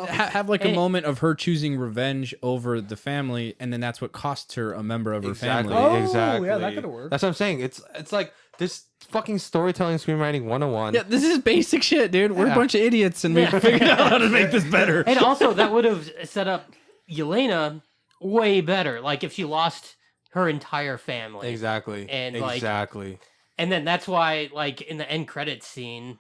Have like a And- moment of her choosing revenge over the family, and then that's what costs her a member of her Exactly. family. Oh, Exactly. yeah, that could've worked. That's what I'm saying. It's like this fucking storytelling, screenwriting 101. Yeah, this is basic shit, dude. We're a Yeah. bunch of idiots, and we figured out how to make this better. And also, that would have set up Yelena way better. Like if she lost her entire family. Exactly. And, like- exactly. And then that's why, like, in the end credits scene,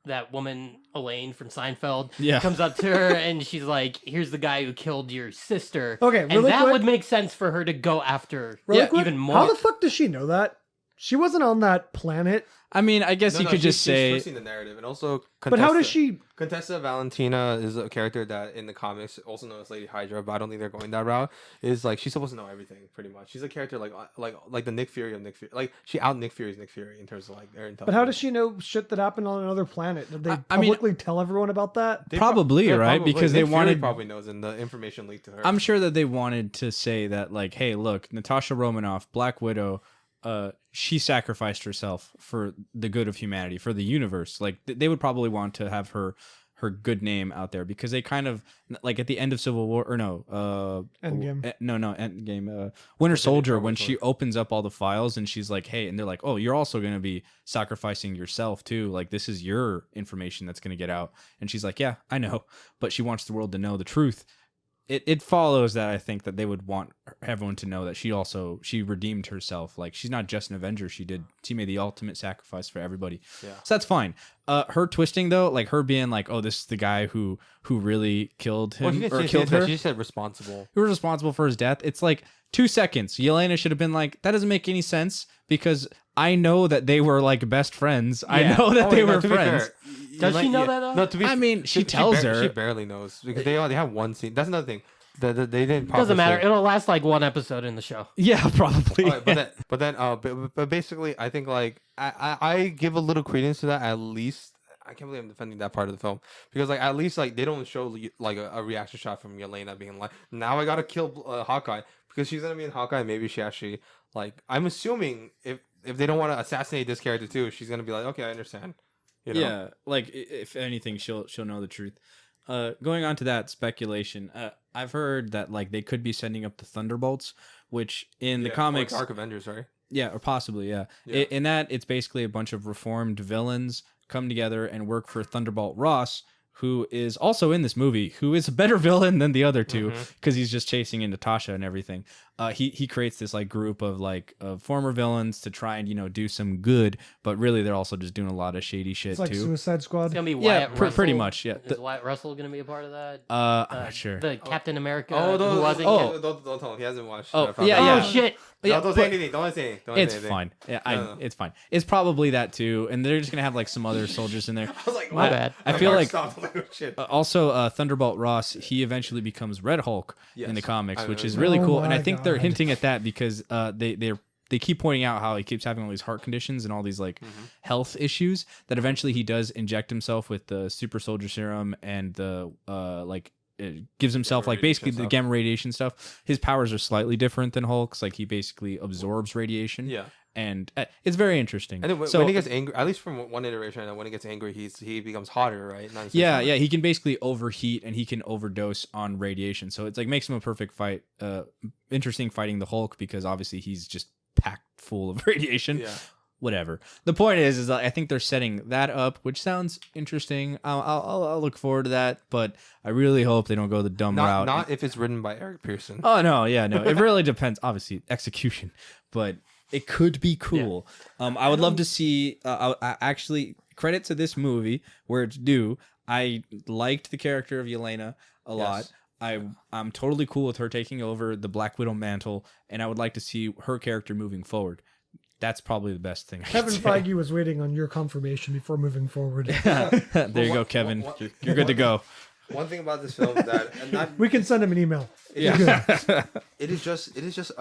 that woman, Elaine from Seinfeld, Yeah. comes up to her and she's like, here's the guy who killed your sister. Okay, and really that quick- would make sense for her to go after Really quick, even more. How the fuck does she know that? She wasn't on that planet. I mean, I guess you could just she's say, twisting the narrative, and also. But how does Contessa- she? Contessa Valentina is a character that in the comics, also known as Lady Hydra, but I don't think they're going that route. Is like she's supposed to know everything, pretty much. She's a character like the Nick Fury of Nick Fury. Like she out Nick Fury's Nick Fury in terms of like their intelligence. But how does she know shit that happened on another planet? Did they I mean- publicly tell everyone about that? They Probably, right? probably. Because they Nick Fury wanted- probably knows, and the information leaked to her. I'm sure that they wanted to say that, like, hey, look, Natasha Romanoff, Black Widow, she sacrificed herself for the good of humanity, for the universe. Like, they would probably want to have her her good name out there, because they kind of like at the end of Civil War, or Endgame. no, Endgame, Winter Soldier, when she opens up all the files and she's like, hey, and they're like, oh, you're also going to be sacrificing yourself too. Like, this is your information that's going to get out. And she's like, yeah, I know. But she wants the world to know the truth. It follows that I think that they would want everyone to know that she redeemed herself. Like, she's not just an Avenger. She made the ultimate sacrifice for everybody. Yeah. So that's fine. Her twisting though, like her being like, oh, this is the guy who really killed him killed her. She said responsible. Who was responsible for his death? It's like 2 seconds. Yelena should have been like, that doesn't make any sense, because I know that they were like best friends. I know that they were friends. Does she know that though? No, to be I mean, she tells her. She barely knows, because they have one scene. That's another thing. They didn't. Doesn't matter. It'll last like one episode in the show. Yeah, probably. But basically, I think like I give a little credence to that. At least I can't believe I'm defending that part of the film, because like at least like they don't show like a reaction shot from Yelena being like, now I gotta kill Hawkeye, because she's gonna be in Hawkeye. Maybe she actually, like, I'm assuming if they don't want to assassinate this character too, she's gonna be like, okay, I understand. You know? Yeah, like if anything, she'll know the truth. Going on to that speculation, I've heard that like they could be sending up the Thunderbolts, which in the comics, Dark Avengers, right? Yeah, or possibly, yeah. In that, it's basically a bunch of reformed villains come together and work for Thunderbolt Ross, who is also in this movie, who is a better villain than the other two, because he's just chasing in Natasha and everything. He creates this like group of former villains to try and do some good, but really they're also just doing a lot of shady shit It's like too. Suicide Squad. It's gonna be Wyatt Russell. Pretty much, yeah. Is Wyatt Russell gonna be a part of that? I'm not sure. The Captain America. Don't tell him he hasn't watched. Oh shit! Don't say anything. Don't say anything. It's fine. Yeah, it's fine. It's probably that too, and they're just gonna have like some other soldiers in there. I was like, My bad. I feel like shit. also Thunderbolt Ross, he eventually becomes Red Hulk in the comics, which is know. really Oh cool. And I my think they're God. hinting at that because they keep pointing out how he keeps having all these heart conditions and all these like health issues, that eventually he does inject himself with the super soldier serum and the it gives himself like basically the gamma radiation stuff. His powers are slightly different than Hulk's. Like he basically absorbs radiation. Yeah. And it's very interesting. And then when he gets angry, at least from one iteration, I know when he gets angry, he becomes hotter, right? Yeah. He can basically overheat and he can overdose on radiation. So it's like makes him a perfect fight. Interesting fighting the Hulk, because obviously he's just packed full of radiation. Yeah. Whatever. The point is that I think they're setting that up, which sounds interesting. I'll look forward to that, but I really hope they don't go the dumb route. Not if it's written by Eric Pearson. Oh no, yeah, no. It really depends. Obviously, execution, but it could be cool. Yeah. I would love to see. I actually, credit to this movie where it's due. I liked the character of Yelena a lot. I'm totally cool with her taking over the Black Widow mantle, and I would like to see her character moving forward. That's probably the best thing. Kevin Feige was waiting on your confirmation before moving forward. There you go, Kevin. You're good to go. One thing about this film is that We can send him an email. it is just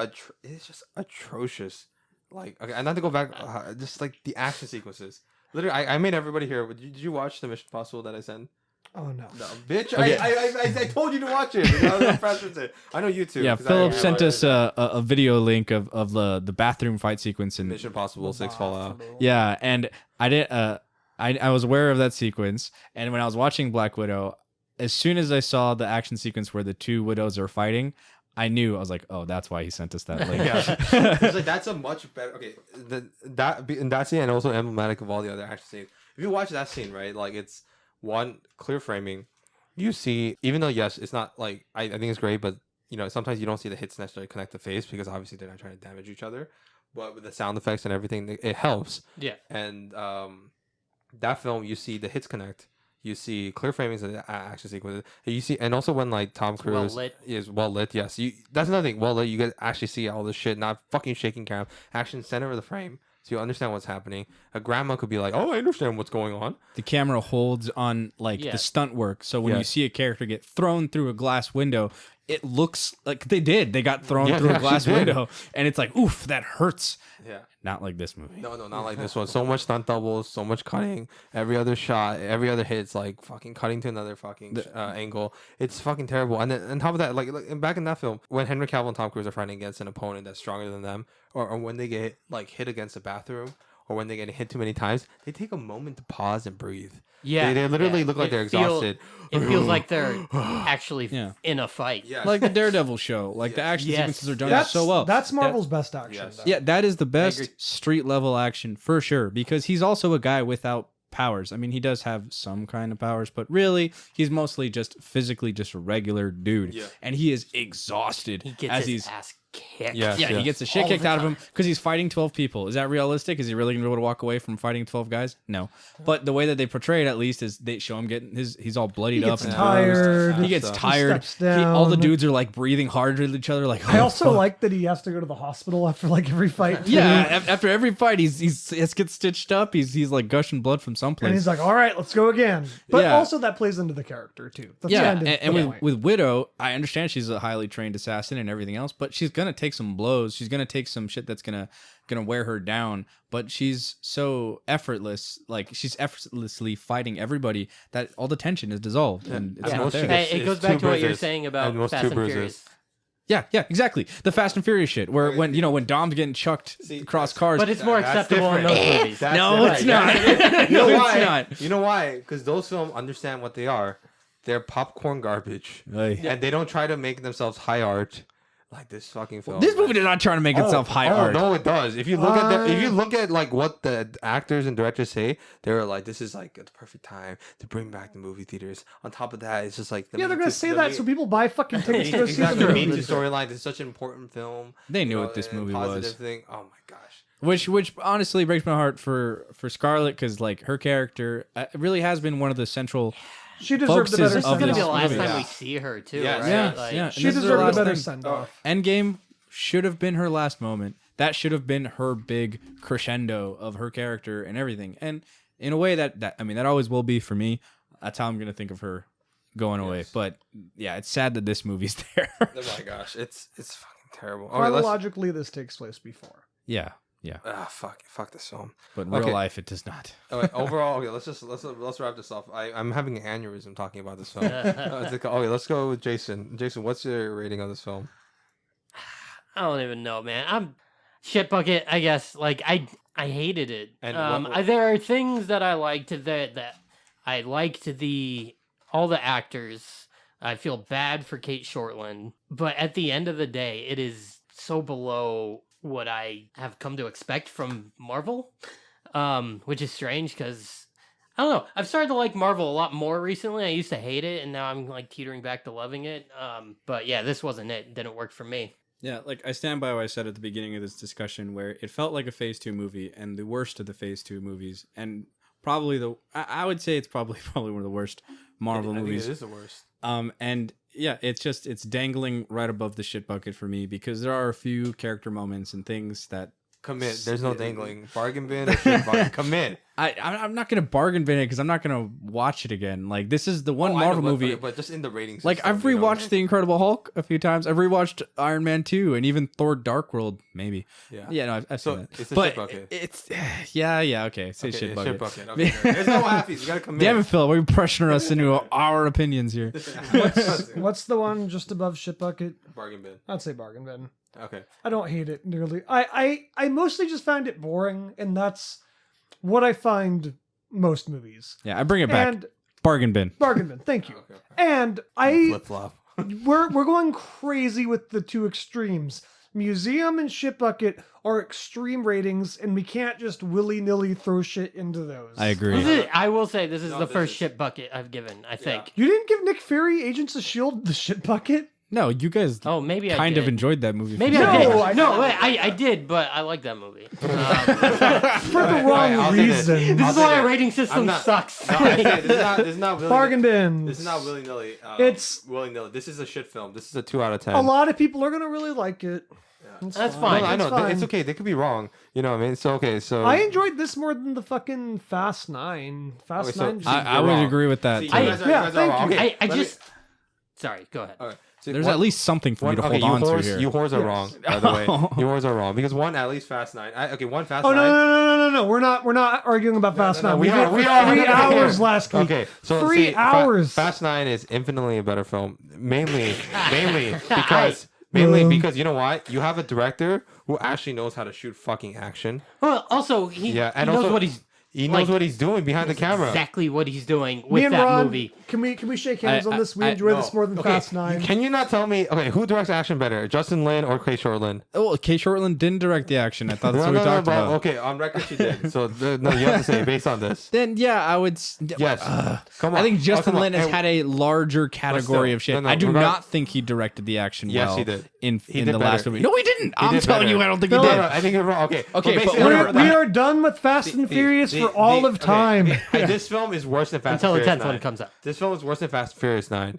atrocious. Like, okay, and not to go back, just like the action sequences. Literally, I made everybody here. Did you watch the Mission Impossible that I sent? Oh no, bitch! Okay. I told you to watch it. I know you too. Yeah, Philip sent us a video link of the bathroom fight sequence in Mission Impossible 6 Fallout. Yeah, and I did. I was aware of that sequence, and when I was watching Black Widow, as soon as I saw the action sequence where the two widows are fighting, I knew. I was like, oh, that's why he sent us that link. Yeah, it's like that's a much better. Okay, that scene, and also emblematic of all the other action scenes. If you watch that scene, right, like it's one clear framing. You see, even though yes, it's not like I think it's great, but sometimes you don't see the hits necessarily connect the face because obviously they're not trying to damage each other. But with the sound effects and everything, it helps. Yeah. And that film, you see the hits connect. You see clear framings of the action sequences. You see, and also when like Tom Cruise is well lit. Yes, that's another thing. Well lit, you get actually see all this shit, not fucking shaking cam. Action center of the frame, so you understand what's happening. A grandma could be like, "Oh, I understand what's going on." The camera holds on the stunt work, so when you see a character get thrown through a glass window, it looks like they got thrown through a glass window, and it's like, oof, that hurts. Yeah. Not like this movie. No, not like this one. So much stunt doubles, so much cutting. Every other shot, every other hit's like fucking cutting to another fucking angle. It's fucking terrible. And then on top of that, like back in that film, when Henry Cavill and Tom Cruise are fighting against an opponent that's stronger than them, or when they get like hit against a bathroom, or when they get hit too many times, they take a moment to pause and breathe. Yeah, They literally look like they're exhausted. It feels like they're actually Yeah. in a fight. Yeah. Like the Daredevil show. Like the action Yes. sequences are done That's so well. That's Marvel's best action. Yes. though. Yeah, that is the best agree. street level action for sure, because he's also a guy without powers. I mean, he does have some kind of powers, but really, he's mostly just physically just a regular dude. Yeah. And he is exhausted He gets as his he's ass kicked. Yes. yeah, he gets the shit All kicked the out of him time. because he's fighting 12 people. Is that realistic? Is he really gonna be able to walk away from fighting 12 guys? No. But the way that they portray it, at least, is they show him getting he's all bloodied He up gets and tired. He gets He tired. steps All the down. dudes are like breathing hard with each other. Like, I "Oh, also fuck." like that he has to go to the hospital after like every fight. too. Yeah, after every fight, he gets stitched up. He's like gushing blood from someplace. And he's like, all right, let's go again. But Yeah. also that plays into the character too. That's yeah, kind of and the with, point. with Widow, I understand she's a highly trained assassin and everything else, but she's gonna take some blows. She's gonna take some shit that's gonna wear her down. But she's so effortless, like she's effortlessly fighting everybody that all the tension is dissolved, and it's Yeah. not Most there. shit Hey, it It's goes two back to what you're bruises. saying about And most Fast two and bruises. Furious. Yeah, exactly. The Fast and Furious shit, where when Dom's getting chucked across cars. But it's more That's acceptable in those different. movies. That's No, different. it's not. You know No, why? it's not. You know why? Because those films understand what they are. They're popcorn garbage, Hey. and they don't try to make themselves high art like this fucking film. This movie did not try to make itself high art. No, it does. If you look at if you look at like what the actors and directors say, they're like, this is like the perfect time to bring back the movie theaters. On top of that, it's just like yeah, they're gonna say that so people buy fucking tickets to go see exactly the the movie. storyline. It's such an important film. They knew you know, what this and movie positive was. Thing. Oh my gosh. Which honestly breaks my heart for Scarlett, because like her character really has been one of the central. She deserved a Focuses better This is of send gonna be the off. last movie. time Yeah. we see her too, Yes. right? Yeah, Like, yeah. She And this is her deserved a last better thing. send off. Endgame should have been her last moment. That should have been her big crescendo of her character and everything. And in a way that I mean that always will be for me. That's how I'm gonna think of her going away. Yes. But yeah, it's sad that this movie's there. Oh my gosh, it's fucking terrible. Okay, let's. Chronologically, this takes place before. yeah. Fuck this film. But in Okay. real life, it does not. Okay, overall, okay, let's wrap this up. I'm having an aneurysm talking about this film. Okay, let's go with Jason. Jason, what's your rating of this film? I don't even know, man. I'm shit bucket. I guess. Like I hated it. And what- There are things that I liked that I liked all the actors. I feel bad for Cate Shortland, but at the end of the day, it is so below what I have come to expect from Marvel, which is strange because I don't know. I've started to like Marvel a lot more recently. I used to hate it, and now I'm like teetering back to loving it. But yeah, this wasn't it. Didn't work for me. Yeah, like I stand by what I said at the beginning of this discussion, where it felt like a Phase 2 movie and the worst of the Phase 2 movies, and probably I would say it's probably one of the worst Marvel I think movies. it is the worst. And yeah, it's dangling right above the shit bucket for me, because there are a few character moments and things that Commit. There's no dangling. Bargain bin. Or shit bargain. Commit. I'm not gonna bargain bin it because I'm not gonna watch it again. Like this is the one Oh, I know, Marvel but- movie. but just in the ratings. Like I've rewatched The Incredible Hulk a few times. I've rewatched Iron Man 2 and even Thor: Dark World. Maybe. Yeah. No, I've So, seen that. it's a but shit bucket. It's yeah. Okay, say Okay, shit yeah, bucket. Shit bucket. Okay, there's no halfies. You gotta commit. Damn it, Phil. We're pressuring us into our opinions here. What's the one just above shit bucket? Bargain bin. I'd say bargain bin. Okay. I don't hate it nearly. I mostly just find it boring, and that's what I find most movies. Yeah, I bring it back. And Bargain bin. bargain bin. Thank you. Okay. And I Flip flop. we're going crazy with the two extremes. Museum and shit bucket are extreme ratings, and we can't just willy nilly throw shit into those. I agree. I will say this is No, the this first is- shit bucket I've given. I think. You didn't give Nick Fury Agents of Shield the shit bucket. No, you guys Oh, maybe I kind of did. enjoyed that movie. Maybe for I sure. did. No, I- No, wait, I did, but I like that movie. For the Alright, wrong I'll say this. reason. This I'll is say why that. our rating system I'm not- sucks. No, I say this is not willy. Bargain bin. This is not willy nilly. It's- willy nilly. This is a shit film. This is a 2 out of 10. A lot of people are gonna really like it. That's No, fine. I know. It's fine. It's okay. They could be wrong. You know what I mean? So okay. So I enjoyed this more than the fucking Fast 9. Fast Okay, so- 9. Just- I You're would wrong. agree with that. See, too. you guys are- you yeah, guys are thank wrong. you. Okay, I let me- just. Sorry, go ahead. Okay. So There's one- at least something for me to okay, hold on you to whores, here. You whores are Yes. wrong. By the way, you whores are wrong because one at least Fast 9. One Fast Oh 9. no! We're not arguing about Fast No, 9. we We are. did We are. 3 hours last week. Okay, so 3 hours. Fast 9 is infinitely a better film, mainly because Mainly because you know what? You have a director who actually knows how to shoot fucking action. Well, also he knows what he's He knows what he's doing behind the camera. exactly what he's doing Me with and that Ron, movie. can we shake hands on this? We enjoy this more than Fast 9. Can you not tell me? Okay, who directs action better, Justin Lin or Cate Shortland? Oh, Cate Shortland didn't direct the action. I thought that's what we talked about. Okay, on record she did. So no, you have to say based on this. Then yeah, I would. Yes. Come on. I think Justin come on. Lin has Hey, had a larger category still, of shit. no, I do regard- not think he directed the action Yes, well. he did. In did the last better. movie. No, he didn't. I'm did telling better. you, I don't think No, he no, did. No, I think you're wrong. Okay. Okay, but basically- whatever. We are done with Fast and Furious for all of time. This film is worse than Fast Until and the Furious 10th one 9. comes out. This film is worse than Fast and Furious 9.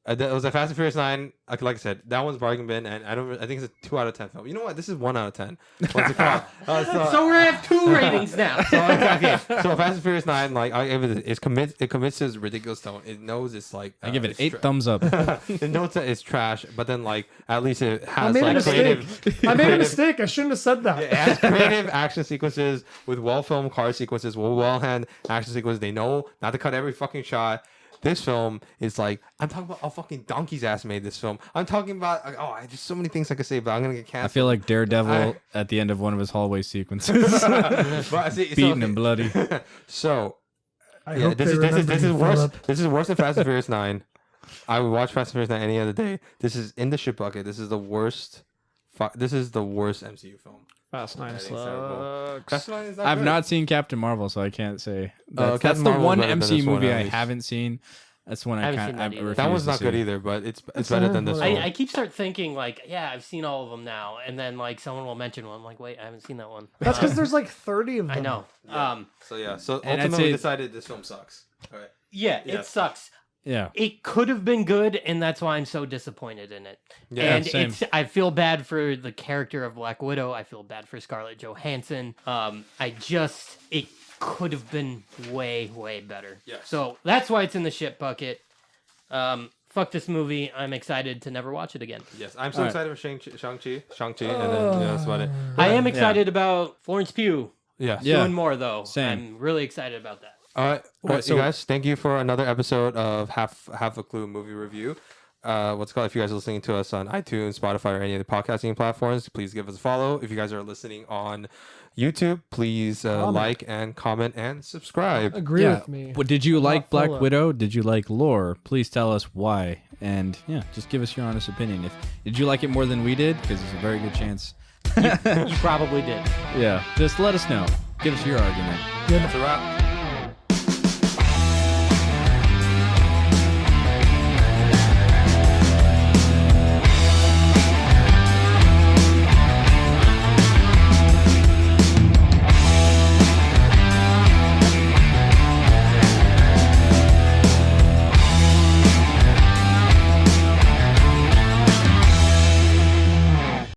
It was a Fast and Furious 9. Like I said, that one's bargain bin, and I think it's a 2 out of 10 film. You know what? This is 1 out of 10. What's it called? So we're gonna have 2 ratings now. Okay, so Fast and Furious 9, like I give it, it commits to its ridiculous tone. It knows it's like I give it it's 8 thumbs up. It knows that it's trash, but then like at least it I has made a like mistake. creative. I made a creative- mistake. I shouldn't have said that. It has creative action sequences with well-filmed car sequences, with well-hand action sequences. They know not to cut every fucking shot. This film is like, I'm talking about a fucking donkey's ass made this film. I'm talking about, there's so many things I could say, but I'm gonna get I canceled. feel like Daredevil at the end of one of his hallway sequences, But see, beaten and bloody. So I yeah, hope this they is remember you, worse. Philip. This is worse than Fast and Furious 9. I would watch Fast and Furious 9 any other day. This is in the shit bucket. This is the worst. This is the worst MCU film. Fast 9 I think it's terrible. Fast 9 is I've good. not seen Captain Marvel, so I can't say. That's Captain the Marvel's one better than MC this one, movie at I least. haven't seen. That's one I Haven't can't. seen that either. That one's not good either. either, but it's better than this one. I keep thinking like, yeah, I've seen all of them now, and then like someone will mention one. I'm like, wait, I haven't seen that one. That's because there's like 30 of them. I know. So And I'd ultimately say- we decided this film sucks. All right. Yeah, Yeah. it sucks. Yeah. It could have been good, and that's why I'm so disappointed in it. Yeah, and same. I feel bad for the character of Black Widow. I feel bad for Scarlett Johansson. It could have been way, way better. Yes. So that's why it's in the shit bucket. Fuck this movie. I'm excited to never watch it again. Yes, I'm so All right. excited for Shang-Chi, and then that's about it. I am excited about Florence Pugh Yes. Yeah. doing more, though. Same. I'm really excited about that. All right. Well, so- you guys, thank you for another episode of Half a Clue movie review. What's it called? If you guys are listening to us on iTunes, Spotify, or any of the podcasting platforms, please give us a follow. If you guys are listening on YouTube, please like and comment and subscribe. Agree with me. But did you like Black Philip. Widow? Did you like Lore? Please tell us why. And yeah, just give us your honest opinion. Did you like it more than we did? Because there's a very good chance. You probably did. Yeah. Just let us know. Give us your argument. That's a wrap.